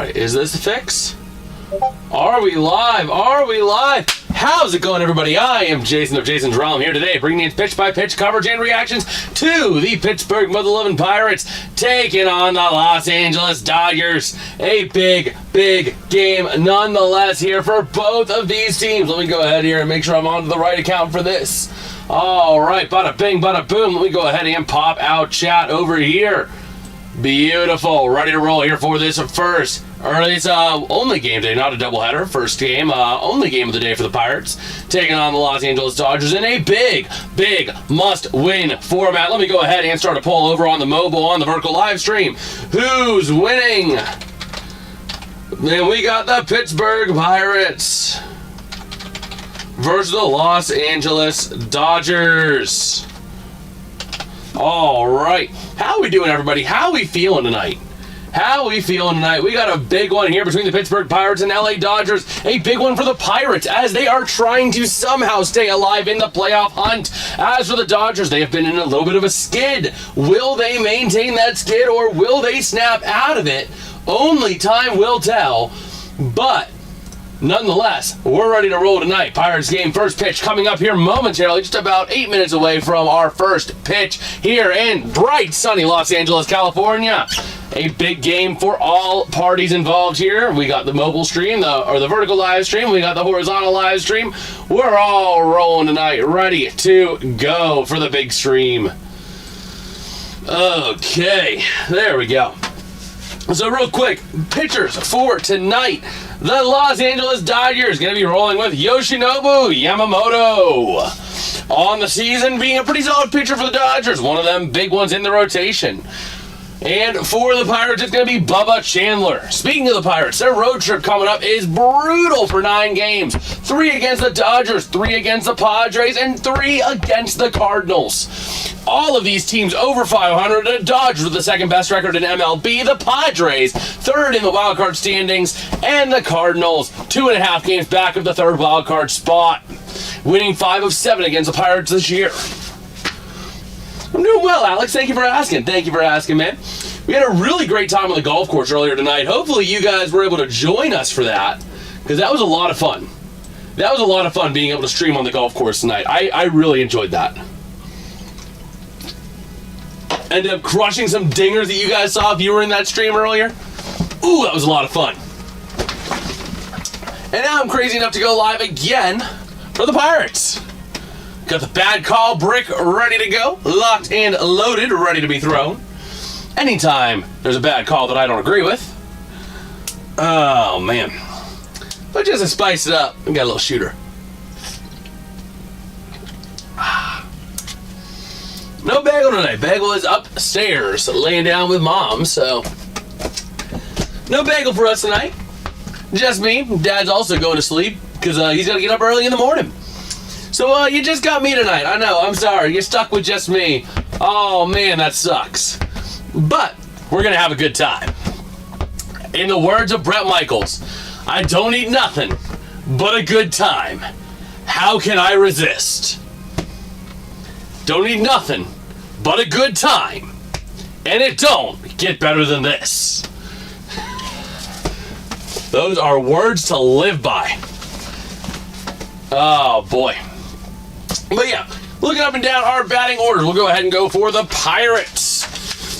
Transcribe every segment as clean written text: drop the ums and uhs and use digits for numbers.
right, is this a fix? Are we live? Are we live? How's it going, everybody? I am Jason of Jason's Realm here today, bringing in pitch-by-pitch coverage and reactions to the Pittsburgh Mother-Loving Pirates taking on the Los Angeles Dodgers. A big game nonetheless here for both of these teams. Let me go ahead here and make sure I'm on the right account for this. All right, bada bing, bada boom. Let me go ahead and pop out chat over here. Beautiful. Ready to roll here for this first. It's only game day, not a doubleheader. First game, only game of the day for the Pirates, taking on the Los Angeles Dodgers in a big must-win format. Let me go ahead and start a poll over on the mobile, on the vertical live stream. Who's winning? Then we got the Pittsburgh Pirates versus the Los Angeles Dodgers. All right. How are we doing, everybody? How are we feeling tonight? We got a big one here between the Pittsburgh Pirates and LA Dodgers. A big one for the Pirates as they are trying to somehow stay alive in the playoff hunt. As for the Dodgers, they have been in a little bit of a skid. Will they maintain that skid or will they snap out of it? Only time will tell. But nonetheless, we're ready to roll tonight. Pirates game, first pitch coming up here momentarily, just about 8 minutes away from our first pitch here in bright, sunny Los Angeles, California. A big game for all parties involved here. We got the mobile stream, the vertical live stream. We got the horizontal live stream. We're all rolling tonight, ready to go for the big stream. Okay, there we go. So real quick, pitchers for tonight. The Los Angeles Dodgers going to be rolling with Yoshinobu Yamamoto. On the season, being a pretty solid pitcher for the Dodgers. One of them big ones in the rotation. And for the Pirates, it's going to be Bubba Chandler. Speaking of the Pirates, their road trip coming up is brutal for 9 games. 3 against the Dodgers, 3 against the Padres, and 3 against the Cardinals. All of these teams over 500. The Dodgers with the second best record in MLB. The Padres, third in the wildcard standings. And the Cardinals, 2.5 games back of the third wildcard spot. Winning 5 of 7 against the Pirates this year. I'm doing well, Alex. Thank you for asking. Man. We had a really great time on the golf course earlier tonight. Hopefully you guys were able to join us for that, because that was a lot of fun. That was a lot of fun being able to stream on the golf course tonight. I really enjoyed that. Ended up crushing some dingers that you guys saw if you were in that stream earlier. Ooh, that was a lot of fun. And now I'm crazy enough to go live again for the Pirates. Got the bad call brick ready to go, locked and loaded, ready to be thrown. Anytime there's a bad call that I don't agree with. Oh, man. But just to spice it up, we got a little shooter. No Bagel tonight. Bagel is upstairs, laying down with Mom, so no Bagel for us tonight. Just me. Dad's also going to sleep because he's going to get up early in the morning. So you just got me tonight. I know. I'm sorry. You're stuck with just me. Oh, man, that sucks. But we're going to have a good time. In the words of Brett Michaels, I don't need nothing but a good time. How can I resist? Don't need nothing but a good time. And it don't get better than this. Those are words to live by. Oh, boy. But yeah, looking up and down our batting orders, we'll go ahead and go for the Pirates.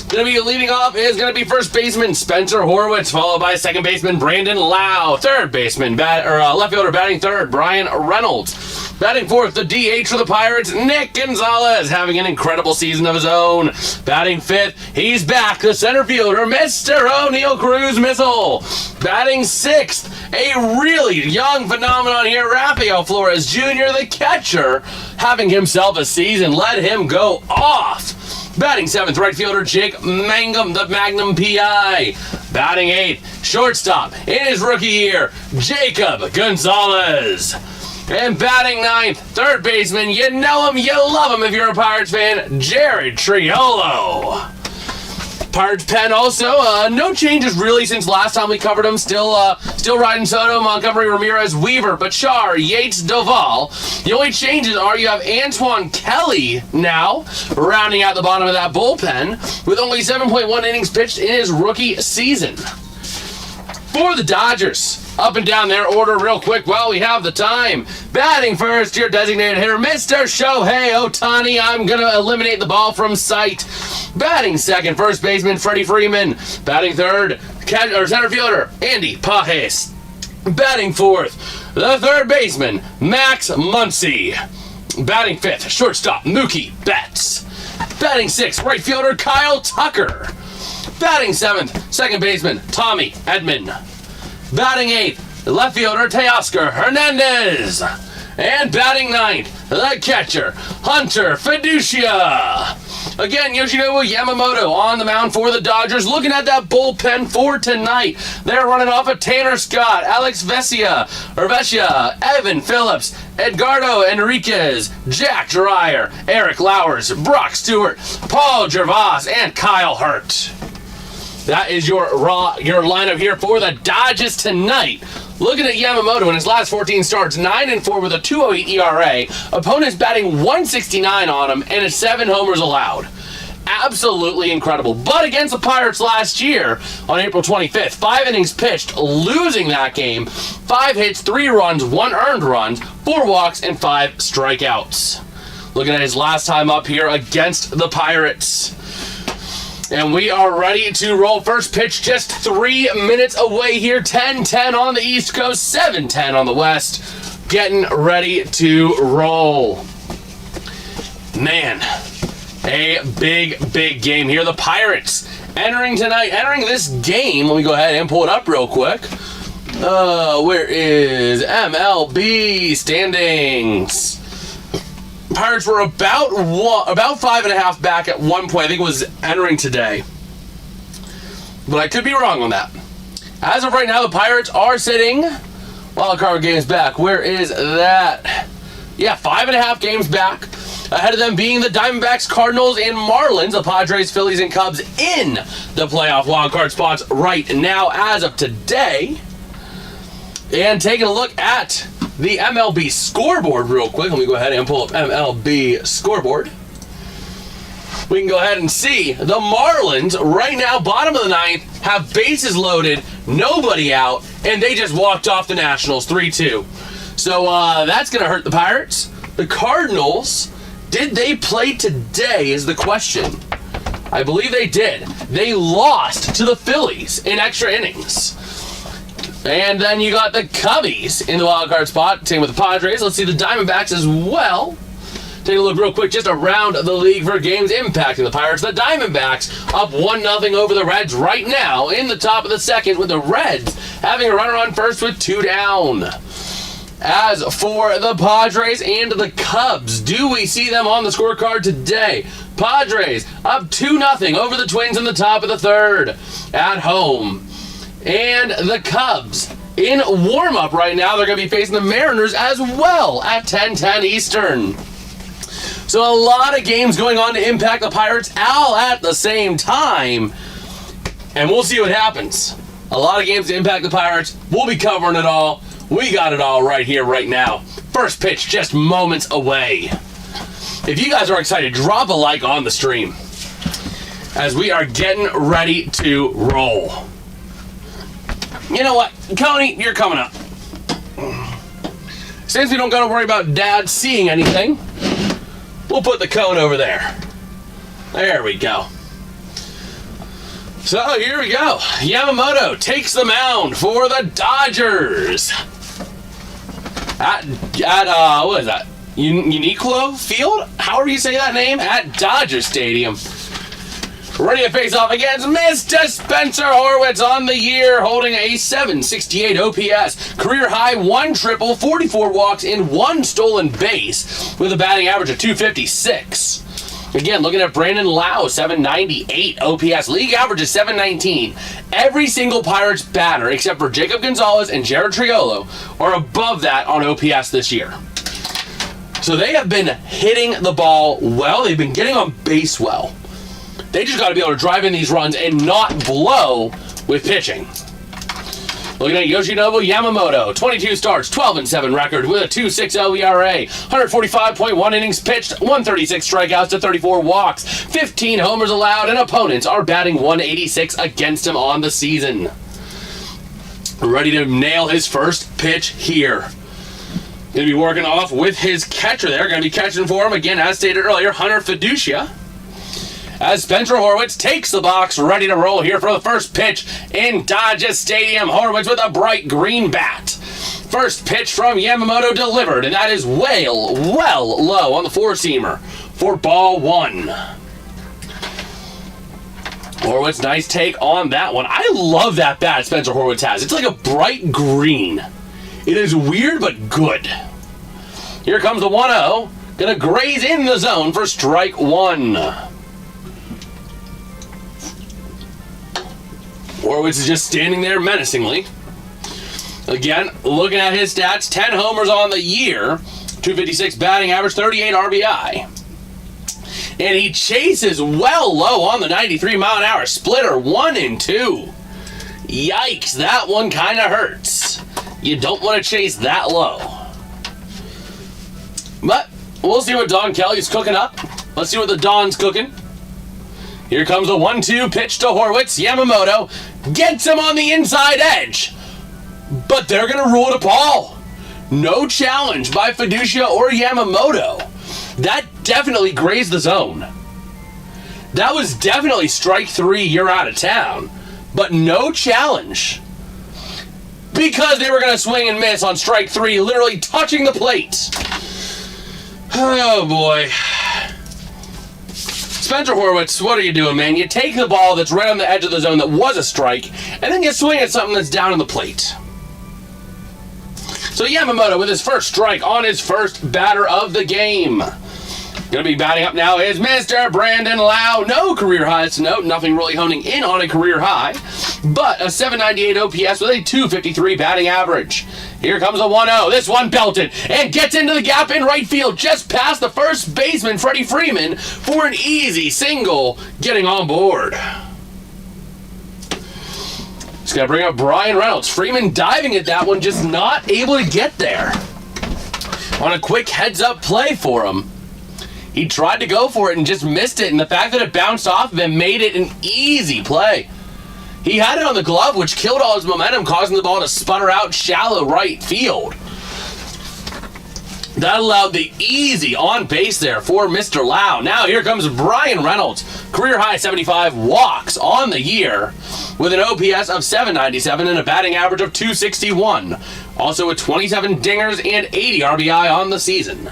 Going to be leading off is going to be first baseman Spencer Horwitz, followed by second baseman Brandon Lowe. Third baseman, left fielder batting third, Brian Reynolds. Batting fourth, the DH for the Pirates, Nick Gonzalez, having an incredible season of his own. Batting fifth, he's back, the center fielder, Mr. O'Neal Cruz Missile. Batting sixth, a really young phenomenon here, Rafael Flores Jr., the catcher, having himself a season. Let him go off. Batting seventh, right fielder Jake Mangum, the Magnum PI. Batting eighth, shortstop in his rookie year, Jacob Gonzalez. And batting ninth, third baseman, you know him, you love him if you're a Pirates fan, Jared Triolo. Pirates pen also, no changes really since last time we covered him. Still riding Soto, Montgomery, Ramirez, Weaver, Bachar, Yates, Doval. The only changes are you have Antoine Kelly now rounding out the bottom of that bullpen with only 7.1 innings pitched in his rookie season. For the Dodgers, up and down their order real quick while we have the time. Batting first, your designated hitter, Mr. Shohei Ohtani. I'm going to eliminate the ball from sight. Batting second, first baseman, Freddie Freeman. Batting third, center fielder, Andy Pages. Batting fourth, the third baseman, Max Muncy. Batting fifth, shortstop, Mookie Betts. Batting sixth, right fielder, Kyle Tucker. Batting seventh, second baseman, Tommy Edman. Batting eighth, left fielder, Teoscar Hernandez. And batting ninth, the catcher, Hunter Fiducia. Again, Yoshinobu Yamamoto on the mound for the Dodgers. Looking at that bullpen for tonight. They're running off of Tanner Scott, Alex Vesia, Evan Phillips, Edgardo Enriquez, Jack Dreyer, Eric Lowers, Brock Stewart, Paul Gervais, and Kyle Hurt. That is your lineup here for the Dodgers tonight. Looking at Yamamoto in his last 14 starts, 9-4 with a 2.08 ERA. Opponents batting 169 on him, and 7 homers allowed. Absolutely incredible. But against the Pirates last year on April 25th, 5 innings pitched, losing that game. 5 hits, 3 runs, 1 earned run, 4 walks, and 5 strikeouts. Looking at his last time up here against the Pirates. And we are ready to roll. First pitch just 3 minutes away here. 10-10 on the East Coast, 7-10 on the West. Getting ready to roll. Man, a big game here. The Pirates entering this game. Let me go ahead and pull it up real quick. Where is MLB standings? Pirates were about 5.5 back at one point. I think it was entering today. But I could be wrong on that. As of right now, the Pirates are sitting wild card games back. Where is that? Yeah, 5.5 games back. Ahead of them being the Diamondbacks, Cardinals, and Marlins. The Padres, Phillies, and Cubs in the playoff wild card spots right now as of today. And taking a look at the MLB scoreboard real quick. Let me go ahead and pull up MLB scoreboard. We can go ahead and see the Marlins right now, bottom of the ninth, have bases loaded, nobody out, and they just walked off the Nationals 3-2. So that's going to hurt the Pirates. The Cardinals, did they play today is the question. I believe they did. They lost to the Phillies in extra innings. And then you got the Cubbies in the wild card spot. Same with the Padres. Let's see the Diamondbacks as well. Take a look real quick just around the league for games impacting the Pirates. The Diamondbacks up 1-0 over the Reds right now in the top of the second, with the Reds having a runner on first with 2 down. As for the Padres and the Cubs, do we see them on the scorecard today? Padres up 2-0 over the Twins in the top of the third at home. And the Cubs in warm-up right now. They're going to be facing the Mariners as well at 10:10 Eastern. So a lot of games going on to impact the Pirates all at the same time. And we'll see what happens. A lot of games to impact the Pirates. We'll be covering it all. We got it all right here, right now. First pitch just moments away. If you guys are excited, drop a like on the stream as we are getting ready to roll. You know what, Coney, you're coming up. Since we don't got to worry about Dad seeing anything, we'll put the cone over there. There we go. So here we go. Yamamoto takes the mound for the Dodgers. At what is that? Uniqlo Field? However you say that name, at Dodger Stadium. Ready to face off against Mr. Spencer Horwitz on the year, holding a 768 OPS. Career high, 1 triple, 44 walks, and 1 stolen base, with a batting average of 256. Again, looking at Brandon Lowe, 798 OPS. League average is 719. Every single Pirates batter, except for Jacob Gonzalez and Jared Triolo, are above that on OPS this year. So they have been hitting the ball well. They've been getting on base well. They just got to be able to drive in these runs and not blow with pitching. Looking at Yoshinobu Yamamoto, 22 starts, 12-7 record with a 2.60 ERA, 145.1 innings pitched, 136 strikeouts to 34 walks, 15 homers allowed, and opponents are batting 186 against him on the season. ready to nail his first pitch here. Going to be working off with his catcher there. Going to be catching for him, again, as stated earlier, Hunter Fiducia. As Spencer Horwitz takes the box, ready to roll here for the first pitch in Dodgers Stadium. Horwitz with a bright green bat. First pitch from Yamamoto delivered, and that is well low on the four-seamer for ball one. Horwitz, nice take on that one. I love that bat Spencer Horwitz has. It's like a bright green. It is weird, but good. Here comes the 1-0. Gonna graze in the zone for strike one. Horwitz is just standing there menacingly. Again, looking at his stats, 10 homers on the year, 256 batting average, 38 RBI. And he chases well low on the 93-mile-an-hour splitter, 1 and 2. Yikes, that one kind of hurts. You don't want to chase that low. But we'll see what Don Kelly's cooking up. Let's see what the Don's cooking. Here comes the 1-2 pitch to Horwitz. Yamamoto gets him on the inside edge. But they're going to rule it a ball. No challenge by Fiducia or Yamamoto. That definitely grazed the zone. That was definitely strike three, you're out of town. But no challenge. Because they were going to swing and miss on strike three, literally touching the plate. Oh boy. Spencer Horwitz, what are you doing, man? You take the ball that's right on the edge of the zone that was a strike, and then you swing at something that's down on the plate. So Yamamoto with his first strike on his first batter of the game. Going to be batting up now is Mr. Brandon Lowe. No career highs to note. Nothing really honing in on a career high. But a 798 OPS with a 253 batting average. Here comes the 1-0. This one belted and gets into the gap in right field just past the first baseman, Freddie Freeman, for an easy single getting on board. Just got to bring up Brian Reynolds. Freeman diving at that one, just not able to get there. On a quick heads-up play for him. He tried to go for it and just missed it, and the fact that it bounced off of him made it an easy play. He had it on the glove, which killed all his momentum, causing the ball to sputter out shallow right field. That allowed the easy on base there for Mr. Lowe. Now here comes Brian Reynolds. Career high 75 walks on the year with an OPS of 797 and a batting average of 261. Also with 27 dingers and 80 RBI on the season.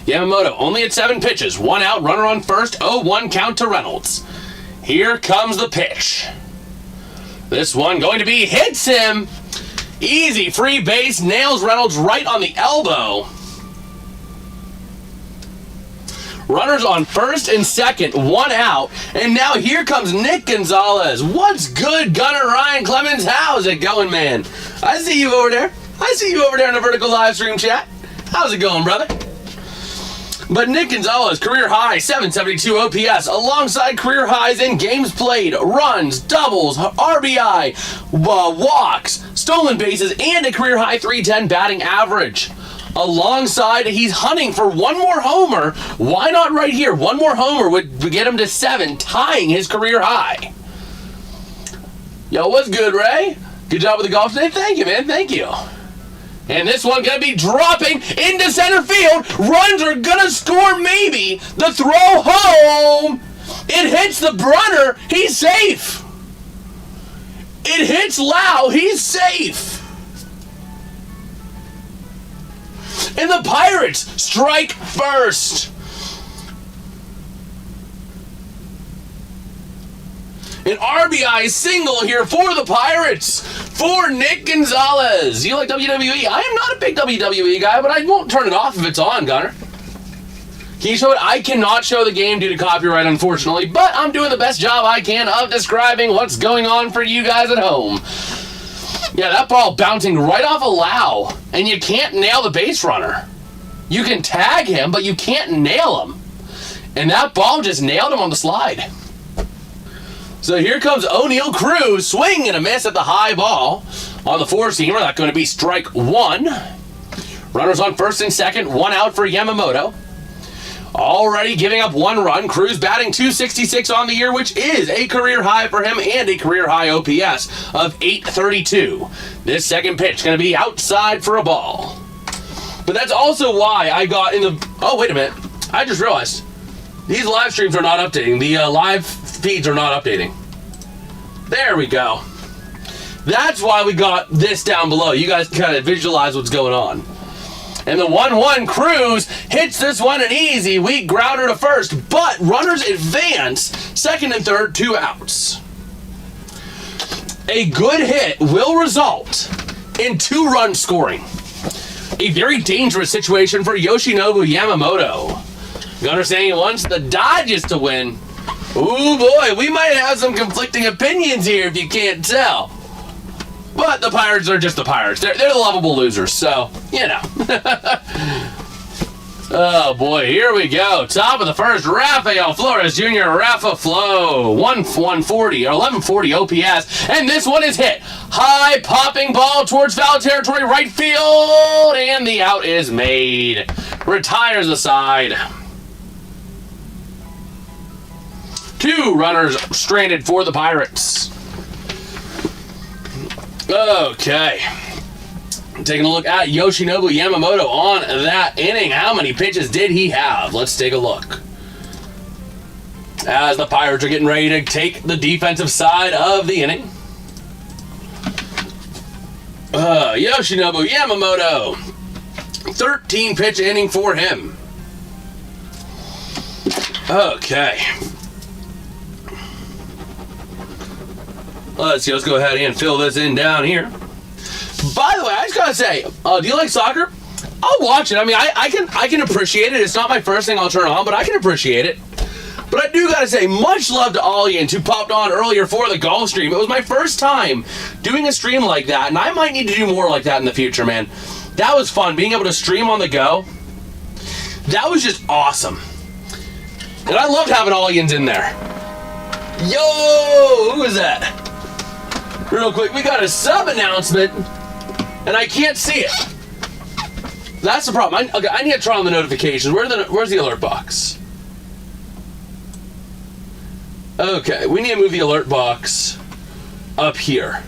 Yamamoto only at 7 pitches. 1 out, runner on first, 0-1 count to Reynolds. Here comes the pitch. This one going to be hits him. Easy free base, nails Reynolds right on the elbow. Runners on first and second, 1 out. And now here comes Nick Gonzalez. What's good, Gunner Ryan Clemens? How's it going, man? I see you over there. I see you over there in the vertical live stream chat. How's it going, brother? But Nick Gonzalez, career high, 772 OPS, alongside career highs in games played, runs, doubles, RBI, walks, stolen bases, and a career high 310 batting average. Alongside, he's hunting for one more homer. Why not right here? One more homer would get him to 7, tying his career high. Yo, what's good, Ray? Good job with the golf today. Thank you, man. Thank you. And this one going to be dropping into center field. Runs are going to score maybe. The throw home. It hits the Brunner. He's safe. It hits Lowe. He's safe. And the Pirates strike first. An RBI single here for the Pirates, for Nick Gonzalez. You like WWE? I am not a big WWE guy, but I won't turn it off if it's on, Gunner. Can you show it? I cannot show the game due to copyright, unfortunately, but I'm doing the best job I can of describing what's going on for you guys at home. Yeah, that ball bouncing right off of Lowe, and you can't nail the base runner. You can tag him, but you can't nail him. And that ball just nailed him on the slide. So here comes O'Neal Cruz, swing and a miss at the high ball on the four-seamer. That's going to be strike one. Runners on first and second, 1 out for Yamamoto. already giving up 1 run. Cruz batting .266 on the year, which is a career high for him and a career high OPS of .832. This second pitch going to be outside for a ball. But that's also why I got in the... Oh, wait a minute. I just realized these live streams are not updating. The live feeds are not updating. There we go. That's why we got this down below. You guys can kind of visualize what's going on. And the 1-1 Cruz hits this one an easy, weak grounder to first, but runners advance, second and third, 2 outs. A good hit will result in 2-run scoring. A very dangerous situation for Yoshinobu Yamamoto. Gunner saying he wants the Dodgers to win. Ooh boy, we might have some conflicting opinions here if you can't tell. But the Pirates are just the Pirates. They're the lovable losers, so, you know. Oh, boy, here we go. Top of the first, Rafael Flores Jr., Rafa Flo, 1140 OPS, and this one is hit. High popping ball towards foul territory, right field, and the out is made. Retires the side. 2 runners stranded for the Pirates. Okay. Taking a look at Yoshinobu Yamamoto on that inning. How many pitches did he have? Let's take a look. As the Pirates are getting ready to take the defensive side of the inning. Yoshinobu Yamamoto. 13-pitch inning for him. Okay. Let's go ahead and fill this in down here. By the way, I just gotta say, do you like soccer? I'll watch it. I mean, I can appreciate it. It's not my first thing I'll turn on, but I can appreciate it. But I do gotta say, much love to Aliens who popped on earlier for the golf stream. It was my first time doing a stream like that, and I might need to do more like that in the future, man. That was fun, being able to stream on the go. That was just awesome. And I loved having Aliens in there. Yo, who is that? Real quick, we got a sub announcement, and I can't see it. That's the problem. I need to turn on the notifications. Where's the alert box? Okay, we need to move the alert box up here.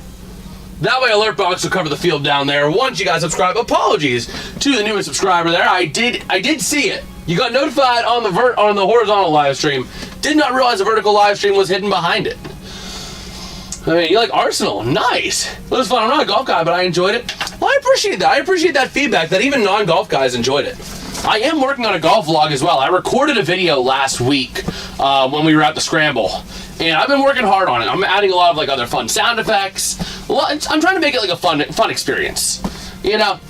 That way, alert box will cover the field down there. Once you guys subscribe, apologies to the newest subscriber there. I did see it. You got notified on the horizontal live stream. Did not realize the vertical live stream was hidden behind it. I mean, you like Arsenal? Nice. It was fun. I'm not a golf guy, but I enjoyed it. Well, I appreciate that. I appreciate that feedback that even non-golf guys enjoyed it. I am working on a golf vlog as well. I recorded a video last week when we were at the Scramble, and I've been working hard on it. I'm adding a lot of like other fun sound effects. I'm trying to make it like a fun experience. You know,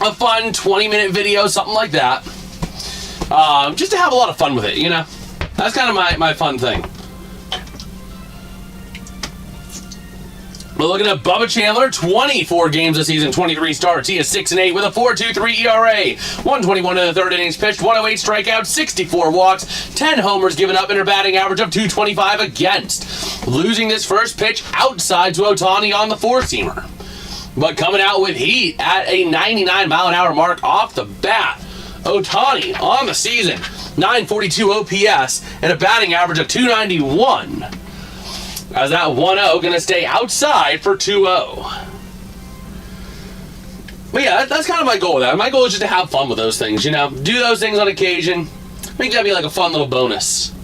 a fun 20-minute video, something like that. Just to have a lot of fun with it. You know, that's kind of my fun thing. We're looking at Bubba Chandler, 24 games this season, 23 starts. He is 6-8 with a 4.23 ERA, 121 in the third innings pitched, 108 strikeouts, 64 walks, 10 homers given up, and a batting average of .225 against. Losing this first pitch outside to Ohtani on the four-seamer. But coming out with heat at a 99-mile-an-hour mark off the bat. Ohtani on the season, 942 OPS, and a batting average of .291. As that 1-0 going to stay outside for 2-0. But yeah, that's kind of my goal with that. My goal is just to have fun with those things, you know? Do those things on occasion. Make that be like a fun little bonus.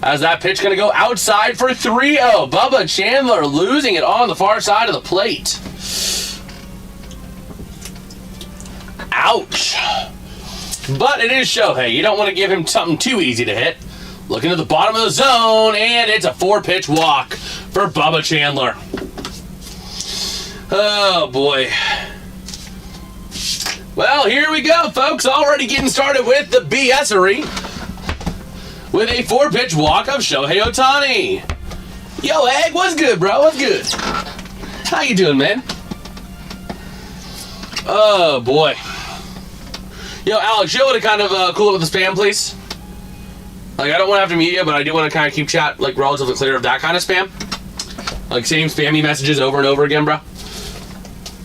As that pitch going to go outside for 3-0. Bubba Chandler losing it on the far side of the plate. Ouch. But it is Shohei. You don't want to give him something too easy to hit. Looking at the bottom of the zone, and it's a 4-pitch walk for Bubba Chandler. Oh, boy. Well, here we go, folks. Already getting started with the BS-ery with a 4-pitch walk of Shohei Ohtani. Yo, Egg, what's good, bro? What's good? How you doing, man? Oh, boy. Yo, Alex, you able to kind of cool it with the spam, please? Like, I don't want to have to mute you, but I do want to kind of keep chat, like, relatively clear of that kind of spam. Like, same spammy messages over and over again, bro.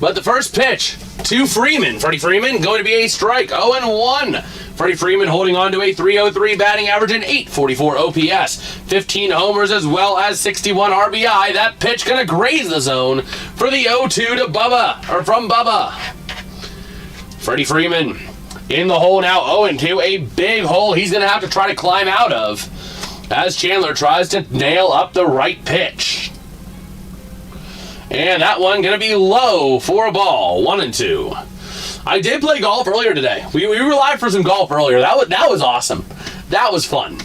But the first pitch to Freeman. Freddie Freeman going to be a strike. 0-1 Freddie Freeman holding on to a .303 batting average and .844 OPS. 15 homers as well as 61 RBI. That pitch going to graze the zone for the 0-2 to Bubba, or from Bubba. Freddie Freeman in the hole now, 0-2. A big hole he's going to have to try to climb out of as Chandler tries to nail up the right pitch. And that one going to be low for a ball, 1-2. I did play golf earlier today. We were live for some golf earlier. That was awesome. That was fun.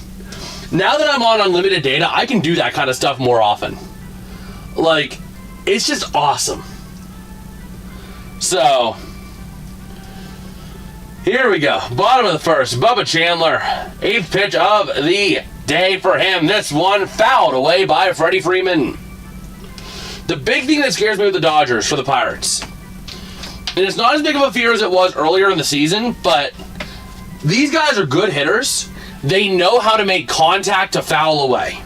Now that I'm on unlimited data, I can do that kind of stuff more often. Like, it's just awesome. So, here we go. Bottom of the first, Bubba Chandler. 8th pitch of the day for him. This one fouled away by Freddie Freeman. The big thing that scares me with the Dodgers for the Pirates, and it's not as big of a fear as it was earlier in the season, but these guys are good hitters. They know how to make contact to foul away.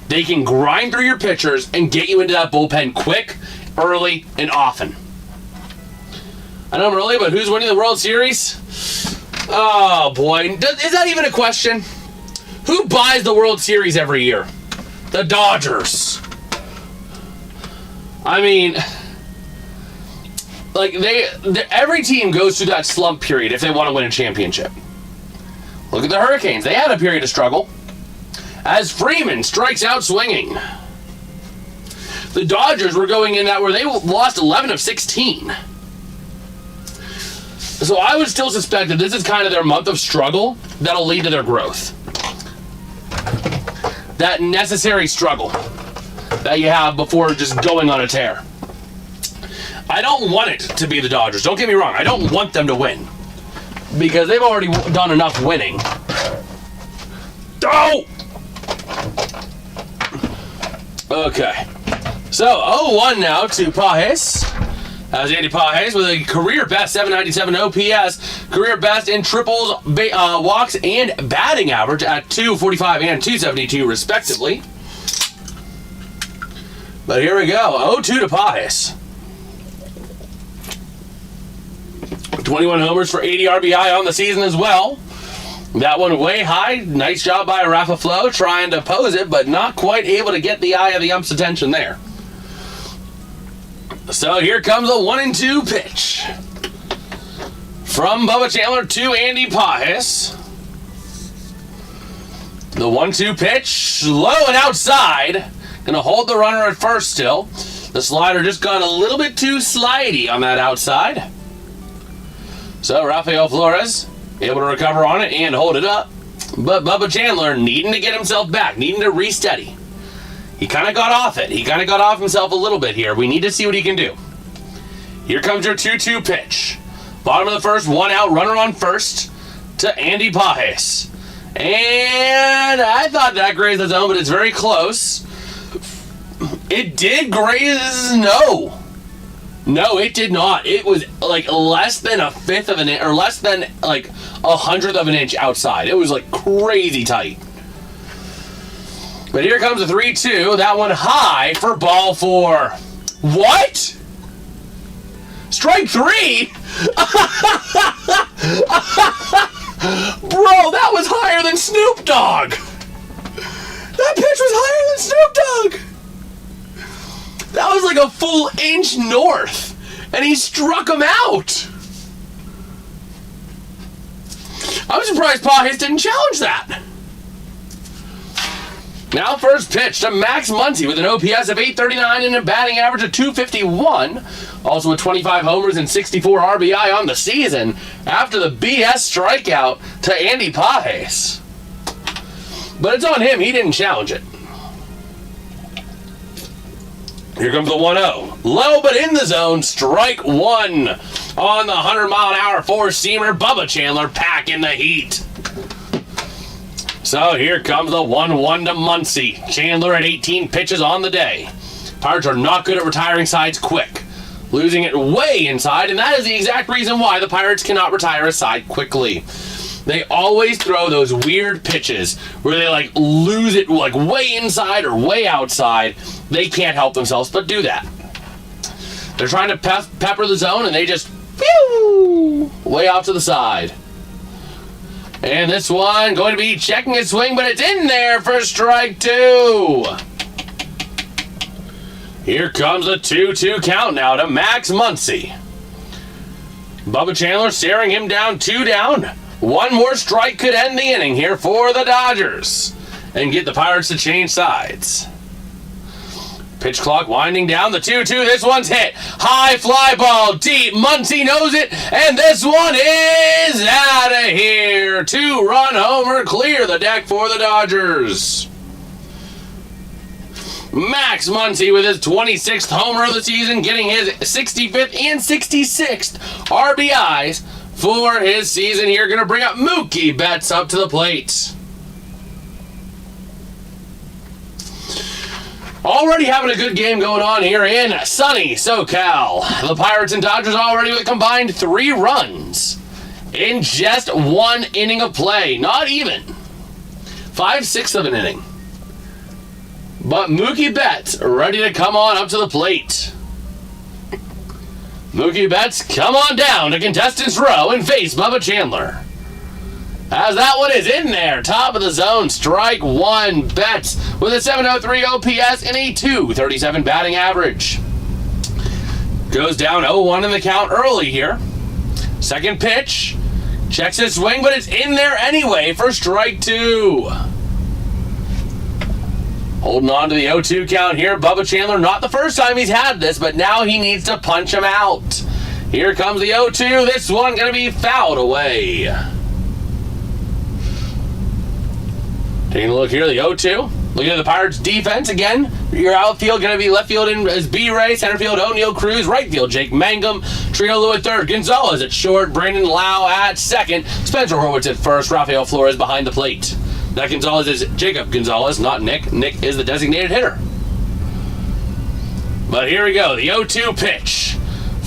They can grind through your pitchers and get you into that bullpen quick, early, and often. I know I'm early, but who's winning the World Series? Oh, boy. Is that even a question? Who buys the World Series every year? The Dodgers. I mean, like, every team goes through that slump period if they want to win a championship. Look at the Hurricanes. They had a period of struggle as Freeman strikes out swinging. The Dodgers were going in that where they lost 11 of 16. So I would still suspect that this is kind of their month of struggle that'll lead to their growth. That necessary struggle that you have before just going on a tear. I don't want it to be the Dodgers. Don't get me wrong. I don't want them to win, because they've already done enough winning. Oh! Okay. So, 0-1 now to Pages. As Andy Pages with a career best 797 OPS, career best in triples, walks, and batting average at 245 and 272 respectively. But here we go, 0-2 to Pages. 21 homers for 80 RBI on the season as well. That one way high. Nice job by Rafael Flores trying to pose it, but not quite able to get the eye of the ump's attention there. So here comes a 1-2 pitch from Bubba Chandler to Andy Pages. The 1-2 pitch, low and outside. Gonna hold the runner at first still. The slider just got a little bit too slidey on that outside. So Rafael Flores able to recover on it and hold it up. But Bubba Chandler needing to get himself back, needing to re-steady. He kind of got off it. He kind of got off himself a little bit here. We need to see what he can do. Here comes your 2-2 pitch. Bottom of the first, one out, runner on first to Andy Pages. And I thought that grazed the zone, but it's very close. It did graze. No, it did not. It was like less than a fifth of an inch, or less than like 100th of an inch outside. It was like crazy tight. But here comes a 3-2. That one high for ball 4. What? Strike 3? Bro, that was higher than Snoop Dogg. That pitch was higher than Snoop Dogg. That was like a full inch north, and he struck him out. I'm surprised Pages didn't challenge that. Now first pitch to Max Muncy with an OPS of 839 and a batting average of 251. Also with 25 homers and 64 RBI on the season after the BS strikeout to Andy Pages. But it's on him. He didn't challenge it. Here comes the 1-0. Low but in the zone. Strike 1 on the 100-mile-an-hour four-seamer. Bubba Chandler packing the heat. So here comes the 1-1 to Muncy. Chandler at 18 pitches on the day. Pirates are not good at retiring sides quick, losing it way inside, and that is the exact reason why the Pirates cannot retire a side quickly. They always throw those weird pitches where they like lose it like way inside or way outside. They can't help themselves but do that. They're trying to pepper the zone and they just pew way off to the side. And this one going to be checking his swing, but it's in there for strike 2. Here comes a 2-2 count now to Max Muncy. Bubba Chandler staring him down, 2 down. One more strike could end the inning here for the Dodgers and get the Pirates to change sides. Pitch clock winding down, the 2-2. This one's hit. High fly ball, deep. Muncy knows it, and this one is out of here. 2-run homer, clear the deck for the Dodgers. Max Muncy with his 26th homer of the season, getting his 65th and 66th RBIs for his season here. Going to bring up Mookie Betts up to the plate. Already having a good game going on here in sunny SoCal. The Pirates and Dodgers already with a combined 3 runs in just 1 inning of play. Not even 5/6 of an inning. But Mookie Betts ready to come on up to the plate. Mookie Betts, come on down to contestants row and face Bubba Chandler. As that one is in there, top of the zone, strike 1. Betts with a 703 OPS and a 237 batting average. Goes down 0-1 in the count early here. Second pitch, checks his swing, but it's in there anyway for strike 2. Holding on to the 0-2 count here. Bubba Chandler, not the first time he's had this, but now he needs to punch him out. Here comes the 0-2. This one going to be fouled away. Taking a look here, the 0-2. Looking at the Pirates defense again. Your outfield going to be left field in as B-Ray, center field O'Neal Cruz, right field Jake Mangum, Triolo at third, Gonzalez at short, Brandon Lowe at second, Spencer Horwitz at first, Rafael Flores behind the plate. That Gonzalez is Jacob Gonzalez, not Nick. Nick is the designated hitter. But here we go, the 0-2 pitch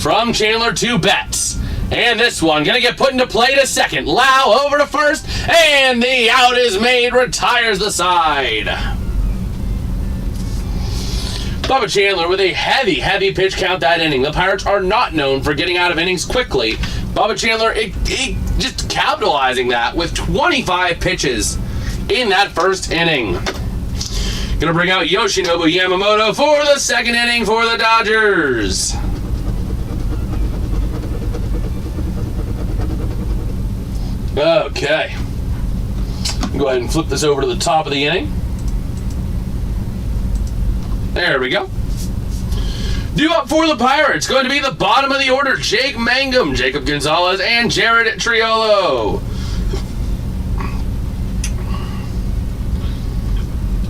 from Chandler to Betts. And this one going to get put into play to second. Lowe over to first, and the out is made, retires the side. Bubba Chandler with a heavy pitch count that inning. The Pirates are not known for getting out of innings quickly. Bubba Chandler just capitalizing that with 25 pitches in that first inning. Going to bring out Yoshinobu Yamamoto for the second inning for the Dodgers. Okay. Go ahead and flip this over to the top of the inning. There we go. Due up for the Pirates, going to be the bottom of the order, Jake Mangum, Jacob Gonzalez, and Jared Triolo.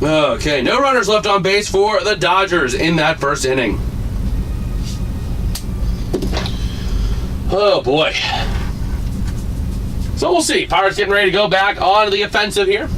Okay, no runners left on base for the Dodgers in that first inning. Oh boy. So we'll see. Pirates getting ready to go back on the offensive here.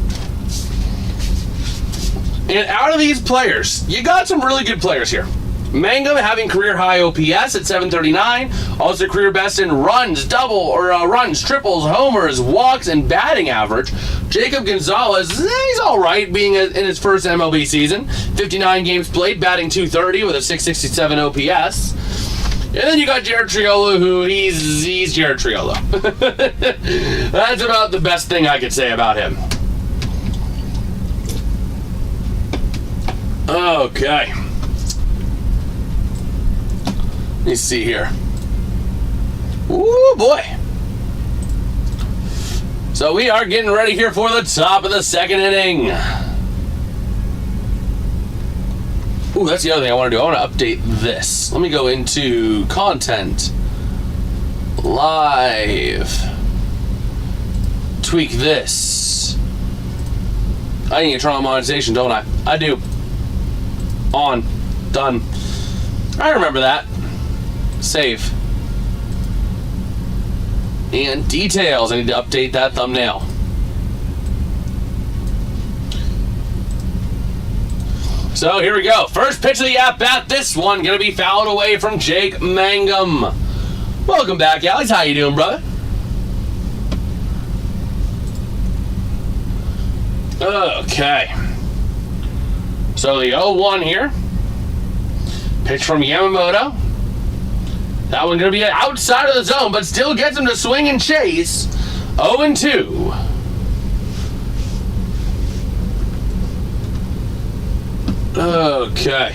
And out of these players, you got some really good players here. Mangum having career high OPS at 739, also career best in runs, runs, triples, homers, walks, and batting average. Jacob Gonzalez, he's all right being in his first MLB season. 59 games played, batting .230 with a 667 OPS. And then you got Jared Triolo, who he's Jared Triolo. That's about the best thing I could say about him. Okay. Let me see here. Ooh, boy. So we are getting ready here for the top of the second inning. Ooh, that's the other thing I want to do. I want to update this. Let me go into content. Live. Tweak this. I need to turn on monetization, don't I? I do. On. Done. I remember that. Save. And details. I need to update that thumbnail. So here we go. First pitch of the at-bat. This one going to be fouled away from Jake Mangum. Welcome back, Alex. How you doing, brother? Okay. So the 0-1 here. Pitch from Yamamoto. That one going to be outside of the zone, but still gets him to swing and chase. 0-2. Okay.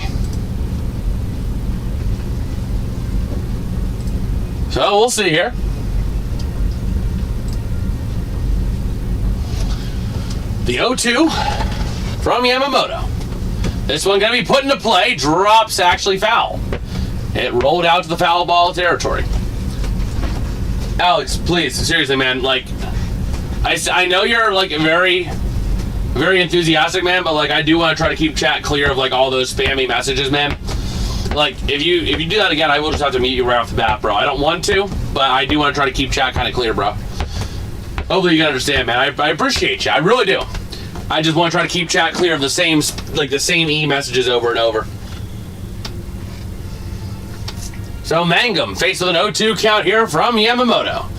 So we'll see here. The 0-2 from Yamamoto. This one going to be put into play. Drops actually foul. It rolled out to the foul ball territory. Alex, please, seriously, man. Like, I know you're like very, very enthusiastic, man, but like I do want to try to keep chat clear of like all those spammy messages, man. Like, if you do that again, I will just have to mute you right off the bat, bro. I don't want to, but I do want to try to keep chat kind of clear, bro. Hopefully you can understand, man. I appreciate you. I really do. I just want to try to keep chat clear of the same e-messages over and over. So Mangum faced with an 0-2 count here from Yamamoto.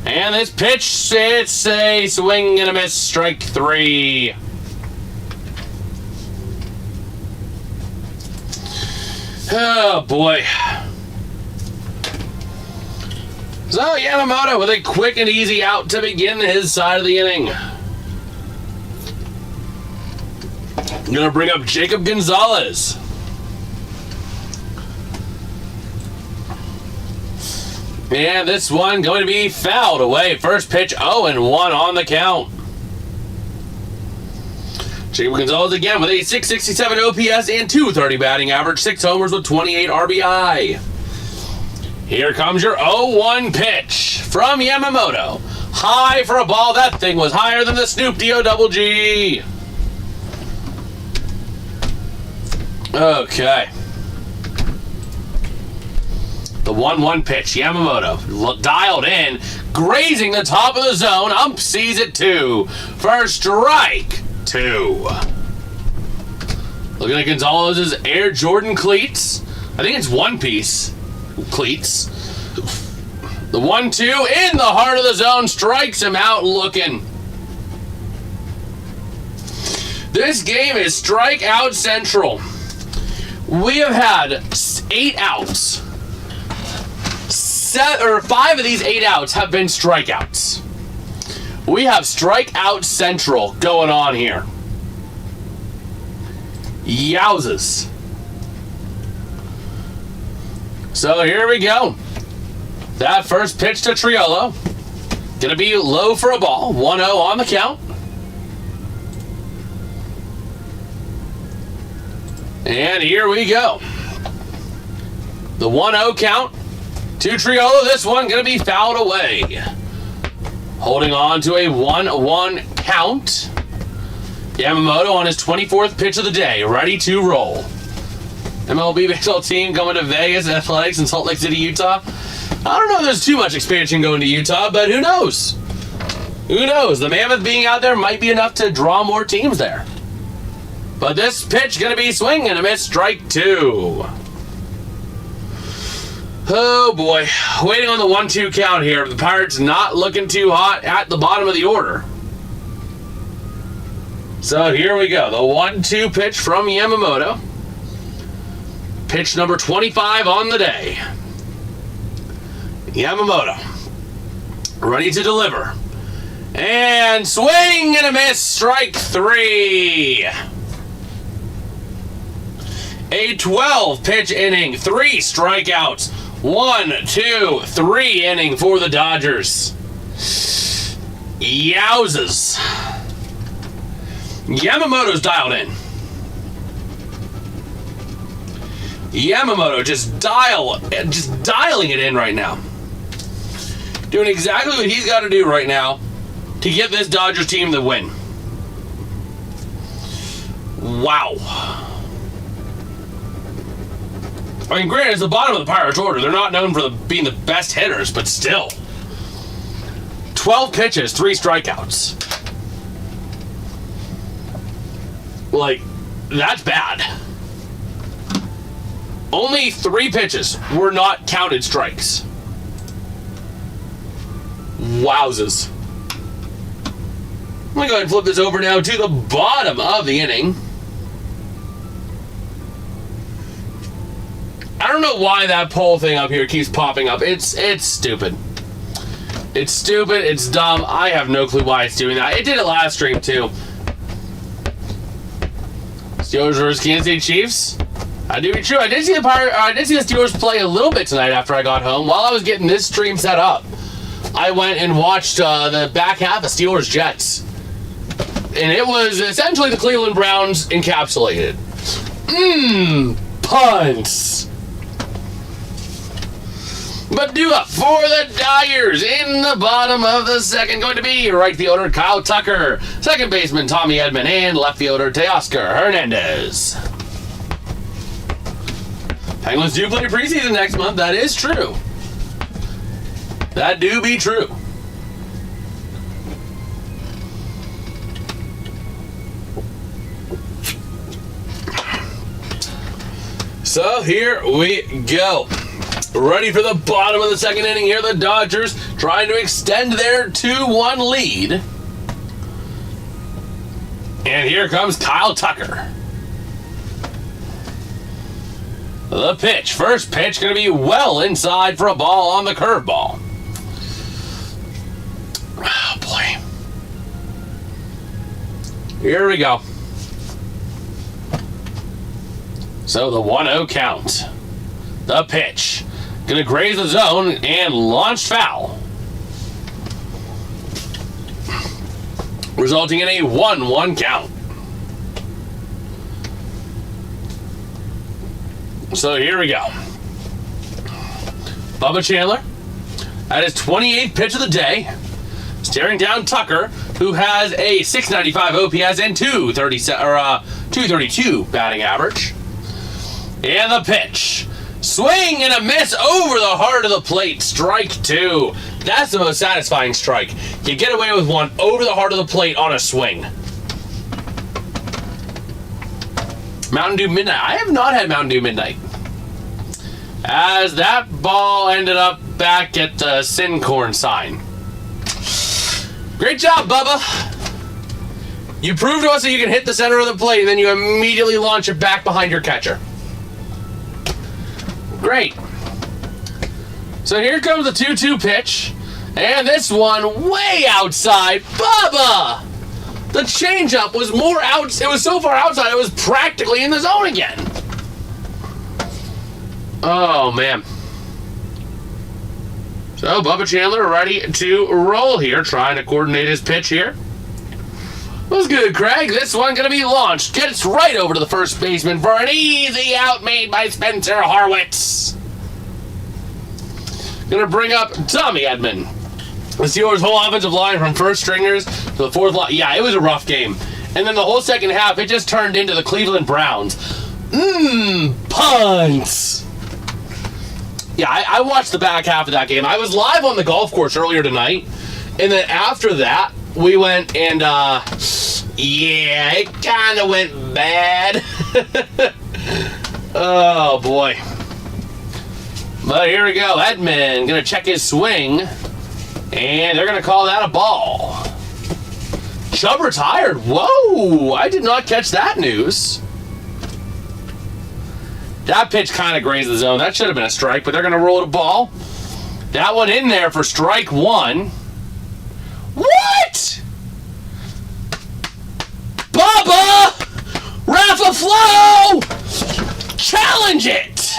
And this pitch, it's a swing and a miss, strike 3. Oh boy. So Yamamoto with a quick and easy out to begin his side of the inning. I'm gonna bring up Jacob Gonzalez. And this one going to be fouled away. First pitch, 0-1 on the count. Jacob Gonzalez again with a 667 OPS and 230 batting average, 6 homers with 28 RBI. Here comes your 0-1 pitch from Yamamoto. High for a ball. That thing was higher than the Snoop D-O-double-G. Okay. The 1-1 pitch. Yamamoto dialed in, grazing the top of the zone. Ump sees it 2 for strike 2. Looking at Gonzalez's Air Jordan cleats. I think it's one piece cleats. The 1-2 in the heart of the zone strikes him out looking. This game is strikeout central. We have had 8 outs. 5 of these 8 outs have been strikeouts. We have strikeout central going on here. Yowzas. So here we go. That first pitch to Triolo. Gonna be low for a ball. 1-0 on the count. And here we go. The 1-0 count to Triolo. This one gonna be fouled away. Holding on to a 1-1 count. Yamamoto on his 24th pitch of the day, ready to roll. MLB baseball team going to Vegas Athletics in Salt Lake City, Utah. I don't know if there's too much expansion going to Utah, but who knows? Who knows? The Mammoth being out there might be enough to draw more teams there. But this pitch going to be swing and a miss, strike 2. Oh boy, waiting on the 1-2 count here. The Pirates not looking too hot at the bottom of the order. So here we go. The 1-2 pitch from Yamamoto. Pitch number 25 on the day. Yamamoto ready to deliver. And swing and a miss, strike 3. A 12-pitch inning, 3 strikeouts. 1, 2, 3 inning for the Dodgers. Yowzas. Yamamoto's dialed in. Yamamoto just dialing it in right now. Doing exactly what he's got to do right now to get this Dodgers team the win. Wow. I mean, granted, it's the bottom of the Pirates order. They're not known for being the best hitters, but still. 12 pitches, 3 strikeouts. Like, that's bad. Only 3 pitches were not counted strikes. Wowzers. I'm going to go ahead and flip this over now to the bottom of the inning. I don't know why that poll thing up here keeps popping up. It's stupid. It's stupid. It's dumb. I have no clue why it's doing that. It did it last stream too. Steelers versus Kansas City Chiefs. I do be true. I did see the Steelers play a little bit tonight after I got home. While I was getting this stream set up, I went and watched the back half of Steelers Jets, and it was essentially the Cleveland Browns encapsulated. Punts. But due up for the Dodgers in the bottom of the second, going to be right fielder Kyle Tucker, second baseman Tommy Edman, and left fielder Teoscar Hernandez. Penguins do play preseason next month. That is true. That do be true. So here we go. Ready for the bottom of the second inning here. The Dodgers trying to extend their 2-1 lead. And here comes Kyle Tucker. The pitch. First pitch going to be well inside for a ball on the curveball. Oh, boy. Here we go. So the 1-0 count. The pitch. Going to graze the zone and launch foul. Resulting in a 1-1 count. So here we go. Bubba Chandler at his 28th pitch of the day, staring down Tucker, who has a 695 OPS and 232 batting average. And the pitch. Swing and a miss over the heart of the plate. Strike two. That's the most satisfying strike. You get away with one over the heart of the plate on a swing. Mountain Dew Midnight. I have not had Mountain Dew Midnight. As that ball ended up back at the Sincorn sign. Great job, Bubba. You proved to us that you can hit the center of the plate and then you immediately launch it back behind your catcher. Great. So here comes the 2-2 pitch. And this one way outside. Bubba! The changeup was more out. It was so far outside, it was practically in the zone again. Oh, man. So Bubba Chandler ready to roll here, trying to coordinate his pitch here. That was good, Craig. This one going to be launched. Gets right over to the first baseman for an easy out made by Spencer Harwitz. Going to bring up Tommy Edman. The Steelers' whole offensive line from first stringers to the fourth line. Yeah, it was a rough game. And then the whole second half, it just turned into the Cleveland Browns. Punts. Yeah, I watched the back half of that game. I was live on the golf course earlier tonight. And then after that, we went and, yeah, it kind of went bad. Oh, boy. But here we go. Edman going to check his swing. And they're going to call that a ball. Chubb retired. Whoa, I did not catch that news. That pitch kind of grazed the zone. That should have been a strike, but they're going to roll it a ball. That one in there for strike one. What? Bubba! Rafael Flores! Challenge it!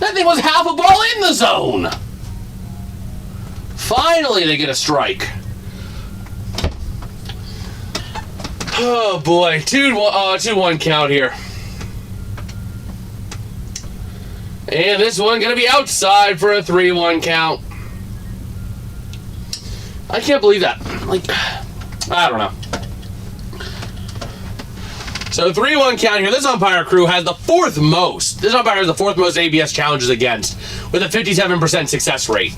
That thing was half a ball in the zone. Finally, they get a strike. Oh, boy. 2-1 count here. And this one going to be outside for a 3-1 count. I can't believe that. Like, I don't know. So 3-1 count here. This umpire crew has the fourth most. This umpire has the fourth most ABS challenges against, with a 57% success rate.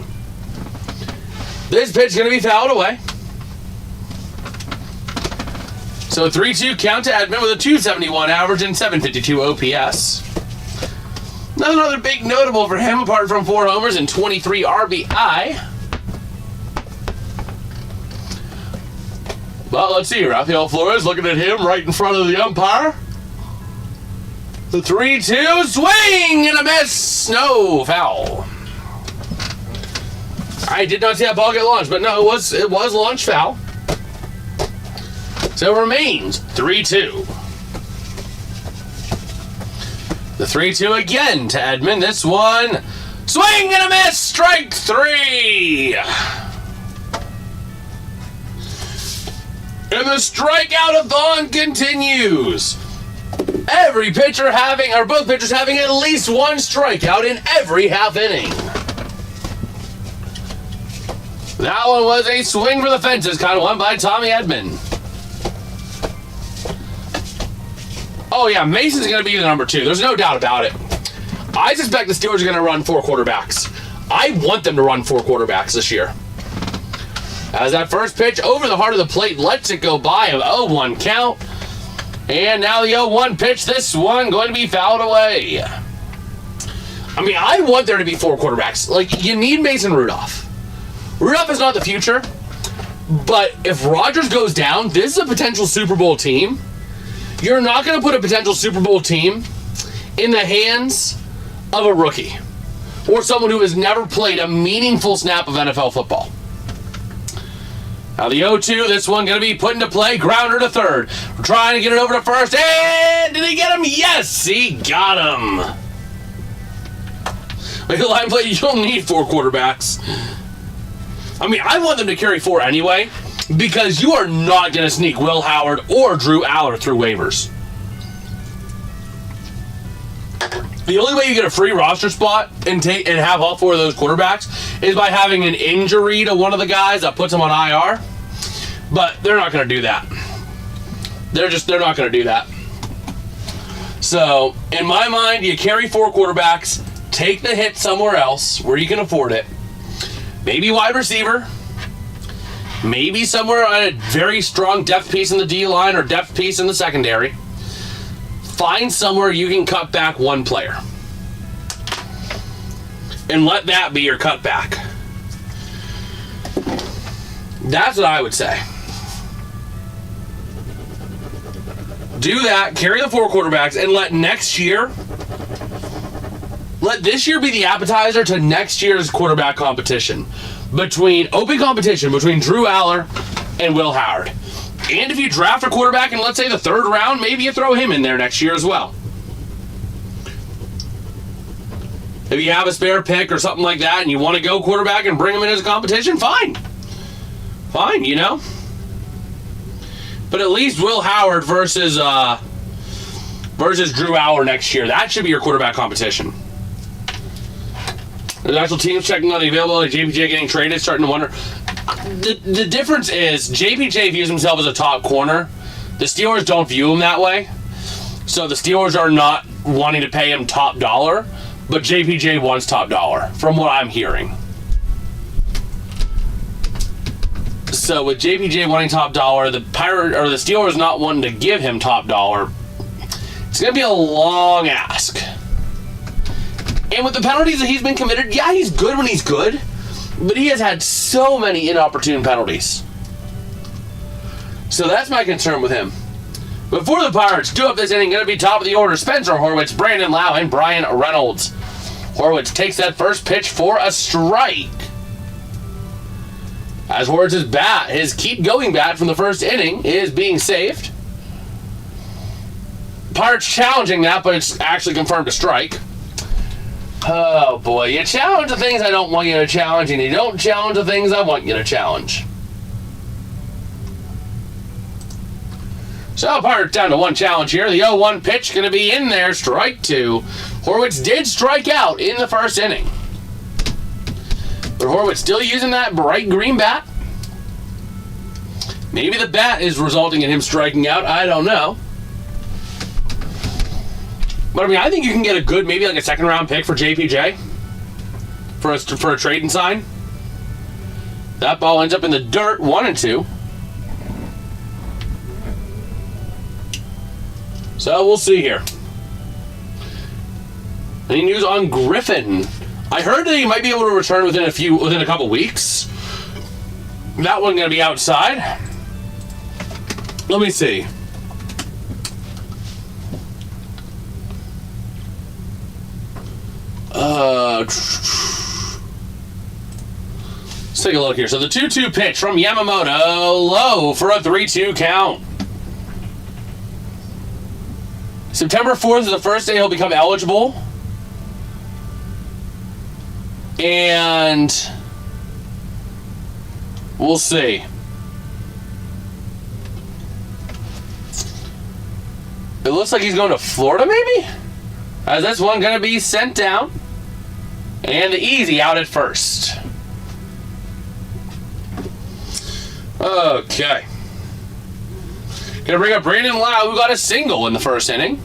This pitch is going to be fouled away. So 3-2 count to Edman with a 271 average and 752 OPS. Not another big notable for him apart from 4 homers and 23 RBI. Well, let's see. Rafael Flores looking at him right in front of the umpire. The 3-2 swing and a miss. No, foul. I did not see that ball get launched, but no, it was launched foul. So it remains 3-2. The 3-2 again to Edman. This one, swing and a miss, strike 3. And the strikeout-a-thon continues. Every pitcher having, or both pitchers having at least one strikeout in every half inning. That one was a swing for the fences, kind of won by Tommy Edman. Oh yeah, Mason's going to be the number 2. There's no doubt about it. I suspect the Steelers are going to run 4 quarterbacks. I want them to run 4 quarterbacks this year. As that first pitch over the heart of the plate lets it go by, an 0-1 count. And now the 0-1 pitch, this one going to be fouled away. I mean, I want there to be 4 quarterbacks. Like, you need Mason Rudolph. Rudolph is not the future, but if Rodgers goes down, this is a potential Super Bowl team. You're not going to put a potential Super Bowl team in the hands of a rookie or someone who has never played a meaningful snap of NFL football. Now the 0-2, this one going to be put into play. Grounder to third. Trying to get it over to first. And did he get him? Yes, he got him. Like a line play, you don't need 4 quarterbacks. I mean, I want them to carry 4 anyway, because you are not going to sneak Will Howard or Drew Aller through waivers. The only way you get a free roster spot and have all 4 of those quarterbacks is by having an injury to one of the guys that puts them on IR. But they're not going to do that. They're not going to do that. So, in my mind, you carry 4 quarterbacks, take the hit somewhere else where you can afford it. Maybe wide receiver. Maybe somewhere on a very strong depth piece in the D-line or depth piece in the secondary. Find somewhere you can cut back 1 player. And let that be your cutback. That's what I would say. Do that, carry the 4 quarterbacks, and let this year be the appetizer to next year's quarterback competition. Open competition between Drew Aller and Will Howard. And if you draft a quarterback in, let's say, the 3rd round, maybe you throw him in there next year as well. If you have a spare pick or something like that and you want to go quarterback and bring him in as a competition, fine. Fine, you know? But at least Will Howard versus Drew Aller next year. That should be your quarterback competition. The actual teams checking on the availability of JPJ getting traded, starting to wonder. The difference is JPJ views himself as a top corner. The Steelers don't view him that way. So the Steelers are not wanting to pay him top dollar, but JPJ wants top dollar, from what I'm hearing. So with JPJ wanting top dollar, the Steelers not wanting to give him top dollar, it's going to be a long ask. And with the penalties that he's been committed, yeah, he's good when he's good, but he has had so many inopportune penalties. So that's my concern with him. But for the Pirates, 2 up this inning, going to be top of the order: Spencer Horwitz, Brandon Lowe, and Brian Reynolds. Horwitz takes that first pitch for a strike. As Horwitz's bat, his keep-going bat from the first inning, is being saved. Pirates challenging that, but it's actually confirmed a strike. Oh boy, you challenge the things I don't want you to challenge, and you don't challenge the things I want you to challenge. So Pirates down to 1 challenge here. The 0-1 pitch going to be in there, strike 2. Horwitz did strike out in the first inning. But Horwitz still using that bright green bat. Maybe the bat is resulting in him striking out, I don't know. But I mean, I think you can get a good, maybe like a 2nd round pick for JPJ for a trade and sign. That ball ends up in the dirt, 1-2. So we'll see here. Any news on Griffin? I heard that he might be able to return within a couple weeks. That one gonna be outside. Let me see. Let's take a look here. So the 2-2 pitch from Yamamoto, low for a 3-2 count. September 4th is the first day he'll become eligible. And we'll see. It looks like he's going to Florida, maybe? As this one going to be sent down. And the easy out at first. Okay. Gonna bring up Brandon Lowe, who got a single in the first inning.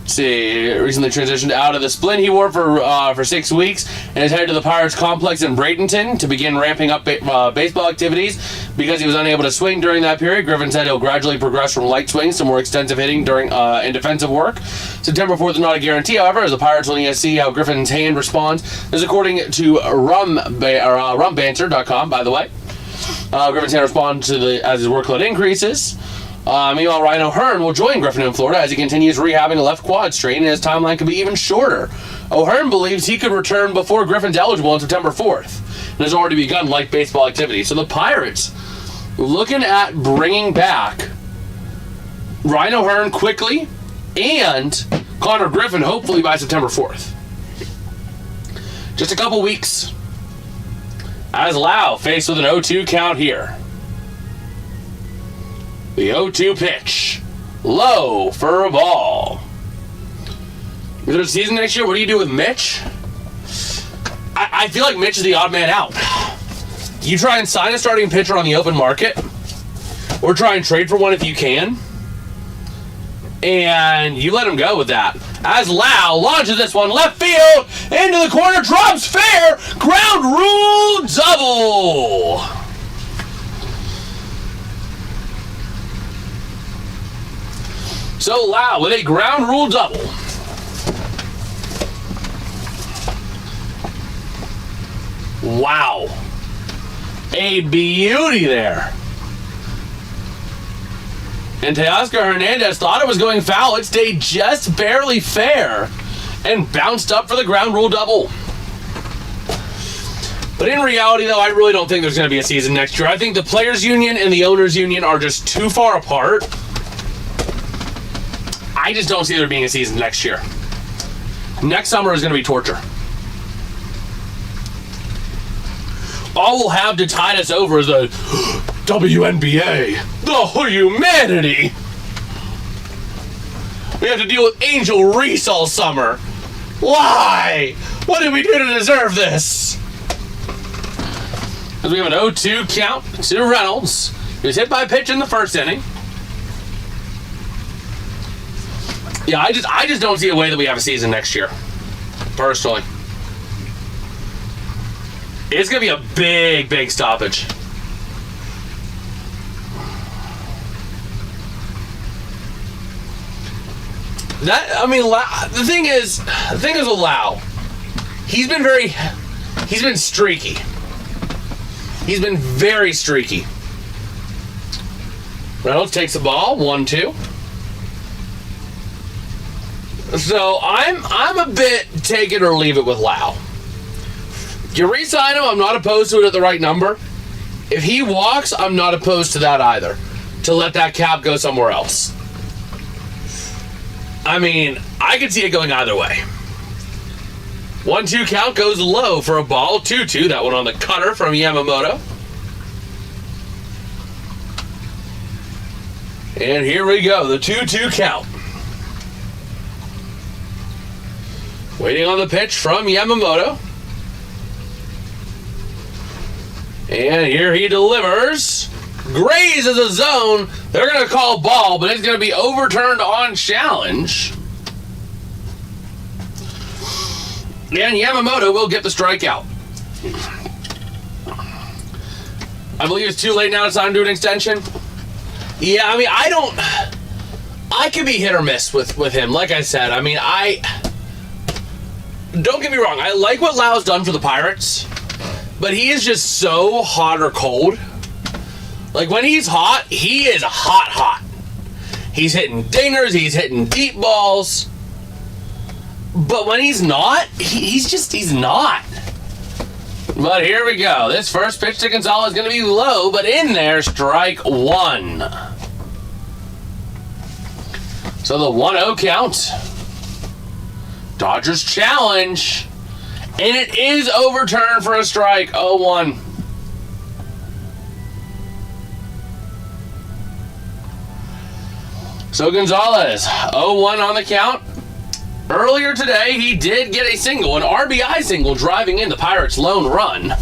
Let's see, recently transitioned out of the splint he wore for 6 weeks and is headed to the Pirates complex in Bradenton to begin ramping up baseball activities because he was unable to swing during that period. Griffin said he'll gradually progress from light swings to more extensive hitting during in defensive work. September 4th is not a guarantee, however, as the Pirates will need to see how Griffin's hand responds. This is according to rumbanter.com, by the way. Griffin's hand responds as his workload increases. Meanwhile, Ryan O'Hearn will join Griffin in Florida as he continues rehabbing a left quad strain, and his timeline could be even shorter. O'Hearn believes he could return before Griffin's eligible on September 4th and has already begun light baseball activity. So the Pirates looking at bringing back Ryan O'Hearn quickly and Connor Griffin hopefully by September 4th. Just a couple weeks. As Lowe faced with an 0-2 count here. The 0-2 pitch. Low for a ball. Is there a season next year? What do you do with Mitch? I feel like Mitch is the odd man out. You try and sign a starting pitcher on the open market, or try and trade for one if you can, and you let him go with that. As Lowe launches this one left field, into the corner, drops fair, ground rule double. So Lowe with a ground rule double. Wow. A beauty there. And Teoscar Hernandez thought it was going foul. It stayed just barely fair and bounced up for the ground rule double. But in reality, though, I really don't think there's going to be a season next year. I think the Players Union and the Owners Union are just too far apart. I just don't see there being a season next year. Next summer is going to be torture. All we'll have to tide us over is the WNBA, the humanity. We have to deal with Angel Reese all summer. Why? What did we do to deserve this? As we have an 0-2 count to Reynolds. He was hit by a pitch in the first inning. Yeah, I just don't see a way that we have a season next year, personally. It's going to be a big, big stoppage. The thing is with Lowe, he's been streaky. He's been very streaky. Reynolds takes the ball, 1-2. So I'm a bit take it or leave it with Lowe. You re-sign him, I'm not opposed to it at the right number. If he walks, I'm not opposed to that either. To let that cap go somewhere else. I mean, I could see it going either way. 1-2 count goes low for a ball. 2-2, that one on the cutter from Yamamoto. And here we go, the 2-2 count. Waiting on the pitch from Yamamoto. And here he delivers. Grazes a zone. They're going to call ball, but it's going to be overturned on challenge. And Yamamoto will get the strikeout. I believe it's too late now to sign to an extension. Yeah, I mean, I could be hit or miss with him. Like I said, I mean, don't get me wrong. I like what Lowe's done for the Pirates. But he is just so hot or cold. Like, when he's hot, he is hot. He's hitting dingers, he's hitting deep balls. But when he's not, he's not. But here we go. This first pitch to Gonzalez is going to be low, but in there, strike one. So the 1-0 count. Dodgers challenge. And it is overturned for a strike. 0-1. So Gonzalez, 0-1 on the count. Earlier today, he did get a single, an RBI single, driving in the Pirates' lone run.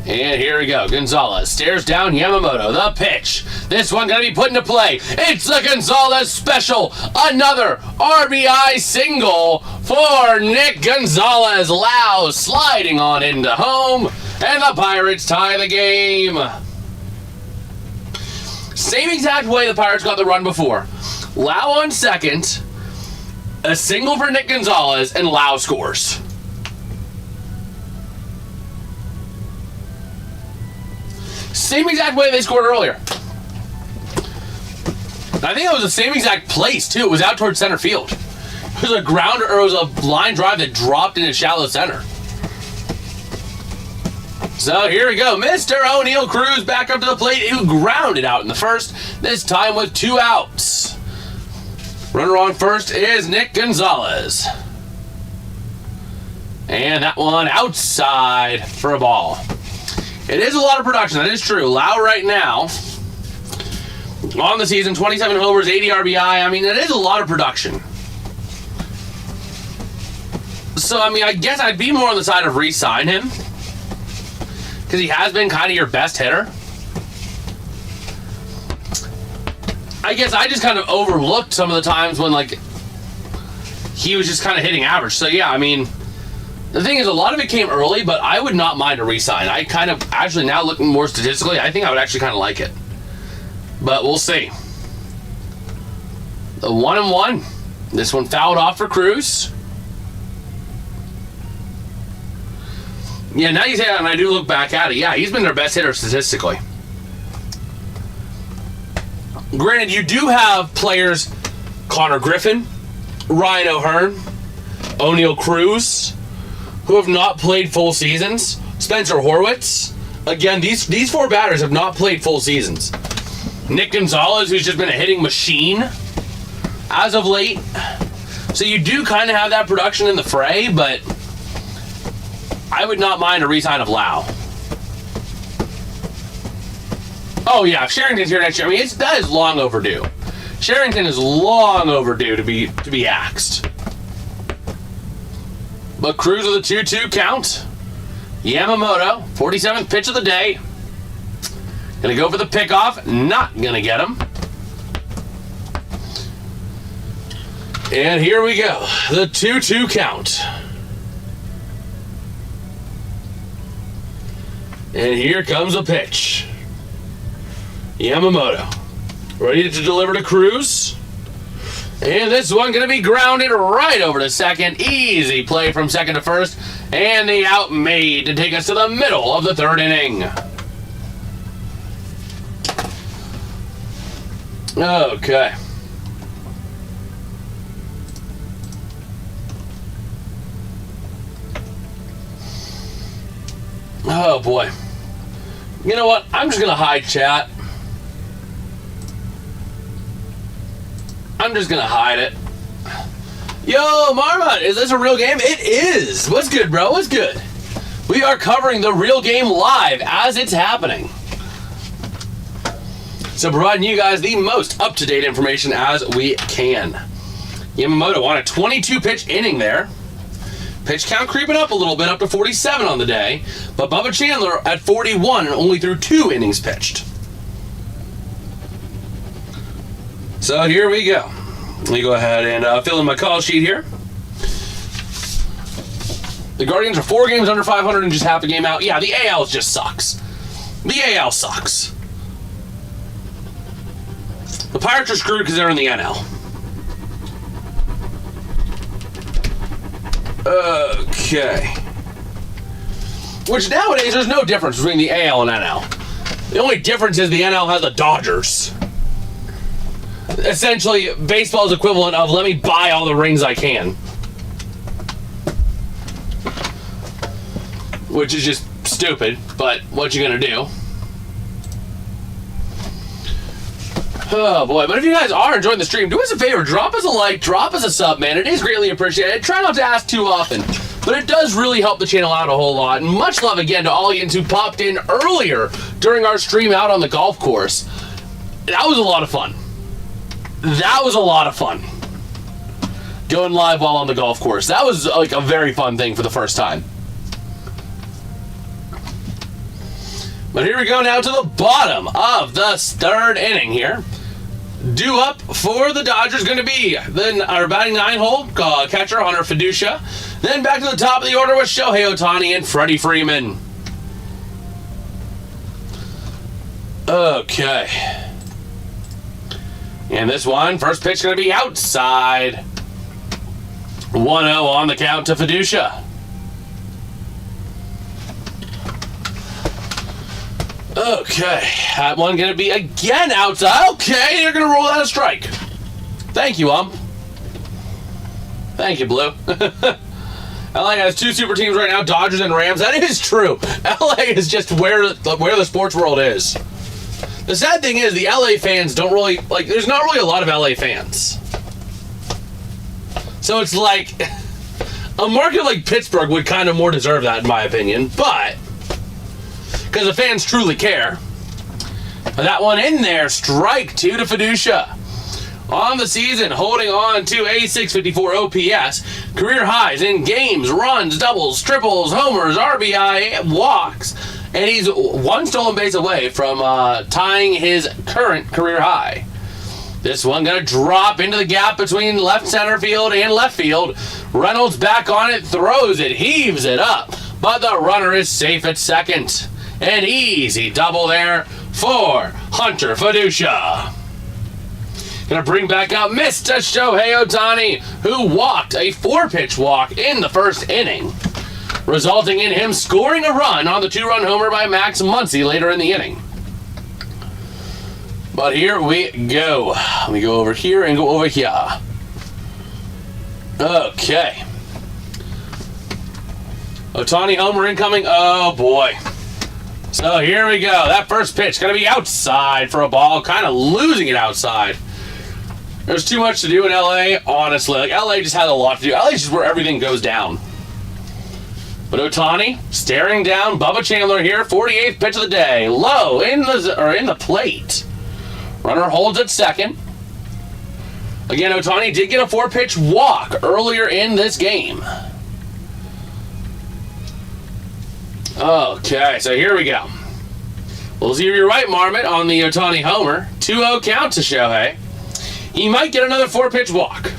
And here we go. Gonzalez stares down Yamamoto. The pitch. This one going to be put into play. It's the Gonzalez special. Another RBI single for Nick Gonzalez. Lowe sliding on into home. And the Pirates tie the game. Same exact way the Pirates got the run before. Lowe on second. A single for Nick Gonzalez. And Lowe scores. Same exact way they scored earlier. I think it was the same exact place, too. It was out towards center field. It was a grounder, or it was a line drive that dropped into shallow center. So here we go. Mr. O'Neal Cruz back up to the plate, who grounded out in the first, this time with 2 outs. Runner on first is Nick Gonzalez. And that one outside for a ball. It is a lot of production, that is true. Lowe right now, on the season, 27 homers, 80 RBI. I mean, it is a lot of production. So, I mean, I guess I'd be more on the side of re-sign him. Because he has been kind of your best hitter. I guess I just kind of overlooked some of the times when, like, he was just kind of hitting average. So, yeah, I mean, the thing is, a lot of it came early, but I would not mind a re-sign. I kind of, actually, now looking more statistically, I think I would actually kind of like it. But we'll see. The 1-1. This one fouled off for Cruz. Yeah, now you say that, and I do look back at it. Yeah, he's been their best hitter statistically. Granted, you do have players, Connor Griffin, Ryan O'Hearn, O'Neal Cruz, who have not played full seasons. Spencer Horwitz. Again, these 4 batters have not played full seasons. Nick Gonzalez, who's just been a hitting machine as of late. So you do kind of have that production in the fray, but I would not mind a re-sign of Lowe. Oh yeah, if Sherrington's here next year, I mean, that is long overdue. Sherrington is long overdue to be axed. But Cruz with a 2-2 count. Yamamoto, 47th pitch of the day. Gonna go for the pickoff. Not gonna get him. And here we go. The 2-2 count. And here comes a pitch. Yamamoto. Ready to deliver to Cruz. And this one going to be grounded right over to second. Easy play from second to first. And the out made to take us to the middle of the 3rd inning. Okay. Oh boy. You know what? I'm just going to hide chat. I'm just going to hide it. Yo, Marmot, is this a real game? It is. What's good, bro? What's good? We are covering the real game live as it's happening. So providing you guys the most up-to-date information as we can. Yamamoto on a 22-pitch inning there. Pitch count creeping up a little bit, up to 47 on the day. But Bubba Chandler at 41 and only through 2 innings pitched. So here we go. Let me go ahead and fill in my call sheet here. The Guardians are 4 games under 500 and just half a game out. Yeah, the AL just sucks. The AL sucks. The Pirates are screwed because they're in the NL. Okay. Which nowadays there's no difference between the AL and NL. The only difference is the NL has the Dodgers. Essentially, baseball's equivalent of let me buy all the rings I can. Which is just stupid, but what you gonna do? Oh boy, but if you guys are enjoying the stream, do us a favor, drop us a like, drop us a sub, man. It is greatly appreciated. Try not to ask too often, but it does really help the channel out a whole lot. And much love again to all you who popped in earlier during our stream out on the golf course. That was a lot of fun. That was a lot of fun. Going live while on the golf course. That was like a very fun thing for the first time. But here we go now to the bottom of the third inning here. Due up for the Dodgers going to be our batting nine hole catcher Hunter Fiducia. Then back to the top of the order with Shohei Ohtani and Freddie Freeman. Okay. And this one, first pitch going to be outside. 1-0 on the count to Fiducia. Okay, that one going to be again outside. Okay, you're going to roll out a strike. Thank you, Thank you, Blue. LA has two super teams right now, Dodgers and Rams. That is true. LA is just where the sports world is. The sad thing is the LA fans don't really, like, there's not really a lot of LA fans. So it's like, a market like Pittsburgh would kind of more deserve that, in my opinion, but because the fans truly care. But that one in there, strike two to Fiducia. On the season, holding on to a 654 OPS, career highs in games, runs, doubles, triples, homers, RBI, walks, and he's one stolen base away from tying his current career high. This one gonna drop into the gap between left center field and left field. Reynolds back on it, throws it, heaves it up, but the runner is safe at second. An easy double there for Hunter Fiducia. Gonna bring back up Mr. Shohei Ohtani, who walked a 4-pitch walk in the first inning, resulting in him scoring a run on the 2-run homer by Max Muncy later in the inning. But here we go. Let me go over here and go over here. Okay. Ohtani homer incoming. Oh boy. So here we go. That first pitch going to be outside for a ball. Kind of losing it outside. There's too much to do in LA, honestly. Like, LA just had a lot to do. LA is just where everything goes down. But Ohtani staring down Bubba Chandler here. 48th pitch of the day. Low in the plate. Runner holds at second. Again, Ohtani did get a 4-pitch walk earlier in this game. Okay, so here we go. We'll see if you're right, Marmot, on the Ohtani homer. 2-0 count to Shohei. He might get another 4-pitch walk.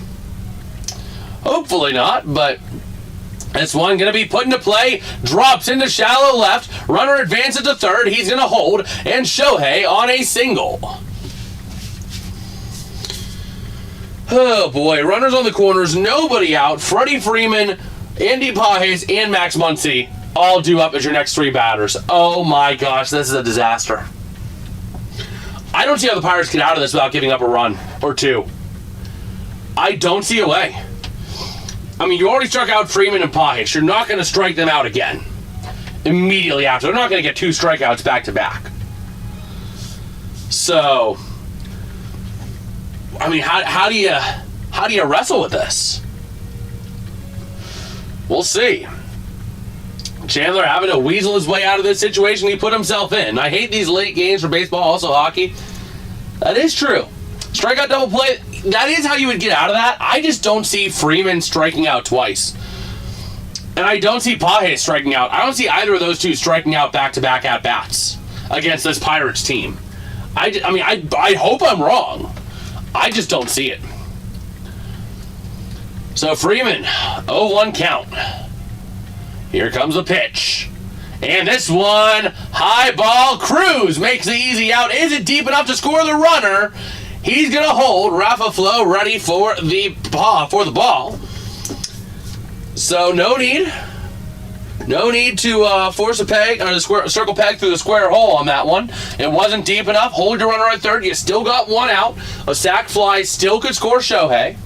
Hopefully not, but this one going to be put into play. Drops into shallow left. Runner advances to third. He's going to hold. And Shohei on a single. Oh boy, runners on the corners. Nobody out. Freddie Freeman, Andy Pages, and Max Muncy all due up as your next 3 batters. Oh my gosh, this is a disaster. I don't see how the Pirates get out of this without giving up a run or 2. I don't see a way. I mean, you already struck out Freeman and Pages. You're not going to strike them out again immediately after. They're not going to get 2 strikeouts back to back. So, I mean, how do you wrestle with this? We'll see. Chandler having to weasel his way out of this situation he put himself in. I hate these late games for baseball, also hockey. That is true. Strikeout double play, that is how you would get out of that. I just don't see Freeman striking out twice. And I don't see Pages striking out. I don't see either of those two striking out back-to-back at-bats against this Pirates team. I hope I'm wrong. I just don't see it. So Freeman, 0-1 count. Here comes the pitch. And this one, high ball. Cruz makes the easy out. Is it deep enough to score the runner? He's going to hold. Rafael Flores ready for the ball. So no need to force a peg or the circle peg through the square hole on that one. It wasn't deep enough. Hold your runner at third. You still got 1 out. A sac fly still could score Shohei.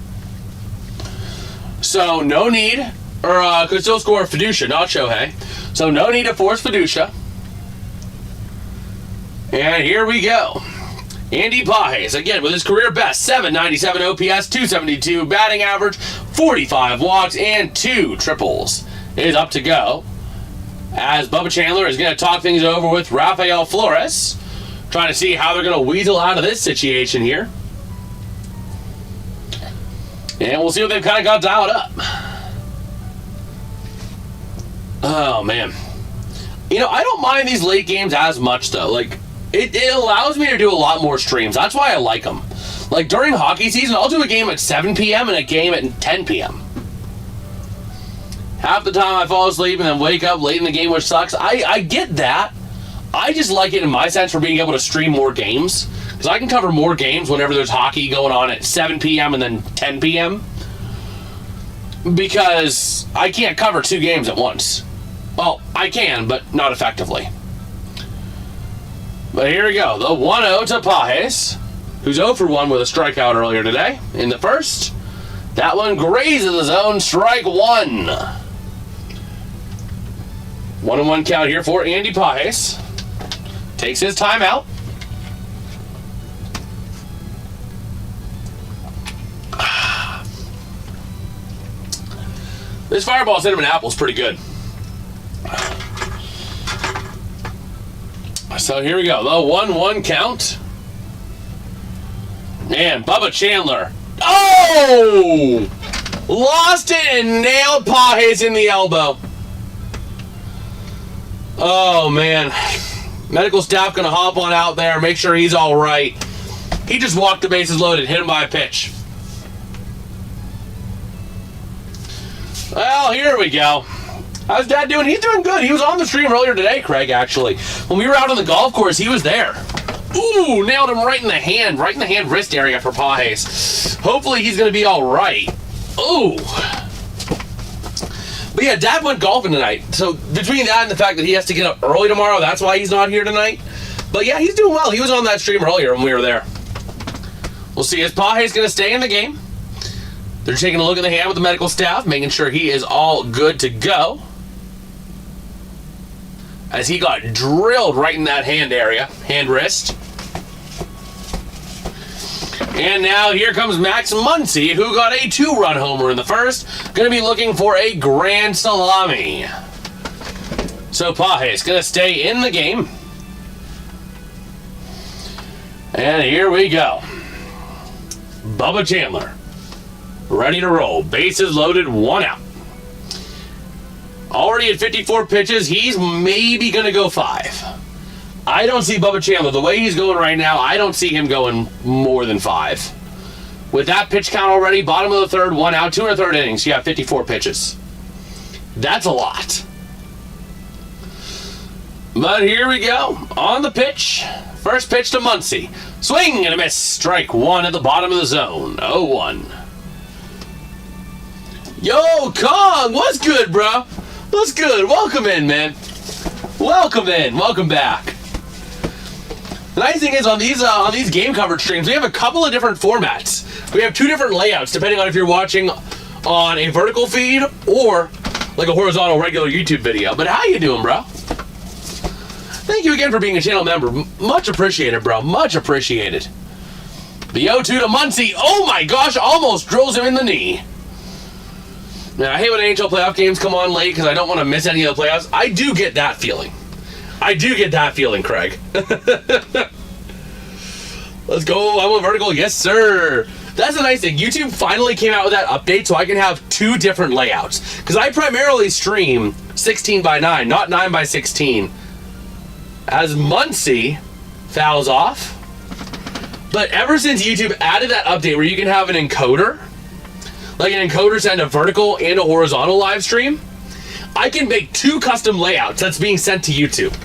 So no need. Or could still score Fiducia, not Shohei. So no need to force Fiducia. And here we go. Andy Pages, again with his career best, 797 OPS, 272 batting average, 45 walks, and 2 triples, is up to go. As Bubba Chandler is going to talk things over with Rafael Flores, trying to see how they're going to weasel out of this situation here. And we'll see what they've kind of got dialed up. Oh, man. You know, I don't mind these late games as much, though. Like, it allows me to do a lot more streams. That's why I like them. Like, during hockey season, I'll do a game at 7 p.m. and a game at 10 p.m. Half the time I fall asleep and then wake up late in the game, which sucks. I get that. I just like it in my sense for being able to stream more games. Because I can cover more games whenever there's hockey going on at 7 p.m. and then 10 p.m. Because I can't cover 2 games at once. Well, I can, but not effectively. But here we go. The 1-0 to Pages, who's 0 for 1 with a strikeout earlier today in the first. That one grazes the zone, strike 1. 1-1 count here for Andy Pages. Takes his timeout. This fireball cinnamon apple is pretty good. So here we go. The 1-1 count. And Bubba Chandler. Oh! Lost it and nailed Pages in the elbow. Oh, man. Medical staff going to hop on out there, make sure he's all right. He just walked the bases loaded, hit him by a pitch. Well, here we go. How's Dad doing? He's doing good. He was on the stream earlier today, Craig, actually. When we were out on the golf course, he was there. Ooh, nailed him right in the hand wrist area for Pages. Hopefully he's going to be all right. Ooh. But yeah, Dad went golfing tonight. So between that and the fact that he has to get up early tomorrow, that's why he's not here tonight. But yeah, he's doing well. He was on that stream earlier when we were there. We'll see. Is Pages going to stay in the game? They're taking a look at the hand with the medical staff, making sure he is all good to go. As he got drilled right in that hand area, hand wrist. And now here comes Max Muncy, who got a 2-run homer in the first. Going to be looking for a grand salami. So Pages going to stay in the game. And here we go. Bubba Chandler. Ready to roll. Bases loaded, 1 out. Already at 54 pitches, he's maybe going to go 5. I don't see Bubba Chandler. The way he's going right now, I don't see him going more than 5. With that pitch count already, bottom of the third, 1 out, 2 1/3 innings, you have 54 pitches. That's a lot. But here we go. On the pitch. First pitch to Muncy. Swing and a miss. Strike 1 at the bottom of the zone. 0-1. Yo, Kong, what's good, bro? What's good? Welcome in, man. Welcome in. Welcome back. The nice thing is on these game coverage streams, we have a couple of different formats. We have 2 different layouts depending on if you're watching on a vertical feed or like a horizontal regular YouTube video. But how you doing, bro? Thank you again for being a channel member. Much appreciated, bro. Much appreciated. The 0-2 to Muncy. Oh my gosh, almost drills him in the knee. Now, I hate when NHL playoff games come on late because I don't want to miss any of the playoffs. I do get that feeling. I do get that feeling, Craig. Let's go. I want vertical. Yes, sir. That's the nice thing. YouTube finally came out with that update so I can have 2 different layouts. Because I primarily stream 16:9, not 9:16. As Muncy fouls off. But ever since YouTube added that update where you can have an encoder, like an encoder send a vertical and a horizontal live stream, I can make 2 custom layouts that's being sent to YouTube.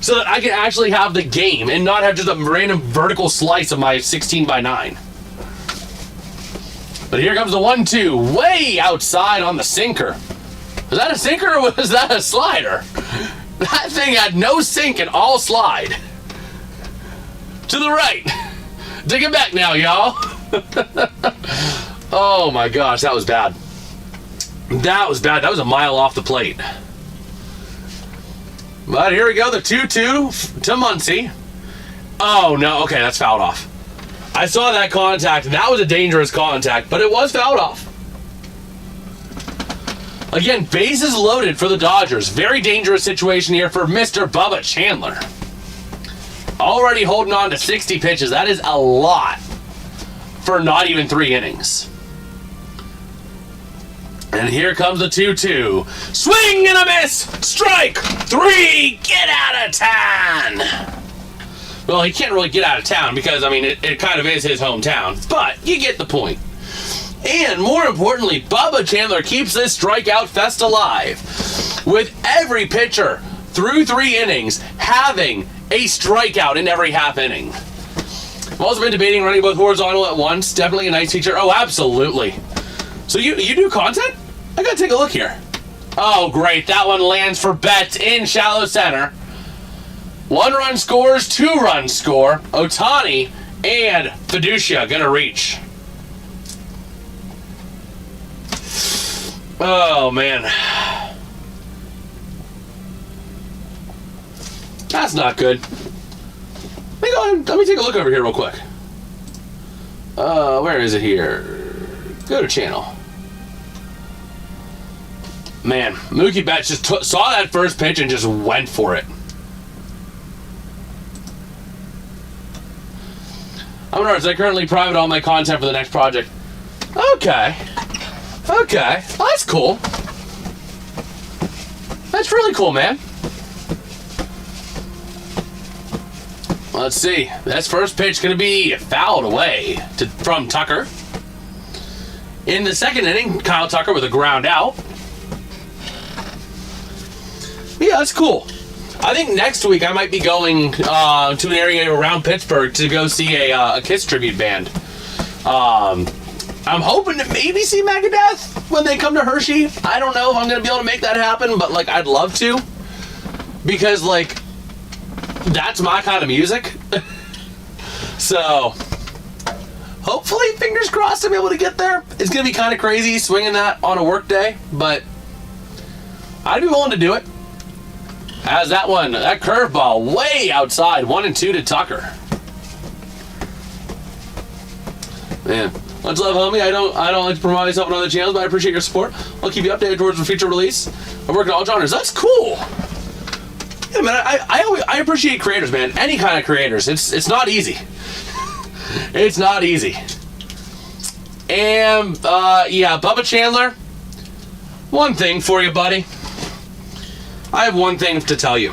So that I can actually have the game and not have just a random vertical slice of my 16:9. But here comes the 1-2, way outside on the sinker. Was that a sinker or was that a slider? That thing had no sink and all slide. To the right. Dig it back now, y'all. Oh my gosh, that was bad. That was bad. That was a mile off the plate. But here we go, the 2-2 to Muncy. Oh, no. Okay, that's fouled off. I saw that contact, and that was a dangerous contact, but it was fouled off. Again, bases loaded for the Dodgers. Very dangerous situation here for Mr. Bubba Chandler. Already holding on to 60 pitches. That is a lot for not even 3 innings. And here comes the 2-2. Swing and a miss! Strike! 3! Get out of town! Well, he can't really get out of town because, I mean, it kind of is his hometown. But you get the point. And more importantly, Bubba Chandler keeps this strikeout fest alive, with every pitcher through 3 innings having a strikeout in every half inning. I've also been debating running both horizontal at once. Definitely a nice feature. Oh, absolutely. So you do content? I gotta take a look here. Oh, great. That one lands for Betts in shallow center. 1 run scores, 2 runs score. Ohtani and Fiducia gonna reach. Oh, man. That's not good. Let me take a look over here real quick. Where is it here? Go to channel. Man, Mookie Betts just saw that first pitch and just went for it. I'm gonna say currently private all my content for the next project. Okay. Okay. Well, that's cool. That's really cool, man. Let's see. This first pitch going to be fouled away from Tucker. In the second inning, Kyle Tucker with a ground out. Yeah, that's cool. I think next week I might be going to an area around Pittsburgh to go see a Kiss tribute band. I'm hoping to maybe see Megadeth when they come to Hershey. I don't know if I'm going to be able to make that happen, but, like, I'd love to. Because, like, that's my kind of music. So, hopefully, fingers crossed, I'm able to get there. It's going to be kind of crazy swinging that on a work day, but I'd be willing to do it. As that curveball way outside, 1-2 to Tucker. Man. Much love, homie. I don't like to promote myself on other channels, but I appreciate your support. I'll keep you updated towards the future release. I work in all genres. That's cool. Yeah, man. I appreciate creators, man. Any kind of creators. It's not easy. It's not easy. And yeah, Bubba Chandler. One thing for you, buddy. I have one thing to tell you.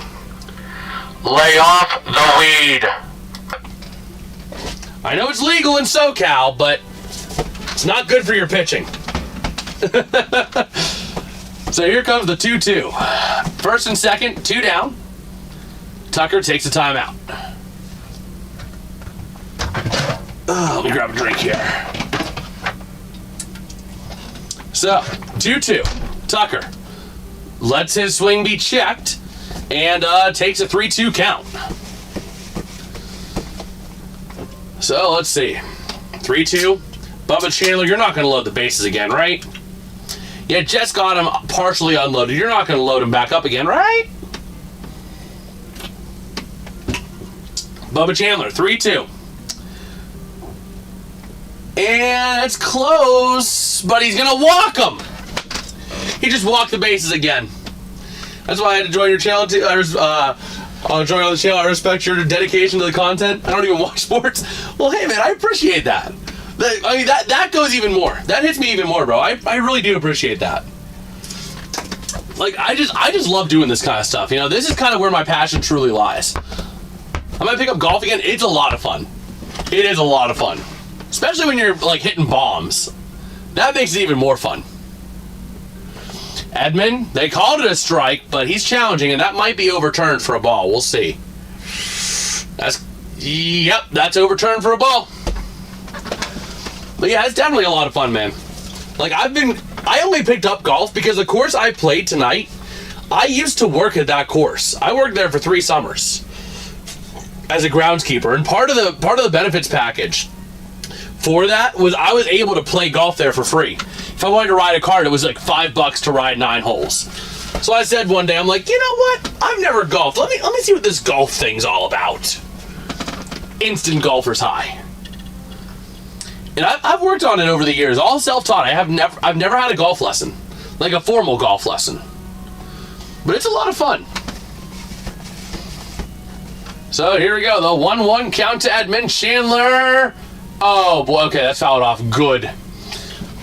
Lay off the weed. I know it's legal in SoCal, but it's not good for your pitching. So here comes the 2-2. First and second, 2 down. Tucker takes a timeout. Let me grab a drink here. So, 2-2. Tucker lets his swing be checked and takes a 3-2 count. So, let's see. 3-2. Bubba Chandler, you're not going to load the bases again, right? You just got him partially unloaded. You're not going to load him back up again, right? Bubba Chandler, 3-2. And it's close, but he's going to walk him. He just walked the bases again. That's why I had to join your channel. I'll join on the channel. I respect your dedication to the content. I don't even watch sports. Well, hey, man, I appreciate that. I mean, that goes even more. That hits me even more, bro. I really do appreciate that. Like, I just love doing this kind of stuff. You know, this is kind of where my passion truly lies. I might pick up golf again. It's a lot of fun. It is a lot of fun. Especially when you're, like, hitting bombs. That makes it even more fun. Edmund, they called it a strike, but he's challenging, and that might be overturned for a ball. We'll see. Yep, that's overturned for a ball. But yeah, it's definitely a lot of fun, man. Like, I only picked up golf because the course I played tonight, I used to work at that course. I worked there for 3 summers as a groundskeeper, and part of the benefits package for that was I was able to play golf there for free. If I wanted to ride a cart, it was like $5 to ride 9 holes. So I said one day, I'm like, you know what? I've never golfed. Let me see what this golf thing's all about. instant golfer's high. And I've worked on it over the years, all self-taught. I've never had a golf lesson, like a formal golf lesson. But it's a lot of fun. So here we go, the 1-1 count to Edmund Chandler. Oh boy, okay, that's fouled off. Good.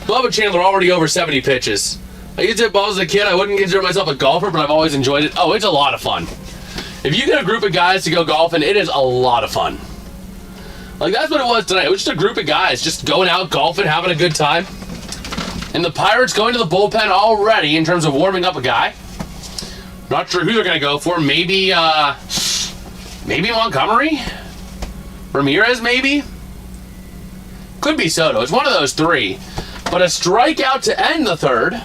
Bubba Chandler already over 70 pitches. I used to hit balls as a kid. I wouldn't consider myself a golfer, but I've always enjoyed it. Oh, it's a lot of fun. If you get a group of guys to go golfing, it is a lot of fun. Like, that's what it was tonight. It was just a group of guys just going out golfing, having a good time. And the Pirates going to the bullpen already in terms of warming up a guy. Not sure who they're going to go for. Maybe Montgomery? Ramirez, maybe? Could be Soto. It's one of those three. But a strikeout to end the third.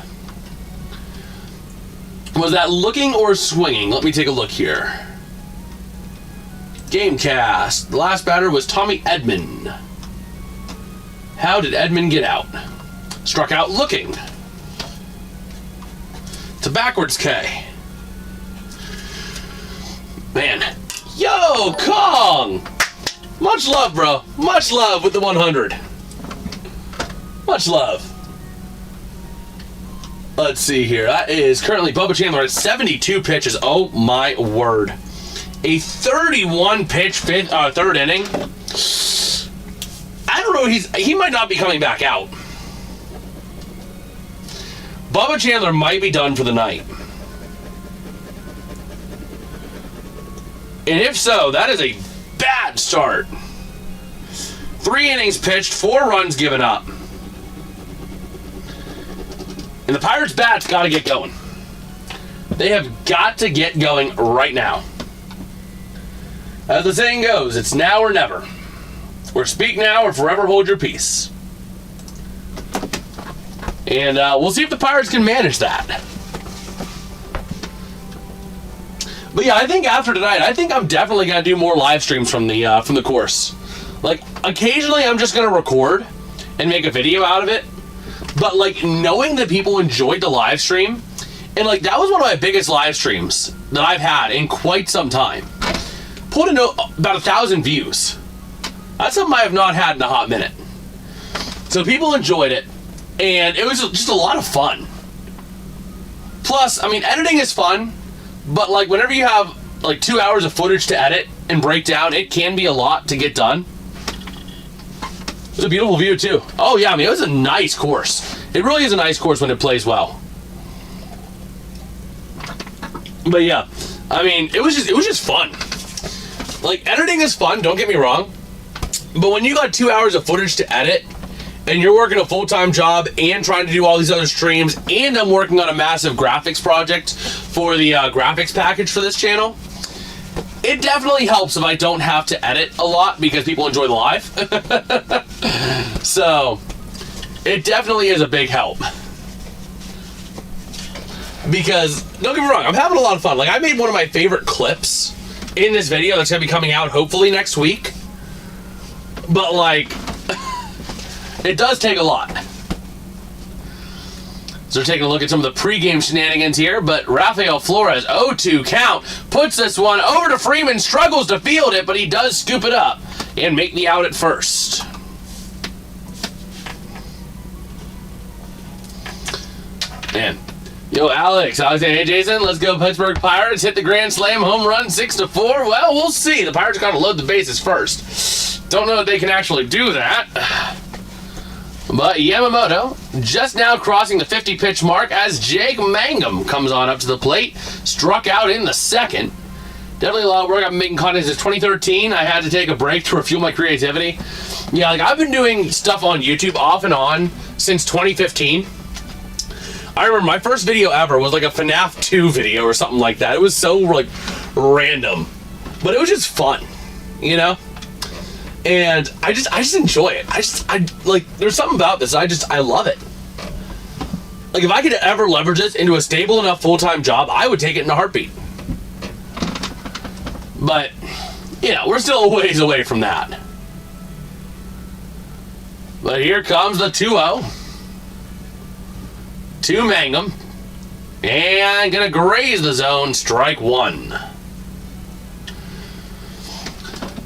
Was that looking or swinging? Let me take a look here. Gamecast. The last batter was Tommy Edman. How did Edman get out? Struck out looking. It's a backwards K. Man. Yo, Kong! Much love, bro. Much love with the 100. Much love. Let's see here. That is currently Bubba Chandler at 72 pitches. Oh, my word. A 31-pitch third inning. I don't know. He might not be coming back out. Bubba Chandler might be done for the night. And if so, that is a bad start. 3 innings pitched, 4 runs given up. And the Pirates' bats got to get going. They have got to get going right now. As the saying goes, it's now or never. Or speak now or forever hold your peace. And we'll see if the Pirates can manage that. But yeah, I think after tonight, I think I'm definitely going to do more live streams from the course. Like, occasionally I'm just going to record and make a video out of it. But, like, knowing that people enjoyed the live stream, and, like, that was one of my biggest live streams that I've had in quite some time. Pulled in about 1,000 views. That's something I have not had in a hot minute. So people enjoyed it, and it was just a lot of fun. Plus, I mean, editing is fun, but, like, whenever you have, like, 2 hours of footage to edit and break down, it can be a lot to get done. It was a beautiful view, too. Oh, yeah, I mean, it was a nice course. It really is a nice course when it plays well. But, yeah, I mean, it was just fun. Like, editing is fun, don't get me wrong. But when you got 2 hours of footage to edit, and you're working a full-time job and trying to do all these other streams, and I'm working on a massive graphics project for the graphics package for this channel, it definitely helps if I don't have to edit a lot because people enjoy the live. So, it definitely is a big help. Because, don't get me wrong, I'm having a lot of fun. Like, I made one of my favorite clips in this video that's going to be coming out hopefully next week. But, like, it does take a lot. So we're taking a look at some of the pregame shenanigans here, but Rafael Flores, 0-2 count, puts this one over to Freeman, struggles to field it, but he does scoop it up and make the out at first. Man. Yo, Alex, hey, Jason, let's go Pittsburgh Pirates, hit the grand slam, home run, 6-4. Well, we'll see. The Pirates got to load the bases first. Don't know if they can actually do that. But Yamamoto just now crossing the 50-pitch mark as Jake Mangum comes on up to the plate. Struck out in the second. Definitely a lot of work. I've been making content since 2013. I had to take a break to refuel my creativity. Yeah, like I've been doing stuff on YouTube off and on since 2015. I remember my first video ever was like a FNAF 2 video or something like that. It was so like random, but it was just fun, you know? And I just enjoy it. I like, there's something about this. I love it. Like, if I could ever leverage this into a stable enough full-time job, I would take it in a heartbeat. But, you know, we're still a ways away from that. But here comes the 2-0. To Mangum. And gonna graze the zone, strike one.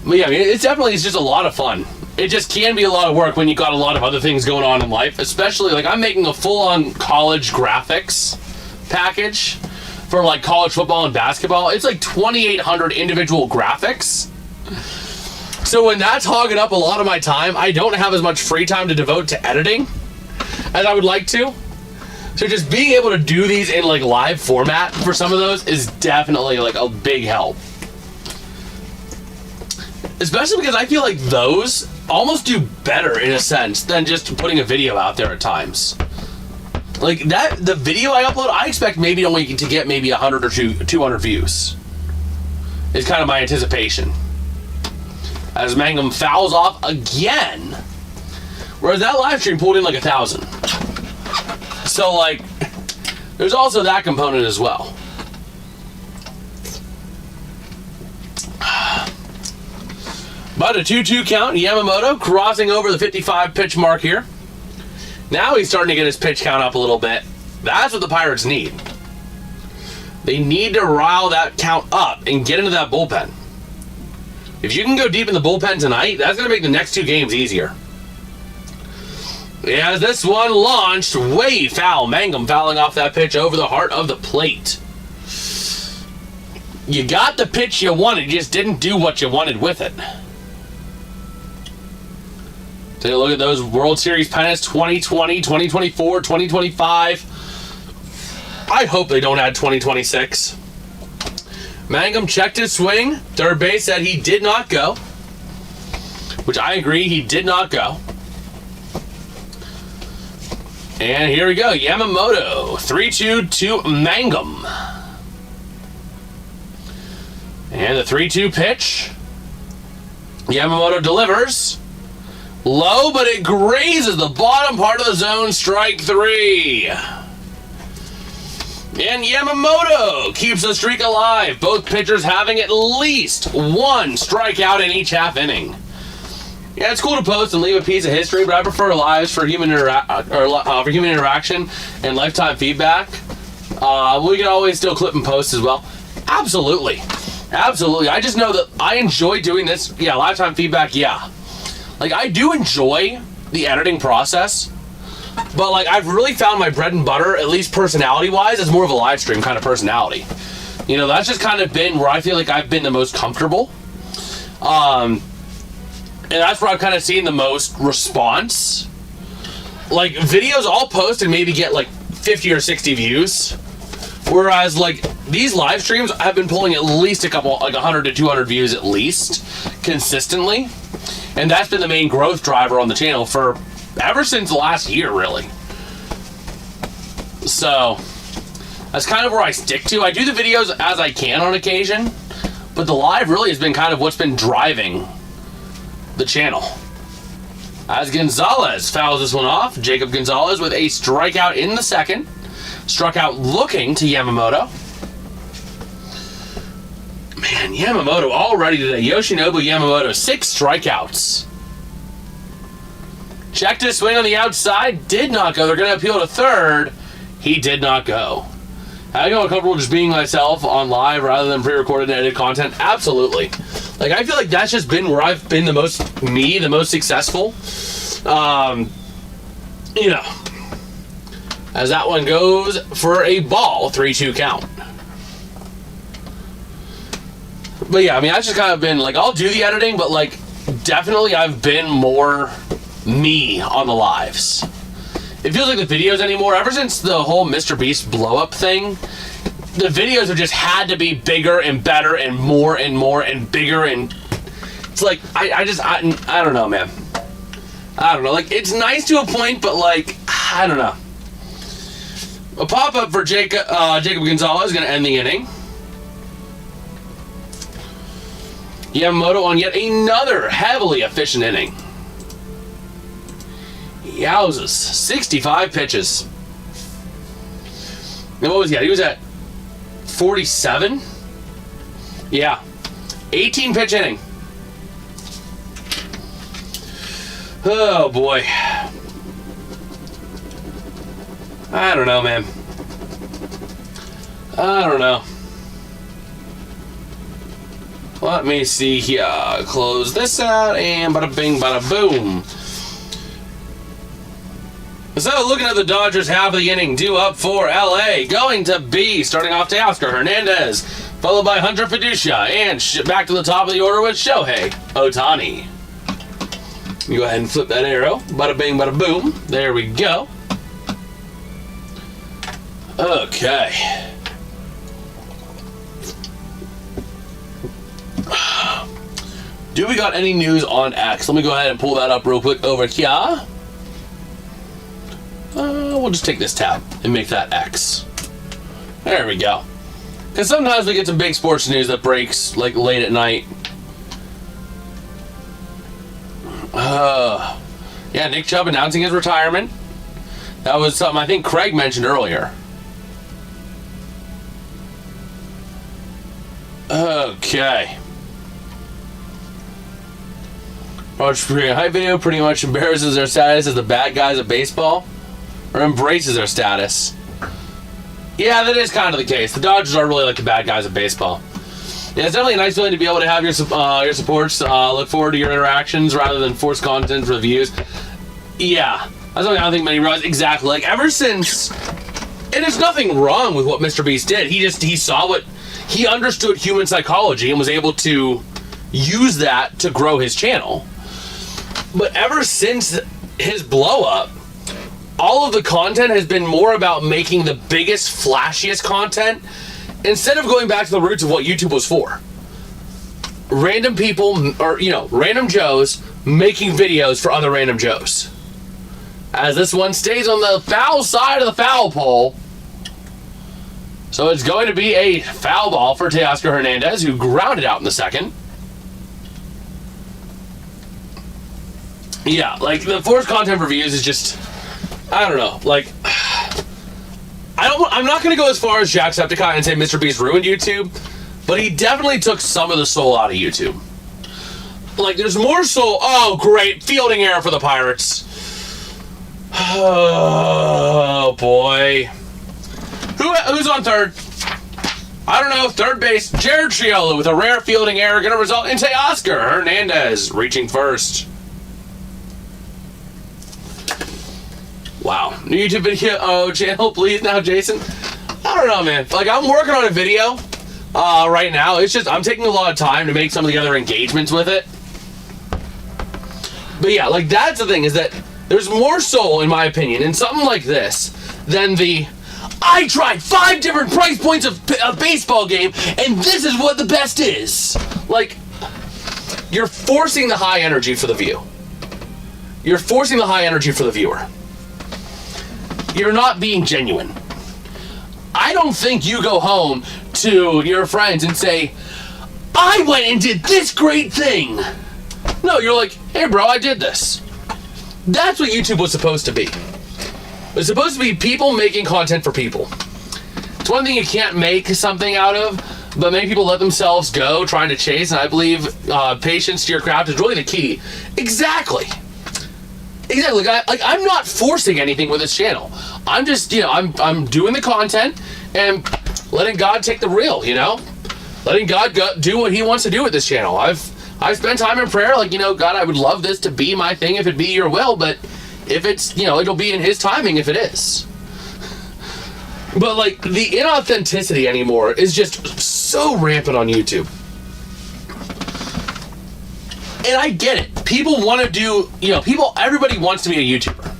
But yeah, I mean, it's just a lot of fun. It just can be a lot of work when you got a lot of other things going on in life, especially like I'm making a full-on college graphics package for like college football and basketball. It's like 2,800 individual graphics. So when that's hogging up a lot of my time, I don't have as much free time to devote to editing as I would like to. So just being able to do these in like live format for some of those is definitely like a big help. Especially because I feel like those almost do better in a sense than just putting a video out there at times. Like that, the video I upload, I expect maybe only to get maybe 100 or 200 views. Is kind of my anticipation. As Mangum fouls off again. Whereas that live stream pulled in like 1,000. So like, there's also that component as well. But a 2-2 count, Yamamoto crossing over the 55 pitch mark here. Now he's starting to get his pitch count up a little bit. That's what the Pirates need. They need to rile that count up and get into that bullpen. If you can go deep in the bullpen tonight, that's going to make the next 2 games easier. As this one launched, way foul. Mangum fouling off that pitch over the heart of the plate. You got the pitch you wanted, you just didn't do what you wanted with it. Take a look at those World Series pennants, 2020, 2024, 2025. I hope they don't add 2026. Mangum checked his swing. Third base said he did not go. Which I agree, he did not go. And here we go, Yamamoto, 3-2 to Mangum. And the 3-2 pitch. Yamamoto delivers. Low, but it grazes the bottom part of the zone, strike 3. And Yamamoto keeps the streak alive. Both pitchers having at least 1 strikeout in each half inning. Yeah, it's cool to post and leave a piece of history, but I prefer lives for human interaction and lifetime feedback. We can always still clip and post as well. Absolutely. Absolutely. I just know that I enjoy doing this. Yeah, lifetime feedback, yeah. Like, I do enjoy the editing process, but, like, I've really found my bread and butter, at least personality-wise, as more of a live stream kind of personality. You know, that's just kind of been where I feel like I've been the most comfortable. And that's where I've kind of seen the most response. Like, videos I'll post and maybe get, like, 50 or 60 views. Whereas, like, these live streams, I've been pulling at least a couple, like 100 to 200 views at least, consistently. And that's been the main growth driver on the channel for ever since last year, really. So, that's kind of where I stick to. I do the videos as I can on occasion, but the live really has been kind of what's been driving the channel. As Gonzalez fouls this one off, Jacob Gonzalez with a strikeout in the second. Struck out looking to Yamamoto. Man, Yamamoto already today. Yoshinobu Yamamoto, 6 strikeouts. Checked his swing on the outside, did not go. They're going to appeal to third. He did not go. I feel comfortable just being myself on live rather than pre-recorded and edited content. Absolutely. Like, I feel like that's just been where I've been the most me, the most successful. You know, as that one goes for a ball, 3-2 count. But yeah, I mean, I've just kind of been, like, I'll do the editing, but, like, definitely I've been more me on the lives. It feels like the videos anymore, ever since the whole Mr. Beast blow-up thing, the videos have just had to be bigger and better and more and bigger, and it's like, I don't know, man. I don't know. Like, it's nice to a point, but, like, I don't know. A pop-up for Jacob Gonzalez is going to end the inning. Yamamoto on yet another heavily efficient inning. Yowzas. 65 pitches. And what was he at? He was at 47? Yeah. 18 pitch inning. Oh, boy. I don't know, man. I don't know. Let me see here. Close this out and bada bing, bada boom. So looking at the Dodgers half of the inning, due up for LA. Going to be starting off Teoscar Hernandez, followed by Hunter Fiducia, and back to the top of the order with Shohei Ohtani. You go ahead and flip that arrow. Bada bing, bada boom. There we go. Okay. Do we got any news on X? Let me go ahead and pull that up real quick over here. We'll just take this tab and make that X. There we go. Because sometimes we get some big sports news that breaks like late at night. Yeah, Nick Chubb announcing his retirement. That was something I think Craig mentioned earlier. Okay. Hype video pretty much embarrasses their status as the bad guys of baseball, or embraces their status. Yeah, that is kind of the case. The Dodgers are really like the bad guys of baseball. Yeah, it's definitely a nice feeling to be able to have your supports look forward to your interactions rather than forced content reviews. Yeah, that's something I don't think many realize. Exactly. Like, ever since... And there's nothing wrong with what Mr. Beast did. He saw what... He understood human psychology and was able to use that to grow his channel. But ever since his blow-up, all of the content has been more about making the biggest, flashiest content instead of going back to the roots of what YouTube was for. Random people, or, random Joes making videos for other random Joes. As this one stays on the foul side of the foul pole. So it's going to be a foul ball for Teoscar Hernandez, who grounded out in the second. Yeah, like, the forced content reviews is just... I don't know, like... I'm not going to go as far as Jacksepticeye and say Mr. Beast ruined YouTube, but he definitely took some of the soul out of YouTube. Like, there's more soul... Oh, great. Fielding error for the Pirates. Oh, boy. Who's on third? I don't know. Third base. Jared Triolo with a rare fielding error going to result in Teoscar Hernandez reaching first. Wow. New YouTube video channel, please now, Jason. I don't know, man. Like, I'm working on a video right now. It's just, I'm taking a lot of time to make some of the other engagements with it. But yeah, like, that's the thing, is that there's more soul, in my opinion, in something like this than the, I tried 5 different price points of a baseball game, and this is what the best is. Like, you're forcing the high energy for the view. You're forcing the high energy for the viewer. You're not being genuine. I don't think you go home to your friends and say, I went and did this great thing. No, you're like, hey bro, I did this. That's what YouTube was supposed to be. It's supposed to be people making content for people. It's one thing you can't make something out of, but many people let themselves go trying to chase, and I believe patience to your craft is really the key. Exactly. Exactly. Like, I'm not forcing anything with this channel. I'm just, I'm doing the content and letting God take the reel, letting God do what He wants to do with this channel. I've spent time in prayer, like, God, I would love this to be my thing if it be Your will, but if it's, it'll be in His timing if it is. But like, the inauthenticity anymore is just so rampant on YouTube. And I get it. People want to do, everybody wants to be a YouTuber.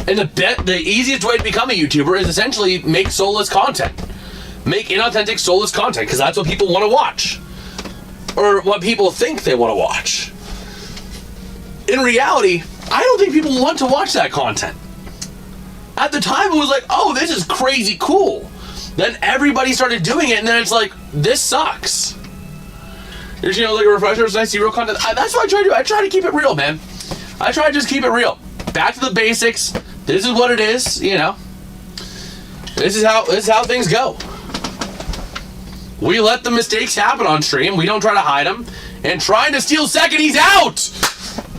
And the easiest way to become a YouTuber is essentially make soulless content. Make inauthentic, soulless content, because that's what people want to watch. Or what people think they want to watch. In reality, I don't think people want to watch that content. At the time, it was like, oh, this is crazy cool. Then everybody started doing it, and then it's like, this sucks. Here's, like a refresher, it's nice to see real content. That's what I try to do. I try to keep it real, man. I try to just keep it real. Back to the basics. This is what it is, This is how things go. We let the mistakes happen on stream. We don't try to hide them. And trying to steal second, he's out!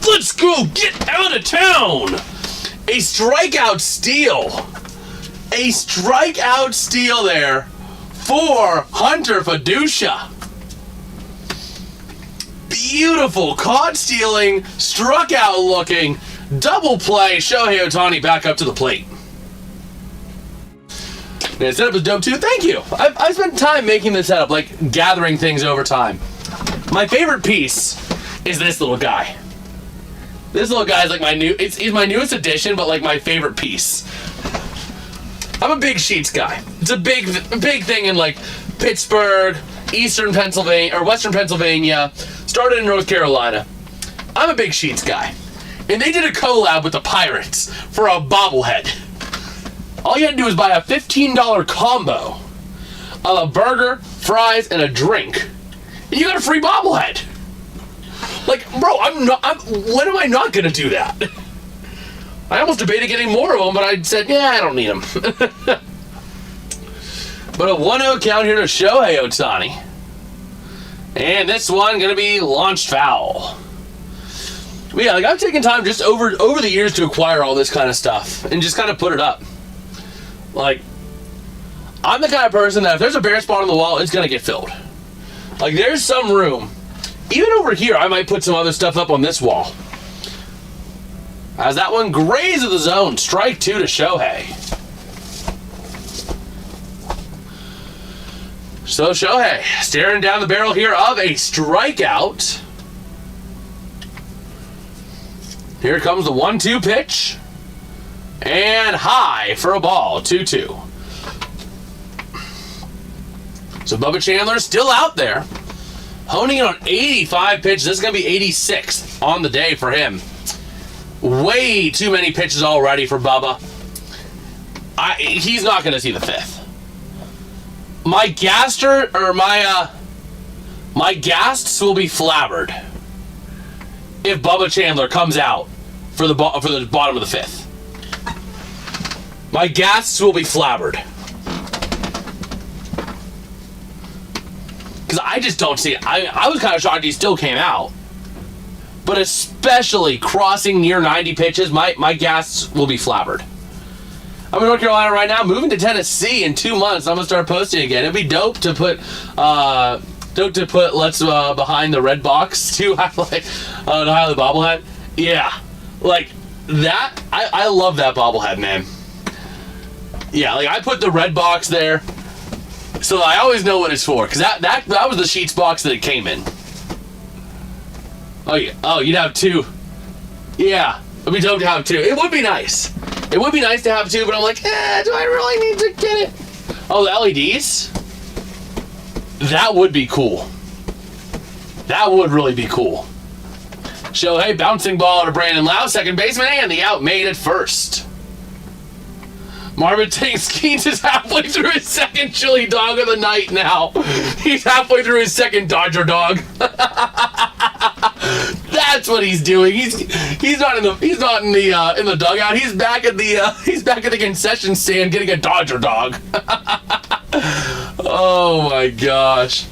Let's go get out of town! A strikeout steal. A strikeout steal there for Hunter Fiducia. beautiful, caught-stealing, struck-out-looking, double play Shohei Ohtani back up to the plate. The setup is dope too. Thank you. I spent time making this setup, like gathering things over time. My favorite piece is this little guy. This little guy is like he's my newest addition, but like my favorite piece. I'm a big sheets guy. It's a big thing in like Pittsburgh, Eastern Pennsylvania, or Western Pennsylvania. Started in North Carolina. I'm a big sheets guy. And they did a collab with the Pirates for a bobblehead. All you had to do was buy a $15 combo of a burger, fries, and a drink. And you got a free bobblehead. Like, bro, when am I not going to do that? I almost debated getting more of them, but I said, yeah, I don't need them. But a 1-0 count here to Shohei Ohtani. And this one going to be launched foul. But yeah, like I've taken time just over the years to acquire all this kind of stuff and just kind of put it up. Like, I'm the kind of person that if there's a bare spot on the wall, it's going to get filled. Like, there's some room. Even over here, I might put some other stuff up on this wall. As that one grazes the zone, strike 2 to Shohei. So Shohei staring down the barrel here of a strikeout. Here comes the 1-2 pitch. And high for a ball, 2-2. So Bubba Chandler's still out there. Honing in on 85 pitches. This is going to be 86 on the day for him. Way too many pitches already for Bubba. He's not going to see the 5th. My gasts will be flabbered if Bubba Chandler comes out for the bottom of the 5th. My gasts will be flabbered. Because I just don't see it. I was kind of shocked he still came out. But especially crossing near 90 pitches, my gasts will be flabbered. I'm in North Carolina right now, moving to Tennessee in 2 months. I'm going to start posting again. It'd be dope to put let's behind the red box to highlight the bobblehead. Yeah. Like that, I love that bobblehead, man. Yeah, like I put the red box there, so I always know what it's for. Cause that was the sheets box that it came in. Oh yeah. Oh, you'd have 2. Yeah, it'd be dope to have 2. It would be nice. It would be nice to have 2, but I'm like, do I really need to get it? Oh, the LEDs. That would be cool. That would really be cool. Shohei bouncing ball to Brandon Lowe, second baseman, and the out made at first. Marvin Skeens is halfway through his second chili dog of the night now. He's halfway through his second Dodger dog. That's what he's doing. He's not in the dugout. He's back at the concession stand getting a Dodger dog. Oh my gosh.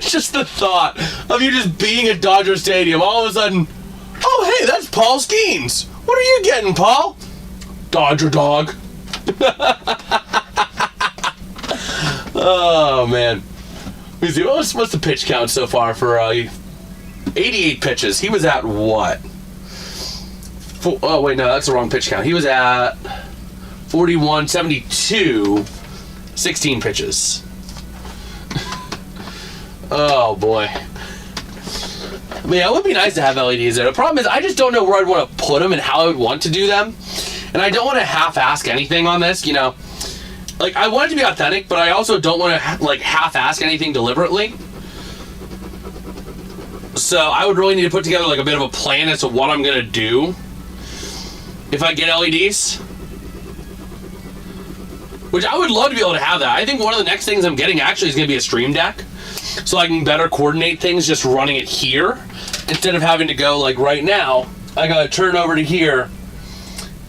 Just the thought of you just being at Dodger Stadium, all of a sudden, oh hey, that's Paul Skeens. What are you getting, Paul? Dodger dog. Oh man. Let me see, what's the pitch count so far for 88 pitches? He was at what? Oh wait, no, that's the wrong pitch count. He was at 41, 72, 16 pitches. Oh boy. I mean, it would be nice to have LEDs there. The problem is I just don't know where I'd want to put them and how I would want to do them. And I don't want to half-ask anything on this, you know. Like, I want it to be authentic, but I also don't want to, like, half-ask anything deliberately. So I would really need to put together, like, a bit of a plan as to what I'm going to do if I get LEDs. Which I would love to be able to have that. I think one of the next things I'm getting actually is going to be a stream deck. So I can better coordinate things just running it here. Instead of having to go, like, right now, I got to turn over to here,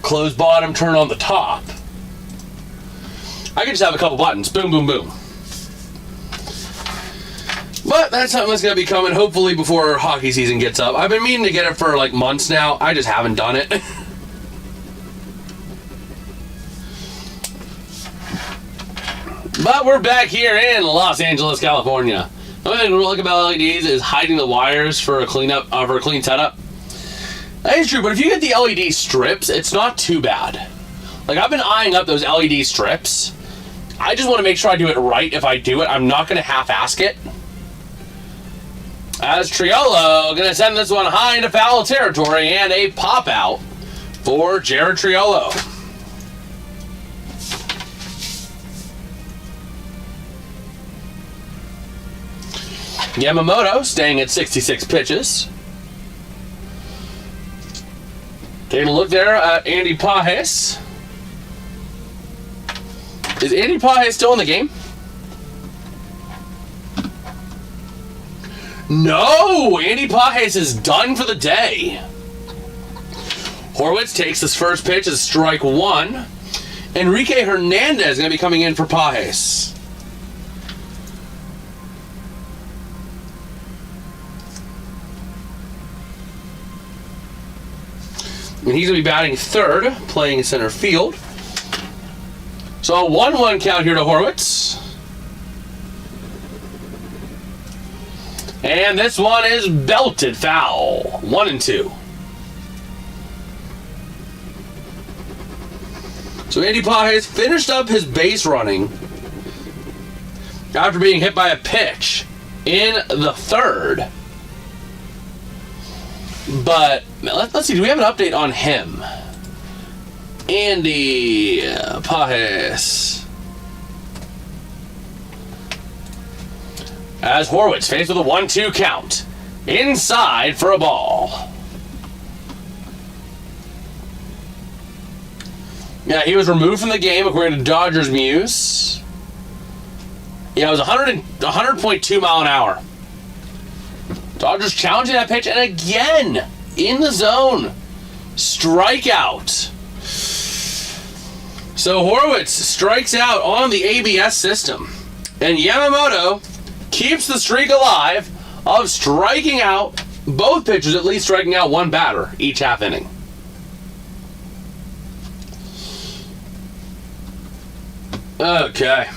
close bottom, turn on the top. I could just have a couple buttons. Boom, boom, boom. But that's something that's going to be coming hopefully before hockey season gets up. I've been meaning to get it for like months now. I just haven't done it. But we're back here in Los Angeles, California. The only thing we like about LEDs is hiding the wires for a cleanup, for a clean setup. That is true, but if you get the LED strips, it's not too bad. Like, I've been eyeing up those LED strips. I just want to make sure I do it right. If I do it, I'm not going to half-ask it. As Triolo going to send this one high into foul territory, and a pop-out for Jared Triolo. Yamamoto staying at 66 pitches. Taking a look there at Andy Pages. Is Andy Pages still in the game? No! Andy Pages is done for the day. Horwitz takes his first pitch as strike one. Enrique Hernandez is going to be coming in for Pages. And he's going to be batting third, playing center field. So a 1-1 count here to Horwitz. And this one is belted foul. 1-2. So Andy Pages finished up his base running after being hit by a pitch in the third. But let's see, do we have an update on him? Andy Pages. As Horwitz faced with a 1-2 count. Inside for a ball. Yeah, he was removed from the game according to Dodgers Muse. Yeah, it was 100.2 mile an hour. Dodgers challenging that pitch, and again, in the zone. Strikeout. So Horwitz strikes out on the ABS system. And Yamamoto keeps the streak alive of striking out both pitchers, at least striking out one batter each half inning. Okay.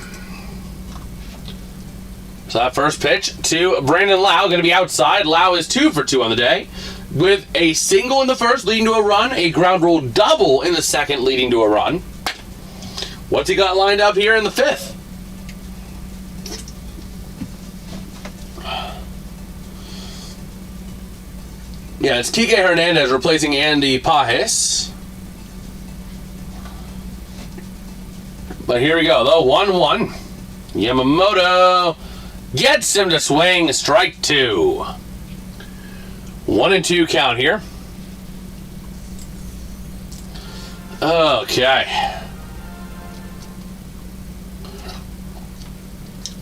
So that first pitch to Brandon Lowe, going to be outside. Lowe is 2 for 2 on the day, with a single in the first leading to a run, a ground rule double in the second leading to a run. What's he got lined up here in the fifth? Yeah, it's Kike Hernandez replacing Andy Pages. But here we go, though. 1-1. Yamamoto gets him to swing. Strike two. 1-2 count here. Okay.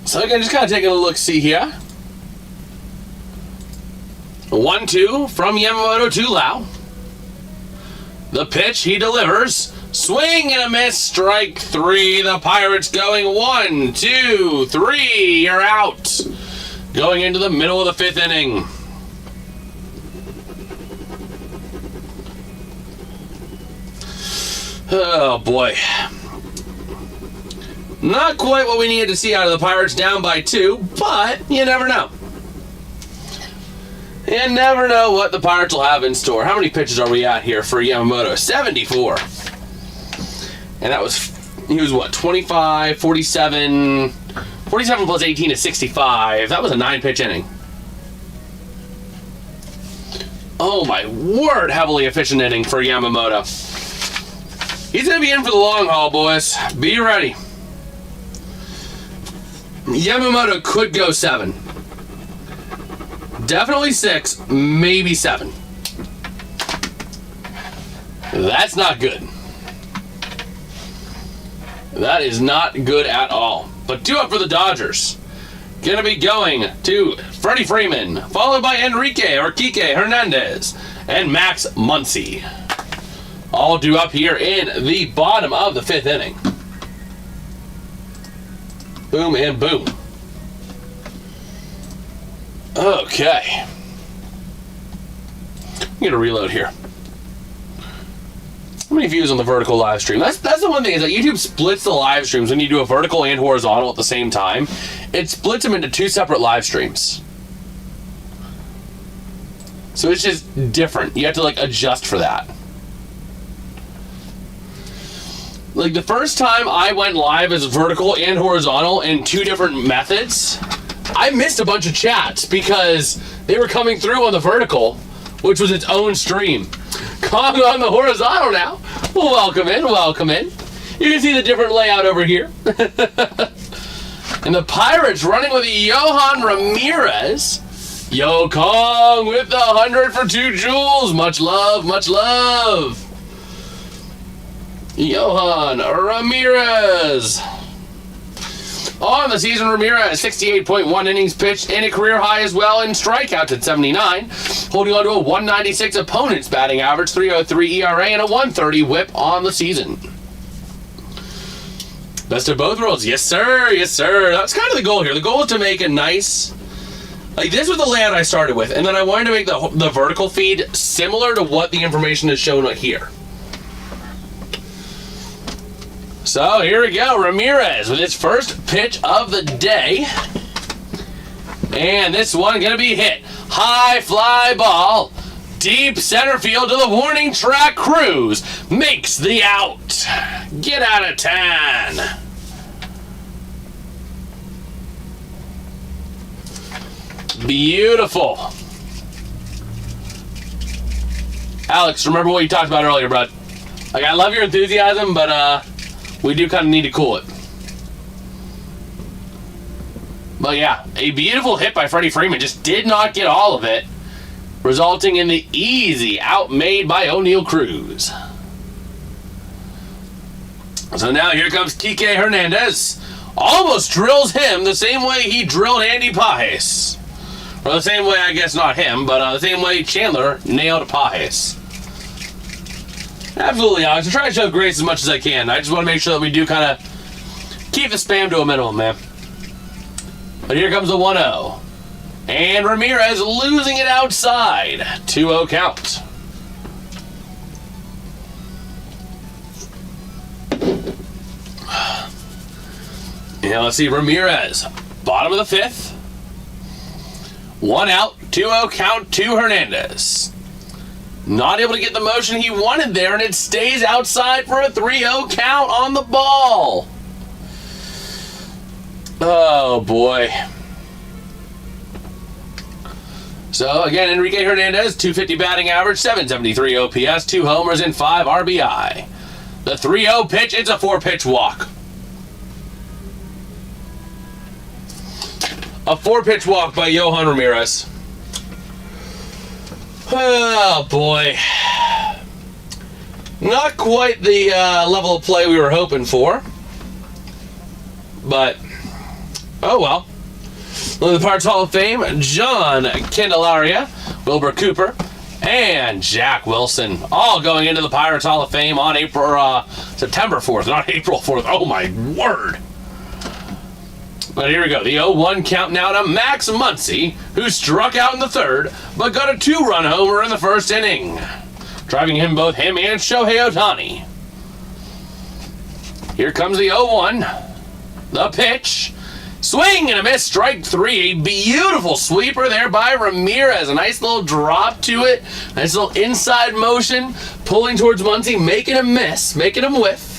So again, just kind of taking a look-see here. 1-2 from Yamamoto to Lowe. The pitch he delivers. Swing and a miss. Strike three. The Pirates going 1, 2, 3. You're out. Going into the middle of the fifth inning. Oh boy. Not quite what we needed to see out of the Pirates, down by 2, but you never know. You never know what the Pirates will have in store. How many pitches are we at here for Yamamoto? 74. And that was, he was what, 25, 47 plus 18 is 65. That was a 9-pitch inning. Oh my word, heavily efficient inning for Yamamoto. He's going to be in for the long haul, boys. Be ready. Yamamoto could go 7. Definitely 6, maybe 7. That's not good. That is not good at all. But 2 up for the Dodgers. Gonna be going to Freddie Freeman, followed by Enrique or Kike Hernandez and Max Muncy. All due up here in the bottom of the 5th inning. Boom and boom. Okay. I'm gonna reload here. How many views on the vertical live stream? That's the one thing, is that YouTube splits the live streams when you do a vertical and horizontal at the same time. It splits them into 2 separate live streams. So it's just different. You have to like adjust for that. Like the first time I went live as vertical and horizontal in 2 different methods, I missed a bunch of chats because they were coming through on the vertical, which was its own stream. Kong on the horizontal now. Well, welcome in, welcome in. You can see the different layout over here. And the Pirates running with Johan Ramirez. Yo, Kong with the 100 for 2 joules. Much love, much love. Johan Ramirez. On the season, Ramirez, 68.1 innings pitched and a career high as well in strikeouts at 79, holding on to a 196 opponent's batting average, 3.03 ERA, and a 130 whip on the season. Best of both worlds. Yes, sir. Yes, sir. That's kind of the goal here. The goal is to make a nice... Like, this was the layout I started with, and then I wanted to make the vertical feed similar to what the information is shown right here. So here we go, Ramirez with his first pitch of the day. And this one gonna be hit. High fly ball, deep center field to the warning track. Cruz makes the out. Get out of town. Beautiful. Alex, remember what you talked about earlier, bud. Like, I love your enthusiasm, but we do kind of need to cool it. But yeah, a beautiful hit by Freddie Freeman. Just did not get all of it, resulting in the easy out made by O'Neal Cruz. So now here comes Kike Hernandez. Almost drills him the same way he drilled Andy Pages. Or the same way, I guess not him, but the same way Chandler nailed Pages. Absolutely, Alex. I'm trying to show grace as much as I can. I just want to make sure that we do kind of keep the spam to a minimum, man. But here comes the 1-0. And Ramirez losing it outside. 2-0 count. Yeah, let's see. Ramirez, bottom of the 5th. 1 out, 2-0 count to Hernandez. Not able to get the motion he wanted there, and it stays outside for a 3-0 count on the ball. Oh, boy. So, again, Enrique Hernandez, 250 batting average, 773 OPS, 2 homers, and 5 RBI. The 3-0 pitch, it's a 4-pitch walk. A 4-pitch walk by Johan Ramirez. Oh, boy. Not quite the level of play we were hoping for. But, oh well. The Pirates Hall of Fame, John Candelaria, Wilbur Cooper, and Jack Wilson. All going into the Pirates Hall of Fame on September 4th, not April 4th. Oh, my word. But here we go. The 0-1 count now to Max Muncy, who struck out in the 3rd, but got a 2-run homer in the 1st inning, driving both him and Shohei Ohtani. Here comes the 0-1. The pitch. Swing and a miss. Strike 3. A beautiful sweeper there by Ramirez. A nice little drop to it. Nice little inside motion. Pulling towards Muncy, making him miss, making him whiff.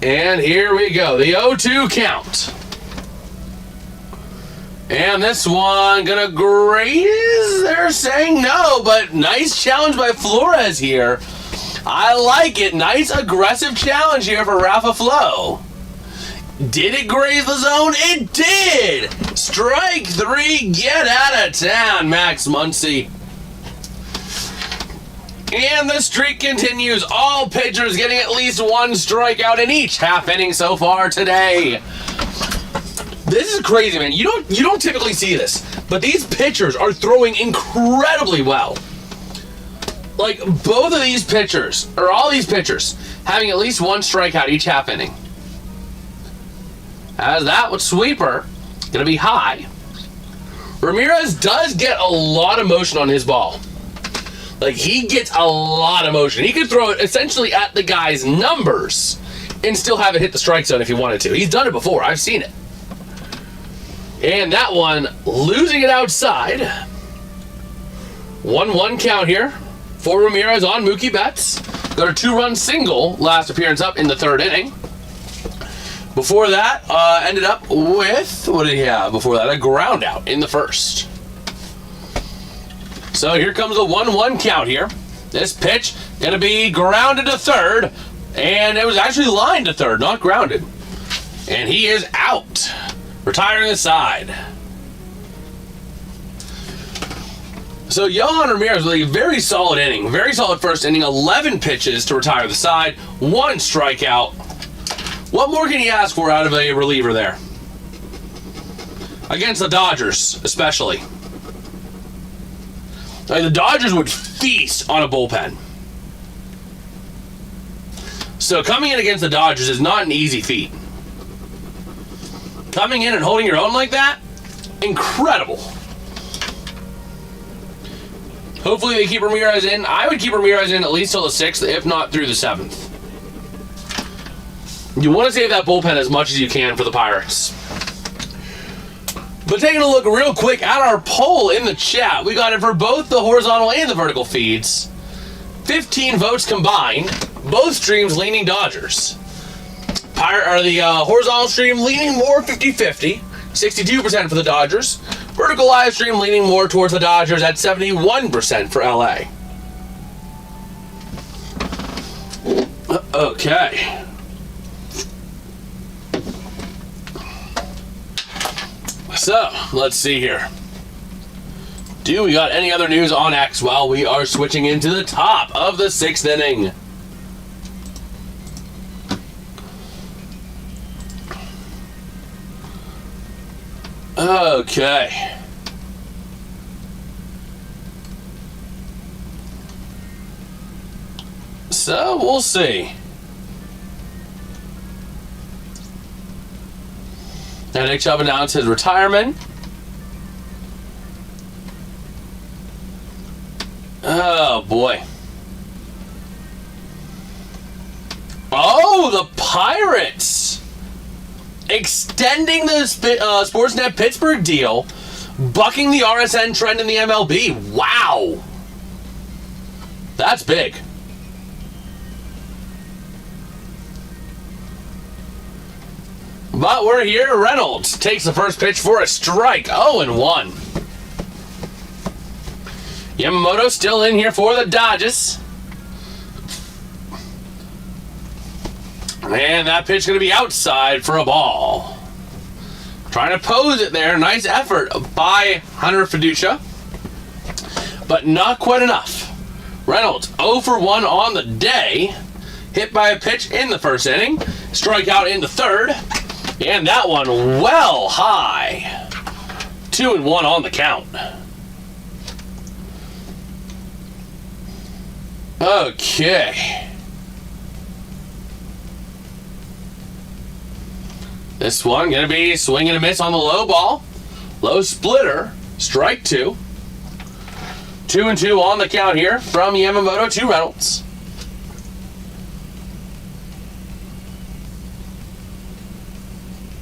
And here we go, the 0-2 count. And this one gonna graze, they're saying no, but nice challenge by Flores here. I like it, nice aggressive challenge here for Rafa Flo. Did it graze the zone? It did! Strike 3, get out of town, Max Muncy. And the streak continues. All pitchers getting at least 1 strikeout in each half inning so far today. This is crazy, man. You don't typically see this, but these pitchers are throwing incredibly well. Like, both of these pitchers, or all these pitchers, having at least 1 strikeout each half inning. As that with sweeper, gonna be high. Ramirez does get a lot of motion on his ball. Like, he gets a lot of motion. He could throw it essentially at the guy's numbers and still have it hit the strike zone if he wanted to. He's done it before. I've seen it. And that one, losing it outside. 1-1 count here for Ramirez on Mookie Betts. Got a 2-run single last appearance up in the third inning. Before that, ended up with, what did he have before that? A ground out in the first. So here comes the 1-1 count here. This pitch going to be grounded to third. And it was actually lined to third, not grounded. And he is out. Retiring the side. So Yohan Ramirez with a very solid inning. Very solid first inning. 11 pitches to retire the side. 1 strikeout. What more can you ask for out of a reliever there? Against the Dodgers, especially. I mean, the Dodgers would feast on a bullpen. So coming in against the Dodgers is not an easy feat. Coming in and holding your own like that, incredible. Hopefully they keep Ramirez in. I would keep Ramirez in at least till the 6th, if not through the 7th. You want to save that bullpen as much as you can for the Pirates. But taking a look real quick at our poll in the chat, we got it for both the horizontal and the vertical feeds. 15 votes combined, both streams leaning Dodgers. The horizontal stream leaning more 50-50, 62% for the Dodgers. Vertical live stream leaning more towards the Dodgers at 71% for LA. Okay. So, let's see here. Do we got any other news on X? Well, we are switching into the top of the 6th inning. Okay. So, we'll see. Now, Nick Chubb announced his retirement. Oh, boy. Oh, the Pirates! Extending the Sportsnet Pittsburgh deal, bucking the RSN trend in the MLB. Wow! That's big. But we're here. Reynolds takes the first pitch for a strike. 0-1. Yamamoto still in here for the Dodgers. And that pitch going to be outside for a ball. Trying to pose it there. Nice effort by Hunter Fiducia. But not quite enough. Reynolds 0 for 1 on the day. Hit by a pitch in the first inning. Strikeout in the third. And that one well high. 2-1 on the count. Okay. This one going to be swing and a miss on the low ball. Low splitter. Strike 2. 2-2 on the count here from Yamamoto to Reynolds.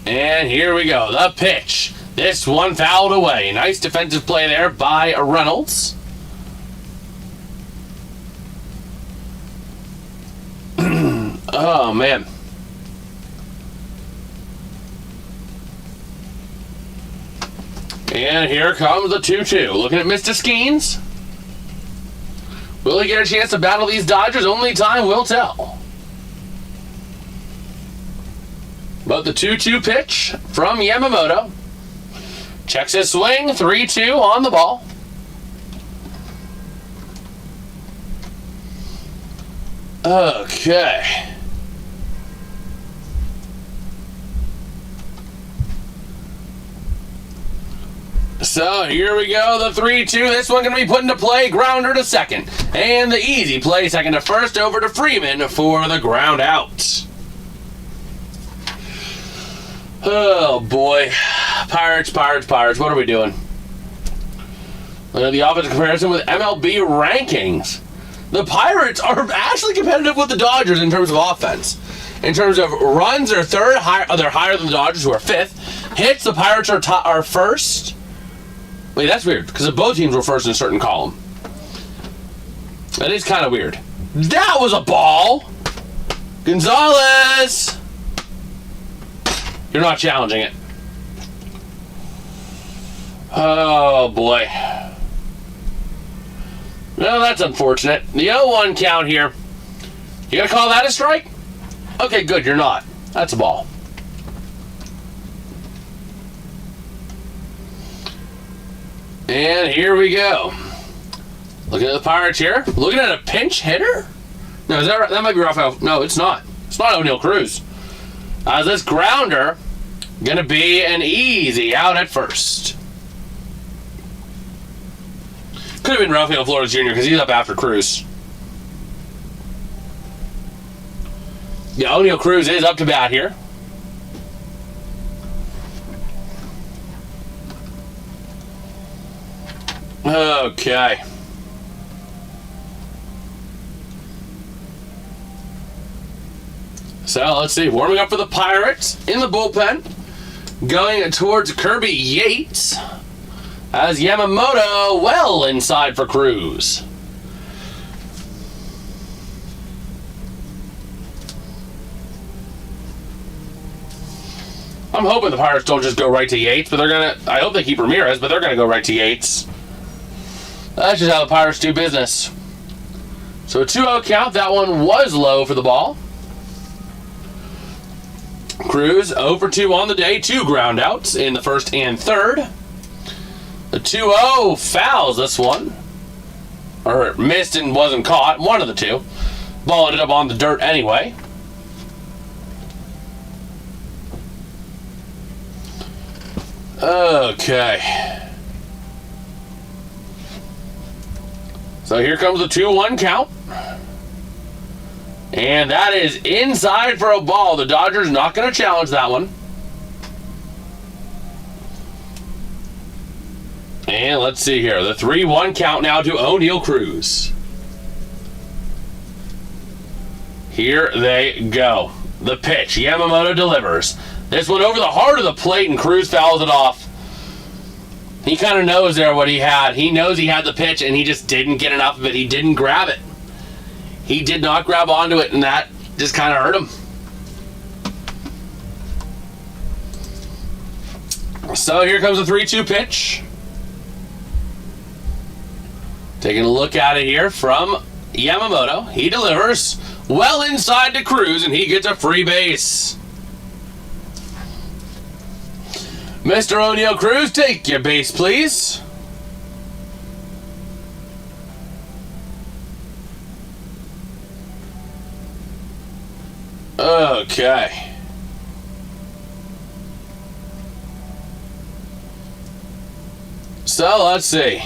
And here we go. The pitch. This one fouled away. Nice defensive play there by Reynolds. Oh, man. And here comes the 2-2. Looking at Mr. Skeens. Will he get a chance to battle these Dodgers? Only time will tell. But the 2-2 pitch from Yamamoto. Checks his swing. 3-2 on the ball. Okay. So here we go, the 3-2. This one going to be put into play. Grounder to second. And the easy play, second to first, over to Freeman for the ground out. Oh boy. Pirates. What are we doing? Look at the offensive comparison with MLB rankings. The Pirates are actually competitive with the Dodgers in terms of offense. In terms of runs, they're third. They're higher than the Dodgers, who are fifth. Hits, the Pirates are first. Wait, that's weird, because both teams were first in a certain column. That is kind of weird. That was a ball! Gonzalez! You're not challenging it. Oh, boy. Well, that's unfortunate. The 0-1 count here. You gonna call that a strike? Okay, good, you're not. That's a ball. And here we go. Looking at the Pirates here. Looking at a pinch hitter? No, is that right? That might be Rafael. No, it's not. It's not O'Neal Cruz. This grounder gonna be an easy out at first. Could have been Rafael Flores Jr. because he's up after Cruz. Yeah, O'Neal Cruz is up to bat here. Okay. So let's see. Warming up for the Pirates in the bullpen. Going towards Kirby Yates. As Yamamoto well inside for Cruz. I'm hoping the Pirates don't just go right to Yates, but they're gonna. I hope they keep Ramirez, but they're gonna go right to Yates. That's just how the Pirates do business. So a 2-0 count. That one was low for the ball. Cruz 0 for 2 on the day. 2 ground outs in the first and third. The 2-0 fouls this one. Or missed and wasn't caught. One of the two. Ball ended up on the dirt anyway. Okay. So here comes the 2-1 count. And that is inside for a ball. The Dodgers not going to challenge that one. And let's see here. The 3-1 count now to O'Neal Cruz. Here they go. The pitch. Yamamoto delivers. This one over the heart of the plate, and Cruz fouls it off. He kind of knows there what he had. He knows he had the pitch, and he just didn't get enough of it. He didn't grab it. He did not grab onto it, and that just kind of hurt him. So here comes the 3-2 pitch. Taking a look at it here from Yamamoto. He delivers well inside to Cruz, and he gets a free base. Mr. O'Neal Cruz, take your base, please. Okay. So, let's see.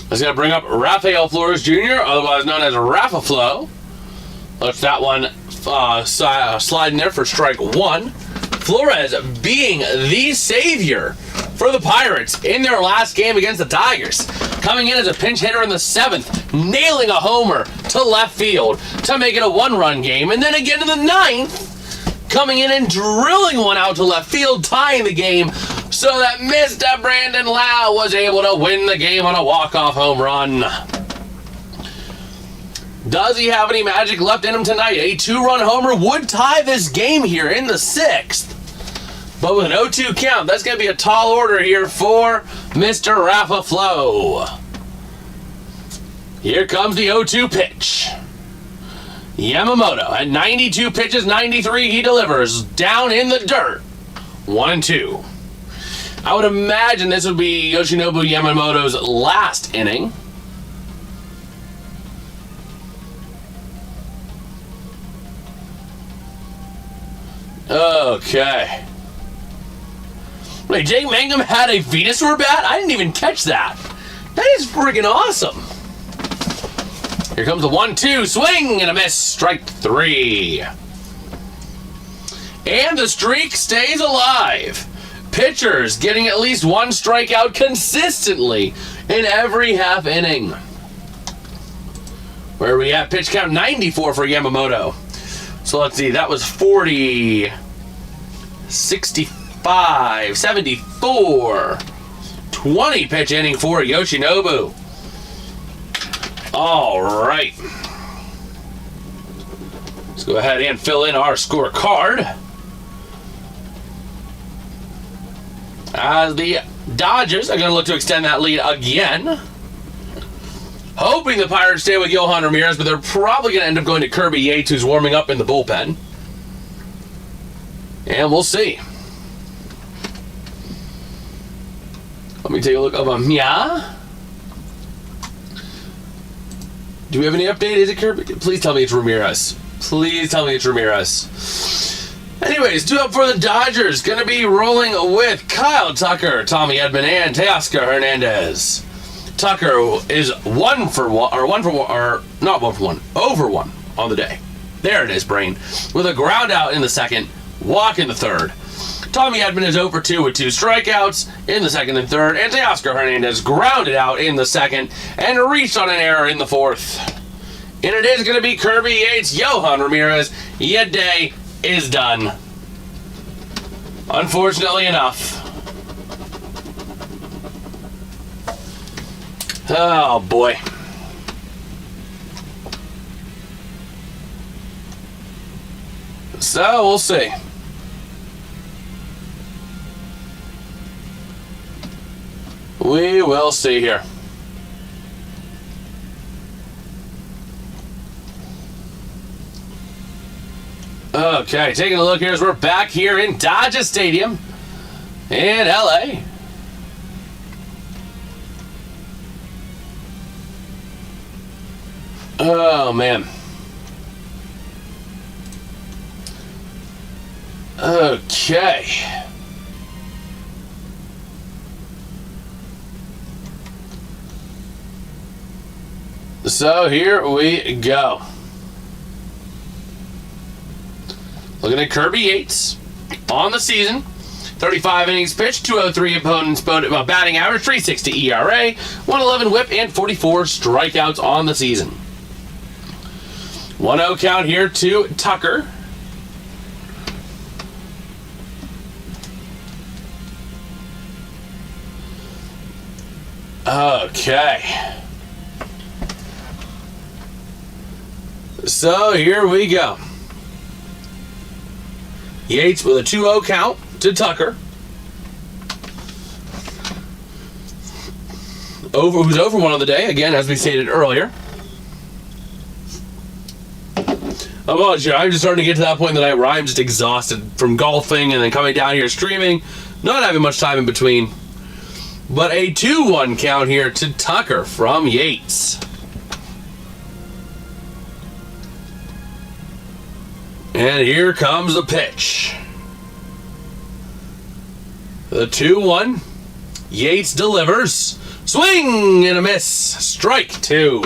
Let's going to bring up Rafael Flores Jr., otherwise known as Rafa Flo. Let's that one slide in there for strike 1. Flores being the savior for the Pirates in their last game against the Tigers. Coming in as a pinch hitter in the 7th, nailing a homer to left field to make it a 1-run game. And then again in the 9th, coming in and drilling one out to left field, tying the game so that Mr. Brandon Lowe was able to win the game on a walk-off home run. Does he have any magic left in him tonight? A 2-run homer would tie this game here in the 6th. But with an 0-2 count, that's going to be a tall order here for Mr. Rafa Flo. Here comes the 0-2 pitch. Yamamoto at 92 pitches, 93 he delivers. Down in the dirt. 1-2. I would imagine this would be Yoshinobu Yamamoto's last inning. Okay. Wait, Jake Mangum had a Venusaur bat? I didn't even catch that. That is freaking awesome. Here comes the 1-2 swing and a miss. Strike 3. And the streak stays alive. pitchers getting at least one strikeout consistently in every half inning. Where we at? Pitch count 94 for Yamamoto. So let's see, that was 40, 65, 74, 20 pitch inning for Yoshinobu. All right. Let's go ahead and fill in our scorecard. As the Dodgers are going to look to extend that lead again. Hoping the Pirates stay with Yohan Ramirez, but they're probably going to end up going to Kirby Yates, who's warming up in the bullpen. And we'll see. Let me take a look over here. Do we have any update? Is it Kirby? Please tell me it's Ramirez. Please tell me it's Ramirez. Anyways, 2 up for the Dodgers. Going to be rolling with Kyle Tucker, Tommy Edman, and Teoscar Hernandez. Tucker is 1 for 1, or not 1 for 1, over 1 on the day. There it is, brain. With a ground out in the second, walk in the third. Tommy Edman is 0 for 2 with 2 strikeouts in the second and third, and Teoscar Hernandez grounded out in the second and reached on an error in the fourth. And it is going to be Kirby Yates, Yohan Ramirez. Your day is done. Unfortunately enough. Oh boy. So we'll see. We will see here. Okay, taking a look here as we're back here in Dodger Stadium in LA. Oh, man. Okay. So here we go. Looking at Kirby Yates on the season. 35 innings pitched, 203 opponents batting average, 360 ERA, 111 whip, and 44 strikeouts on the season. 1-0 count here to Tucker. Okay. So here we go. Yates with a 2-0 count to Tucker. Who's over 1 on the day, again, as we stated earlier. I'm just starting to get to that point that I'm just exhausted from golfing and then coming down here streaming, not having much time in between. But a 2-1 count here to Tucker from Yates. And here comes the pitch. The 2-1. Yates delivers. Swing and a miss. Strike 2.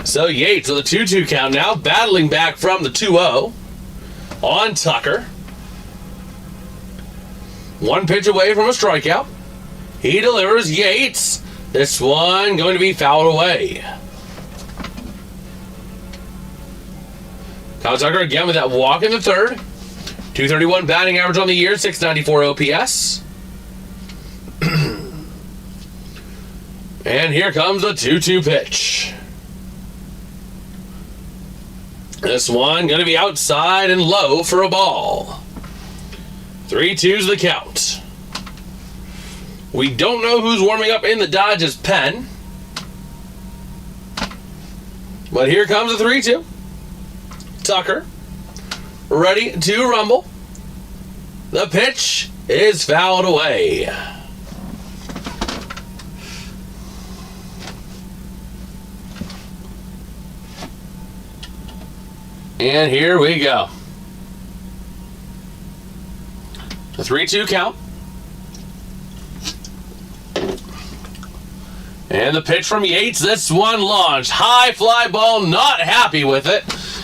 So Yates with a 2-2 count now, battling back from the 2-0 on Tucker. 1 pitch away from a strikeout. He delivers. Yates. This one going to be fouled away. Kyle Tucker again with that walk in the third. 231 batting average on the year, 694 OPS. And here comes the 2-2 pitch. This one going to be outside and low for a ball. 3-2's the count. We don't know who's warming up in the Dodgers pen. But here comes the 3-2. Tucker, ready to rumble. The pitch is fouled away. And here we go. The 3-2 count. And the pitch from Yates. This one launched. High fly ball, not happy with it,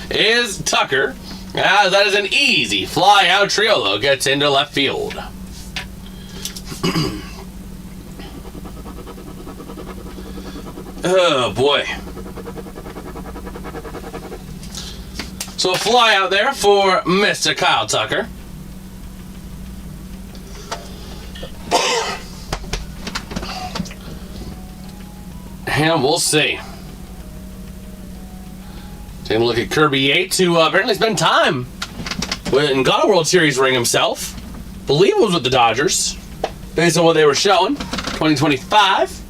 is Tucker. As that is an easy fly out. Triolo gets into left field. Oh boy. So a fly out there for Mr. Kyle Tucker. And we'll see. Taking a look at Kirby Yates, who apparently spent time and got a World Series ring himself. Believe it was with the Dodgers, based on what they were showing. 2025.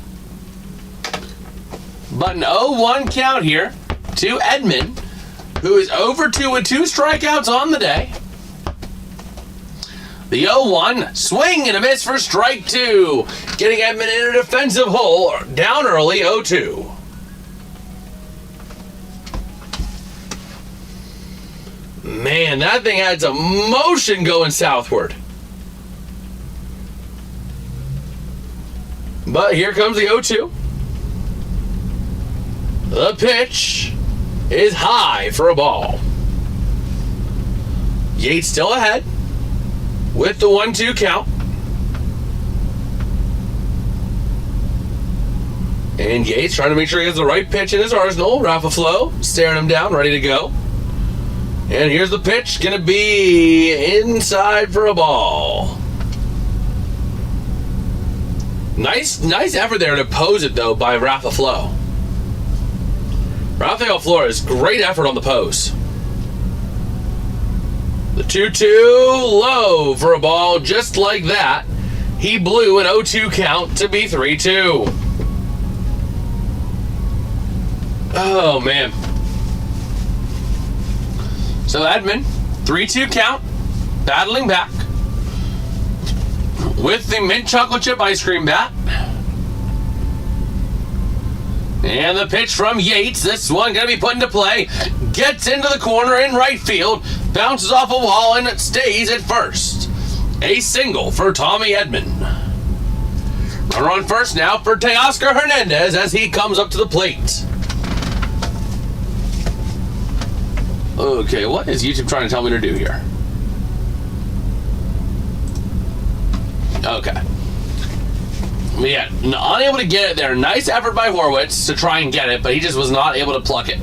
But an 0-1 count here to Edman, who is over 2 with 2 strikeouts on the day. The 0-1, swing and a miss for strike 2. Getting Edman in a defensive hole, down early, 0-2. Man, that thing had some motion going southward. But here comes the 0-2. The pitch is high for a ball. Yates still ahead with the 1-2 count. And Yates trying to make sure he has the right pitch in his arsenal. Rafael Flores staring him down, ready to go. And here's the pitch, gonna be inside for a ball. Nice effort there to pose it though by Rafael Flores. Rafael Flores, great effort on the pose. The 2-2 low for a ball, just like that. He blew an 0-2 count to be 3-2. Oh man. So Edman, 3-2 count, battling back with the mint chocolate chip ice cream bat. And the pitch from Yates, this one gonna be put into play, gets into the corner in right field, bounces off a wall and it stays at first. A single for Tommy Edman. Runner on first now for Teoscar Hernandez as he comes up to the plate. Okay, what is YouTube trying to tell me to do here? Okay. Yeah, unable to get it there. Nice effort by Horwitz to try and get it, but he just was not able to pluck it.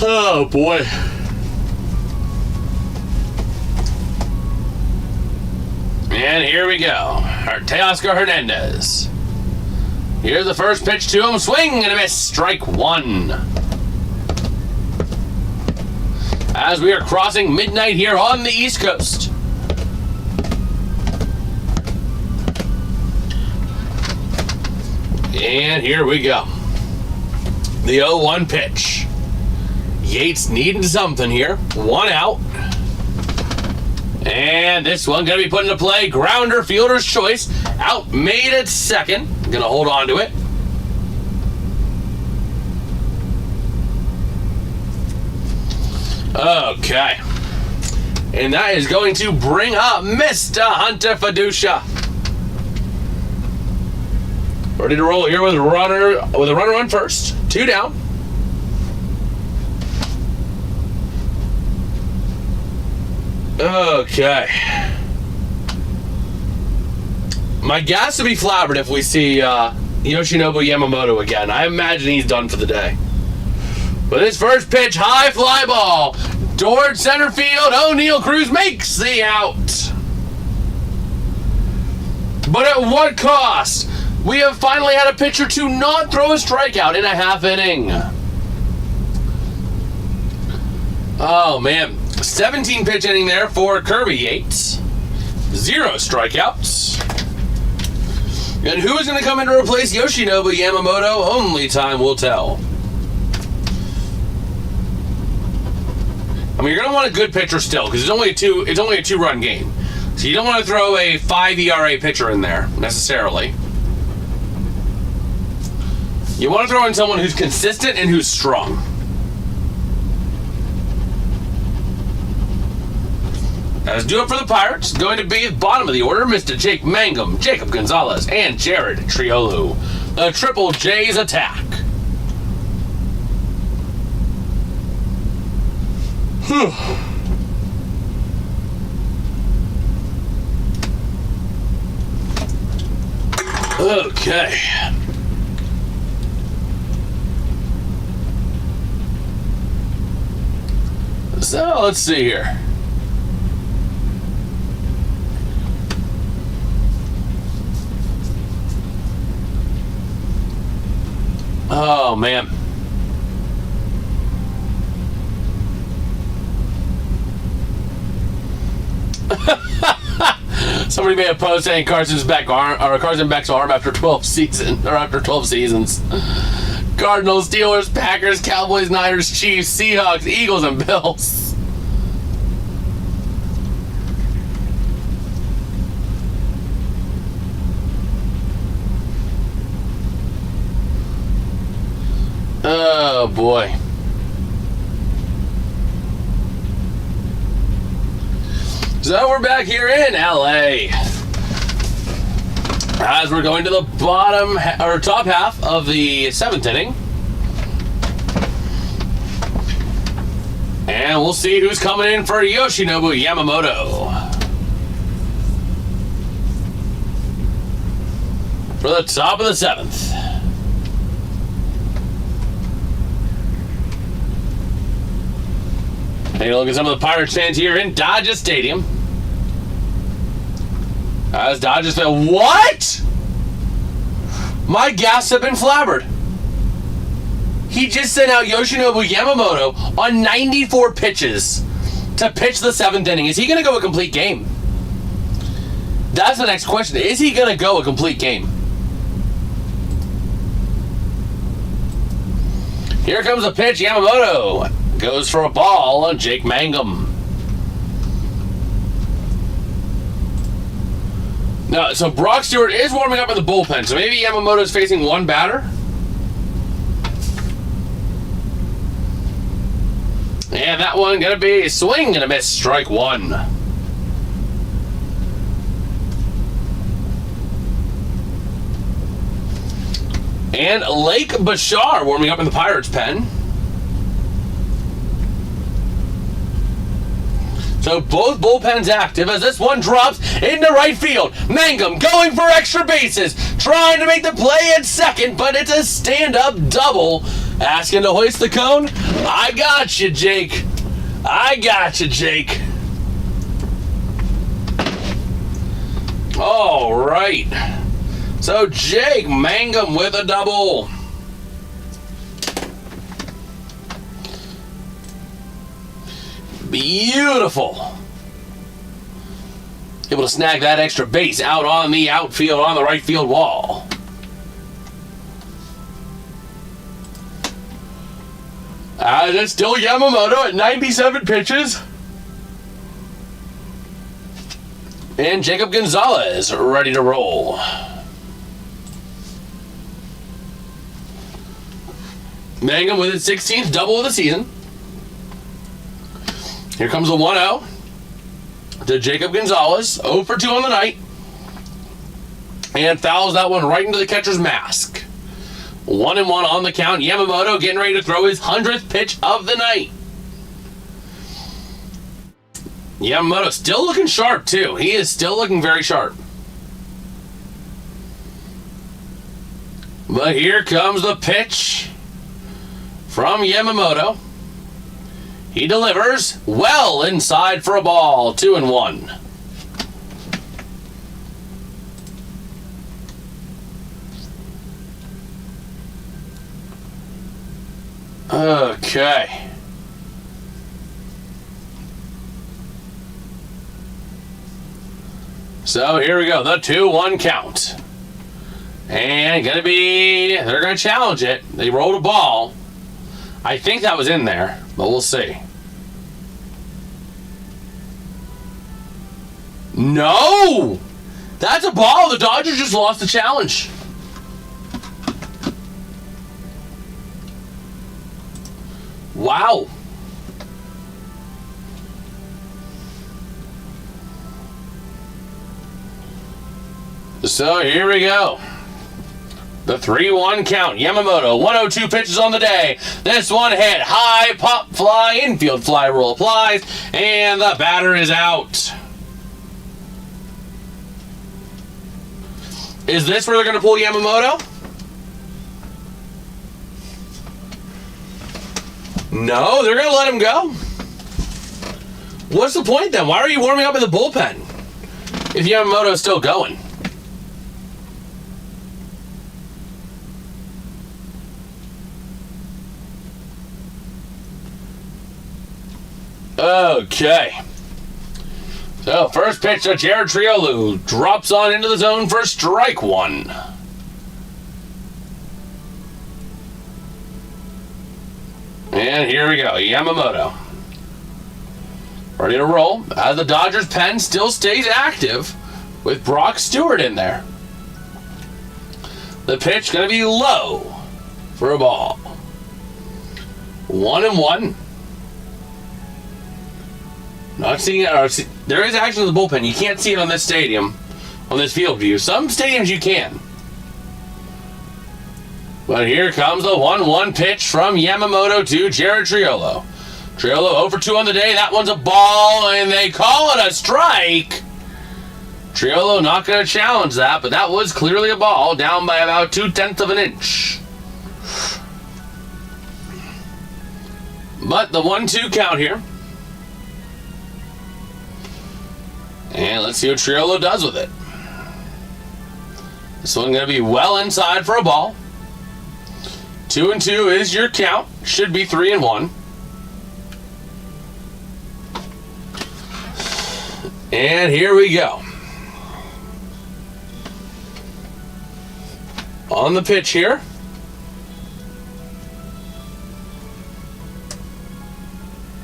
Oh, boy. And here we go. Teoscar Hernandez. Here's the first pitch to him. Swing and a miss. Strike 1. As we are crossing midnight here on the East Coast. And here we go. The 0-1 pitch. Yates needing something here. 1 out. And this one going to be put into play. Grounder, fielder's choice. Out made at second. Going to hold on to it. Okay. And that is going to bring up Mr. Hunter Fiducia. Ready to roll here with a runner on first. 2 down. Okay. My gas would be flabbered if we see Yoshinobu Yamamoto again. I imagine he's done for the day. But his first pitch, high fly ball. Towards center field, O'Neal Cruz makes the out. But at what cost? We have finally had a pitcher to not throw a strikeout in a half inning. Oh, man. 17 pitch inning there for Kirby Yates. 0 strikeouts. And who is going to come in to replace Yoshinobu Yamamoto? Only time will tell. I mean, you're going to want a good pitcher still, because it's only a 2-run game. So you don't want to throw a 5 ERA pitcher in there, necessarily. You want to throw in someone who's consistent and who's strong. As do it for the Pirates, going to be at the bottom of the order, Mr. Jake Mangum, Jacob Gonzalez, and Jared Triolo. The Triple J's attack. Okay. So let's see here. Oh man. Somebody made a post saying Carson Beck's arm after 12 seasons Cardinals, Steelers, Packers, Cowboys, Niners, Chiefs, Seahawks, Eagles, and Bills. Oh boy. So we're back here in LA as we're going to the top half of the 7th inning. And we'll see who's coming in for Yoshinobu Yamamoto. For the top of the 7th. Take a look at some of the Pirates fans here in Dodger Stadium. As Dodgers fan, what? My gas have been flabbered. He just sent out Yoshinobu Yamamoto on 94 pitches to pitch the 7th inning. Is he going to go a complete game? That's the next question. Is he going to go a complete game? Here comes the pitch. Yamamoto goes for a ball on Jake Mangum. No, so Brock Stewart is warming up in the bullpen, so maybe Yamamoto is facing one batter. And that one gonna be a swing and a miss, strike one. And Lake Bashar warming up in the Pirates pen. So both bullpens active as this one drops into right field. Mangum going for extra bases, trying to make the play at second, but it's a stand-up double. Asking to hoist the cone. I got you, Jake. I got you, Jake. All right. So Jake Mangum with a double. Beautiful. Able to snag that extra base out on the outfield, on the right field wall. That's still Yamamoto at 97 pitches. And Jacob Gonzalez ready to roll. Mangum with his 16th double of the season. Here comes the 1-0 to Jacob Gonzalez. 0 for 2 on the night. And fouls that one right into the catcher's mask. 1-1 on the count. Yamamoto getting ready to throw his 100th pitch of the night. Yamamoto still looking sharp, too. He is still looking very sharp. But here comes the pitch from Yamamoto. He delivers well inside for a ball. 2-1. Okay. So here we go. The 2-1 count. And they're gonna challenge it. They rolled a ball. I think that was in there, but we'll see. No! That's a ball. The Dodgers just lost the challenge. Wow. So here we go. The 3-1 count. Yamamoto, 102 pitches on the day. This one hit. High pop fly. Infield fly rule applies. And the batter is out. Is this where they're going to pull Yamamoto? No, they're going to let him go. What's the point then? Why are you warming up in the bullpen if Yamamoto is still going? Okay. So, first pitch to Jared Triolo. Drops on into the zone for strike one. And here we go. Yamamoto. Ready to roll. As the Dodgers pen still stays active with Brock Stewart in there. The pitch going to be low for a ball. 1-1. Not seeing it. There is action in the bullpen. You can't see it on this stadium, on this field view. Some stadiums you can. But here comes the 1-1 pitch from Yamamoto to Jared Triolo. Triolo 0 for 2 on the day. That one's a ball, and they call it a strike. Triolo not going to challenge that, but that was clearly a ball, down by about 0.2 of an inch. But the 1-2 count here. And let's see what Triolo does with it. This one's going to be well inside for a ball. 2-2 is your count. Should be 3-1. And here we go. On the pitch here.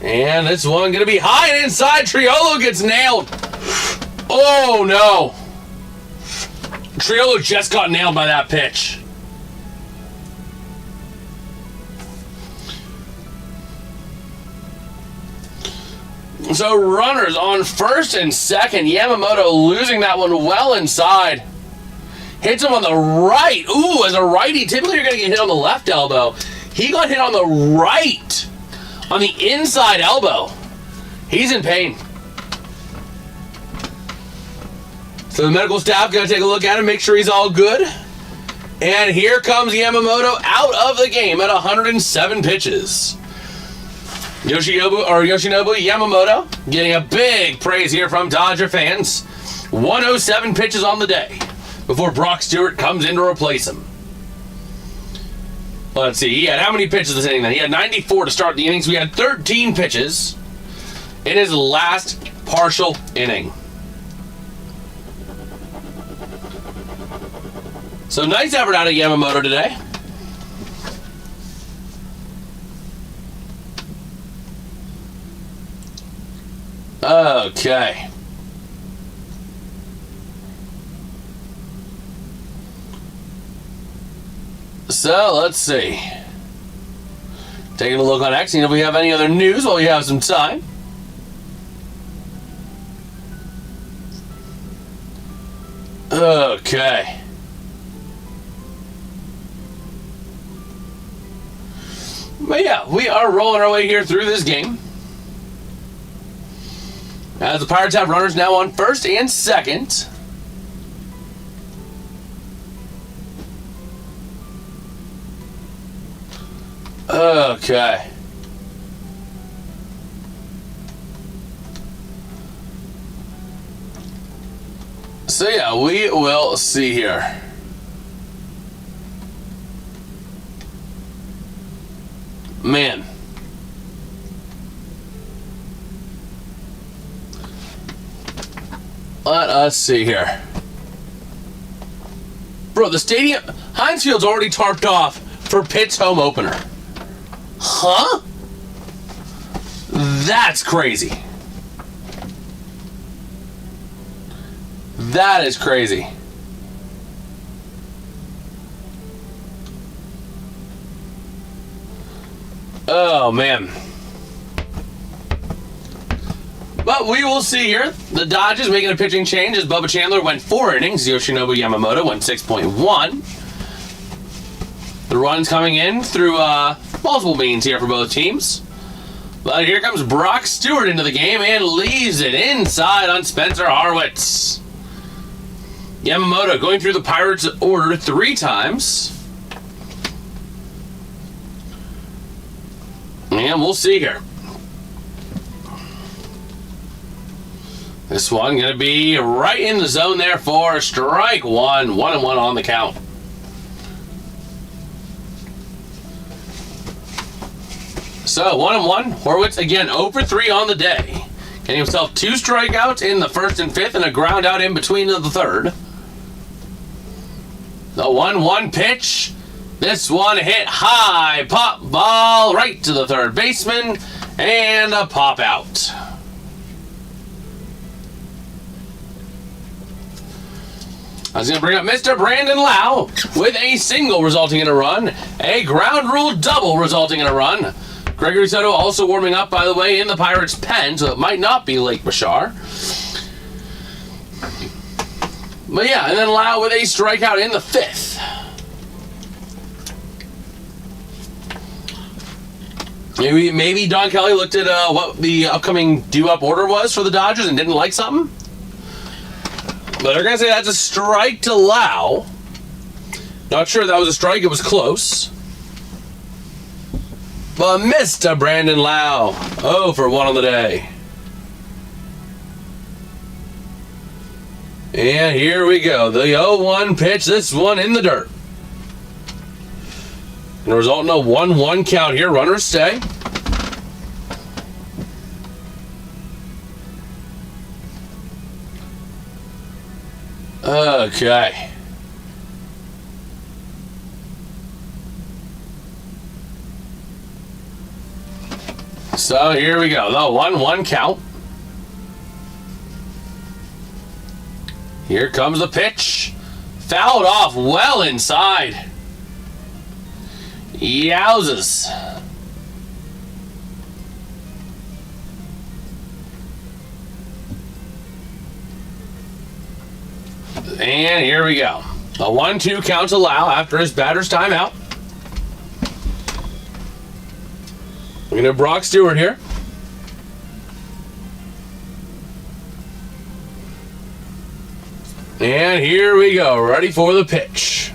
And this one going to be high and inside. Triolo gets nailed. Oh, no. Triolo just got nailed by that pitch. So runners on first and second. Yamamoto losing that one well inside. Hits him on the right. Ooh, as a righty, typically you're going to get hit on the left elbow. He got hit on the right. On the inside elbow. He's in pain. So the medical staff going to take a look at him, make sure he's all good. And here comes Yamamoto out of the game at 107 pitches. Yoshinobu Yamamoto getting a big praise here from Dodger fans. 107 pitches on the day before Brock Stewart comes in to replace him. Let's see, he had how many pitches this inning then? He had 94 to start the innings. We had 13 pitches in his last partial inning. So nice effort out of Yamamoto today. Okay. So, let's see. Taking a look on X, seeing if we have any other news while we have some time. Okay. But yeah, we are rolling our way here through this game. As the Pirates have runners now on first and second. Okay. So yeah, we will see here. Man. Let us see here. Bro, the stadium, Heinz Field's already tarped off for Pitt's home opener. Huh? That's crazy. That is crazy. Oh, man. But we will see here. The Dodgers making a pitching change as Bubba Chandler went 4 innings. Yoshinobu Yamamoto went 6.1. The runs coming in through multiple means here for both teams. But here comes Brock Stewart into the game and leaves it inside on Spencer Harwitz. Yamamoto going through the Pirates' order 3 times. And we'll see here. This one going to be right in the zone there for strike 1. 1-1 on the count. So 1-1. Horwitz again 0 for 3 on the day. Getting himself 2 strikeouts in the first and fifth and a ground out in between the third. The 1-1 pitch. This one hit high. Pop ball right to the third baseman. And a pop out. I was going to bring up Mr. Brandon Lowe with a single resulting in a run. A ground rule double resulting in a run. Gregory Soto also warming up, by the way, in the Pirates' pen, so it might not be Lake Bashar. But yeah, and then Lowe with a strikeout in the fifth. Maybe Don Kelly looked at what the upcoming due-up order was for the Dodgers and didn't like something. But they're going to say that's a strike to Lowe. Not sure that was a strike. It was close. But Mr. Brandon Lowe, 0 for 1 on the day. And here we go. The 0-1 pitch. This one in the dirt. And the result in a 1-1 count here. Runners stay. Okay. So here we go. The 1-1 count. Here comes the pitch. Fouled off well inside. Yowzers. And here we go. A 1-2 count to Lowe after his batter's timeout. We're going to have Brock Stewart here. And here we go. Ready for the pitch.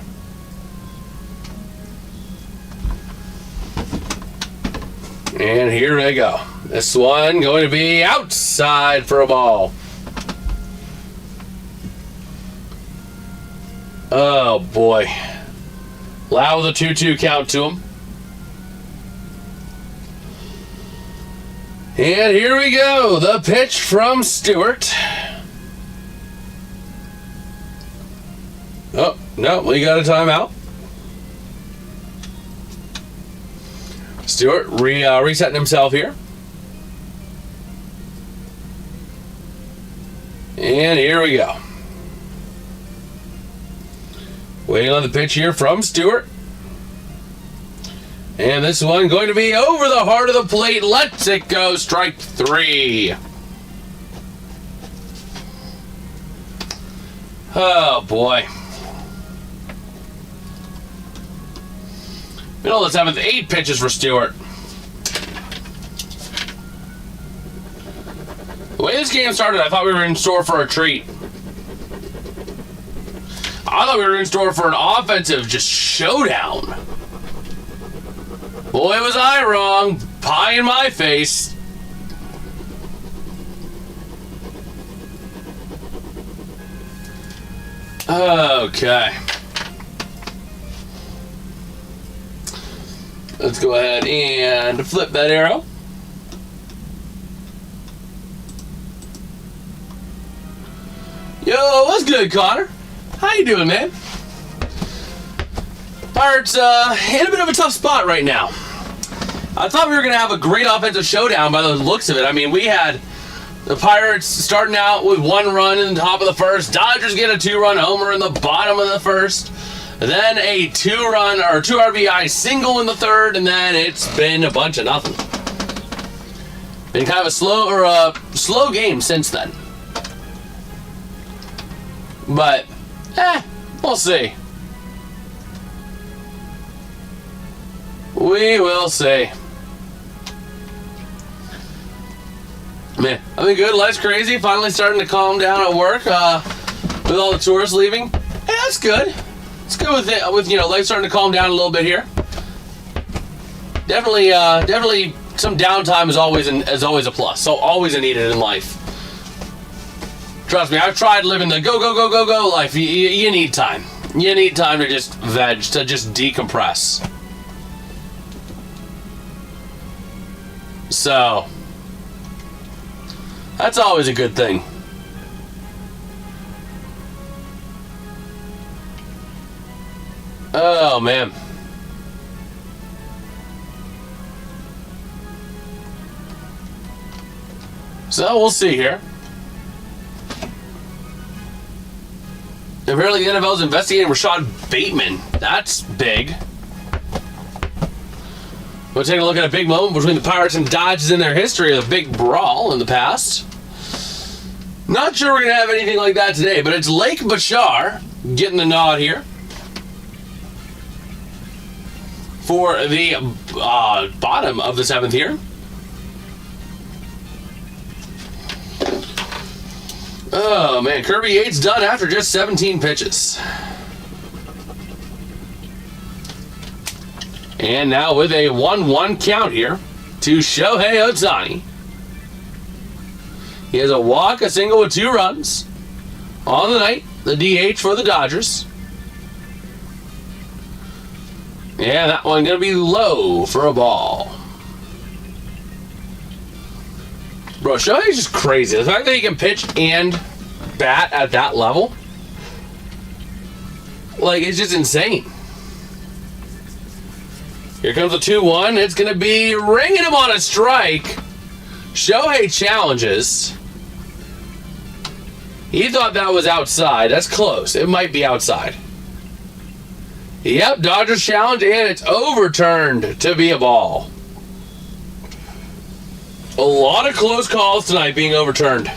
And here they go. This one going to be outside for a ball. Oh boy. Lowe with a 2-2 count to him. And here we go. The pitch from Stewart. Oh, no, we got a timeout. Stewart resetting himself here. And here we go. Waiting on the pitch here from Stewart. And this one going to be over the heart of the plate. Lets it go. Strike 3. Oh, boy. Middle of the 7th, 8 pitches for Stewart. The way this game started, I thought we were in store for a treat. I thought we were in store for an offensive just showdown. Boy, was I wrong. Pie in my face. Okay. Let's go ahead and flip that arrow. Yo, what's good, Connor? How you doing, man? Pirates in a bit of a tough spot right now. I thought we were going to have a great offensive showdown by the looks of it. I mean, we had the Pirates starting out with 1 run in the top of the first. Dodgers get a 2-run homer in the bottom of the first. Then a 2-run or 2 RBI single in the third, and then it's been a bunch of nothing. Been kind of a slow game since then. But, we'll see. We will see. Man, I mean, good. Life's crazy. Finally starting to calm down at work with all the tourists leaving. Hey, that's good. It's good with life starting to calm down a little bit here. Definitely, some downtime is always a plus. So always needed in life. Trust me, I've tried living the go life. You need time. You need time to just veg, to just decompress. So that's always a good thing. Oh, man. So we'll see here. Apparently the NFL is investigating Rashad Bateman. That's big. We'll take a look at a big moment between the Pirates and Dodgers in their history of a big brawl in the past. Not sure we're going to have anything like that today, but it's Lake Bashar getting the nod here for the bottom of the 7th here. Oh, man. Kirby Yates done after just 17 pitches. And now with a 1-1 count here to Shohei Ohtani. He has a walk, a single with 2 runs. On the night, the DH for the Dodgers. Yeah, that one going to be low for a ball. Bro, Shohei's just crazy. The fact that he can pitch and bat at that level, like, it's just insane. Here comes the 2-1. It's going to be ringing him on a strike. Shohei challenges. He thought that was outside. That's close. It might be outside. Yep, Dodgers challenge, and it's overturned to be a ball. A lot of close calls tonight being overturned.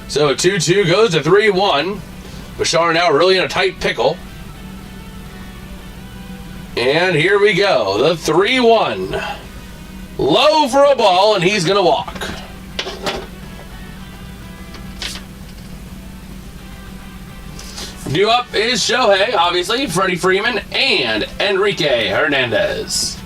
So a 2-2 goes to 3-1. Bashar now really in a tight pickle. And here we go. The 3-1. Low for a ball, and he's going to walk. Due up is Shohei, obviously, Freddie Freeman, and Enrique Hernandez.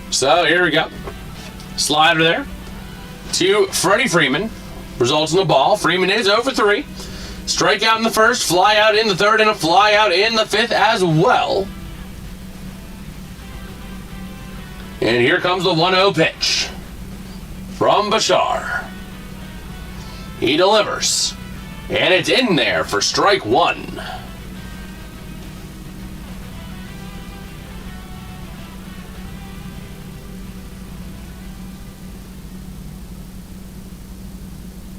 So here we go. Slider there to Freddie Freeman. Results in the ball. Freeman is 0 for 3. Strikeout in the first, fly out in the third, and a fly out in the 5th as well. And here comes the 1-0 pitch from Bashar. He delivers. And it's in there for strike 1.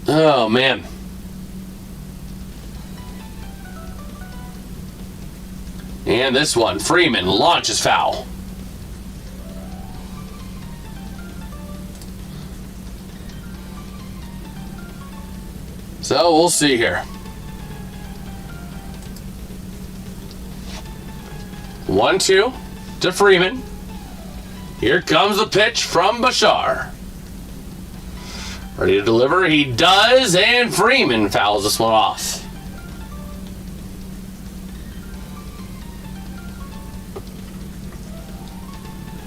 Oh, man. And this one, Freeman launches foul. So we'll see here. 1-2 to Freeman. Here comes the pitch from Bashar. Ready to deliver? He does, and Freeman fouls this one off.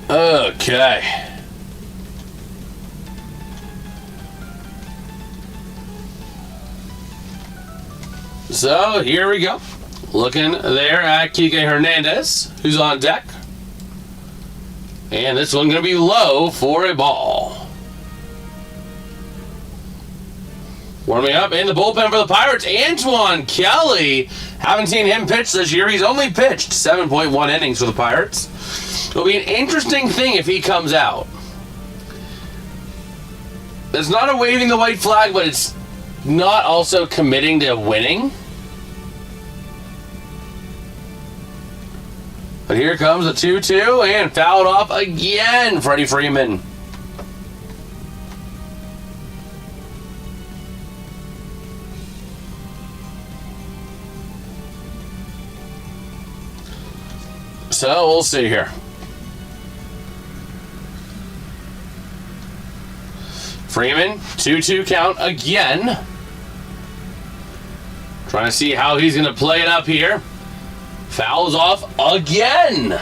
Okay. So here we go. Looking there at Kike Hernandez, who's on deck. And this one going to be low for a ball. Warming up in the bullpen for the Pirates, Antoine Kelly. Haven't seen him pitch this year. He's only pitched 7.1 innings for the Pirates. It'll be an interesting thing if he comes out. It's not a waving the white flag, but it's not also committing to winning. But here comes a 2-2 and fouled off again, Freddie Freeman. So we'll see here. Freeman, 2-2 count again. Trying to see how he's going to play it up here. Fouls off again.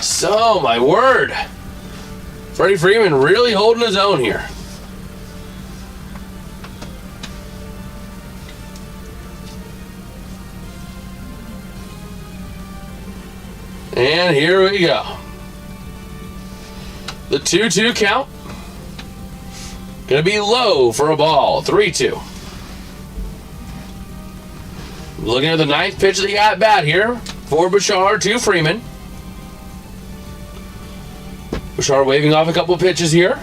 So, my word. Freddie Freeman really holding his own here. And here we go. The 2-2 count. Gonna be low for a ball. 3-2. Looking at the ninth pitch of the at-bat here for Bashar to Freeman. Bashar waving off a couple pitches here.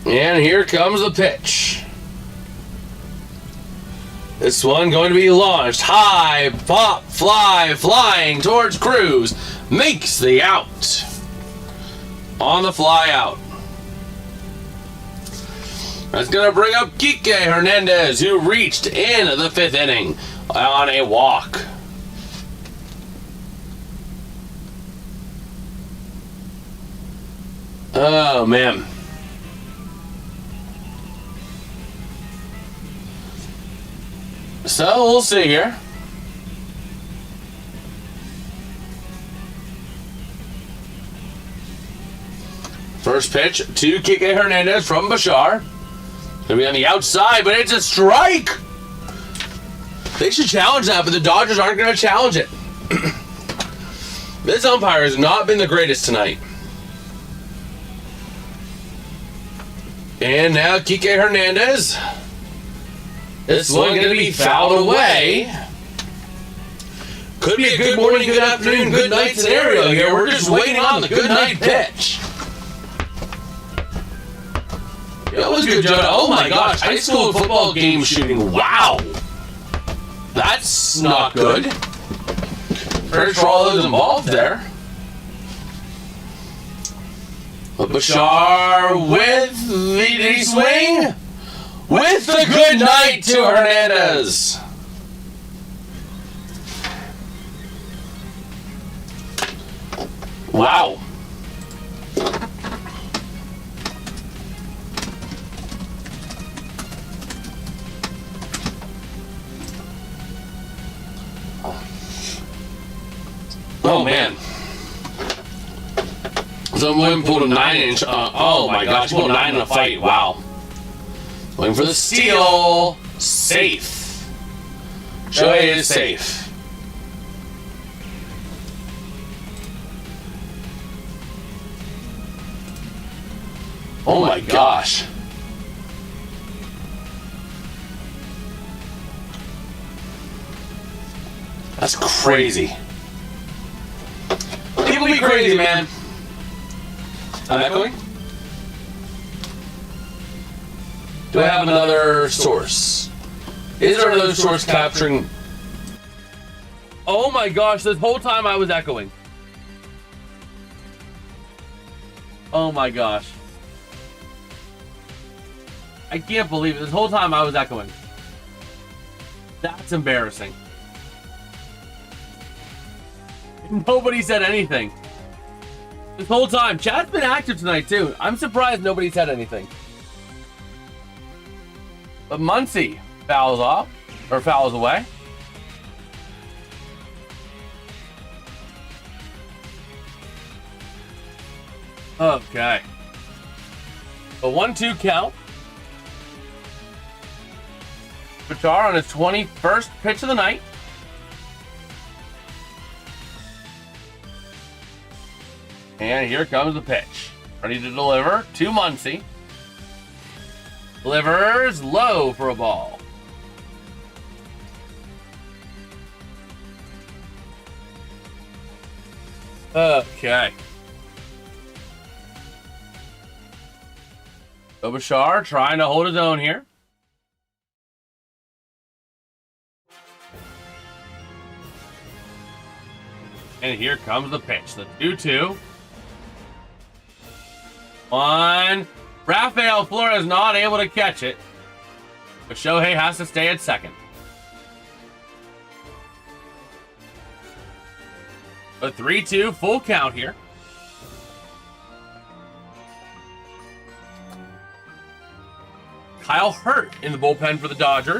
And here comes the pitch. This one going to be launched. High, pop, fly, flying towards Cruz. Makes the out. On the fly out. That's going to bring up Kike Hernandez, who reached in the fifth inning on a walk. Oh, man. So, we'll see here. First pitch to Kike Hernandez from Bashar. Gonna be on the outside, but it's a strike! They should challenge that, but the Dodgers aren't gonna challenge it. This umpire has not been the greatest tonight. And now Kike Hernandez. This one gonna be fouled away. Could be a good morning, good afternoon, good night scenario here. We're just waiting on the good night pitch. That was good, Jonah. Oh my gosh, high school football game shooting. Wow. That's not good. First for all those involved there. But Bashar with the swing. With the good night to Hernandez. Wow. Oh man. Someone pulled a 9-inch. Oh my gosh, pulled a 9 in a fight. Wow. Looking for the steal. Safe. Shohei is safe. Oh my gosh. That's crazy. People be crazy, man. I'm echoing? Do I have another source? Is there another source capturing? Oh my gosh, this whole time I was echoing. Oh my gosh. I can't believe it. This whole time I was echoing. That's embarrassing. Nobody said anything. This whole time. Chat's been active tonight too. I'm surprised nobody said anything. But Muncy fouls off, or fouls away. Okay. A 1-2 count. Bashar on his 21st pitch of the night. And here comes the pitch. Ready to deliver to Muncy. Delivers low for a ball. Okay. So Bashar trying to hold his own here. And here comes the pitch. The 2-2. 1. Rafael Flores not able to catch it. But Shohei has to stay at second. A 3-2 full count here. Kyle Hurt in the bullpen for the Dodgers.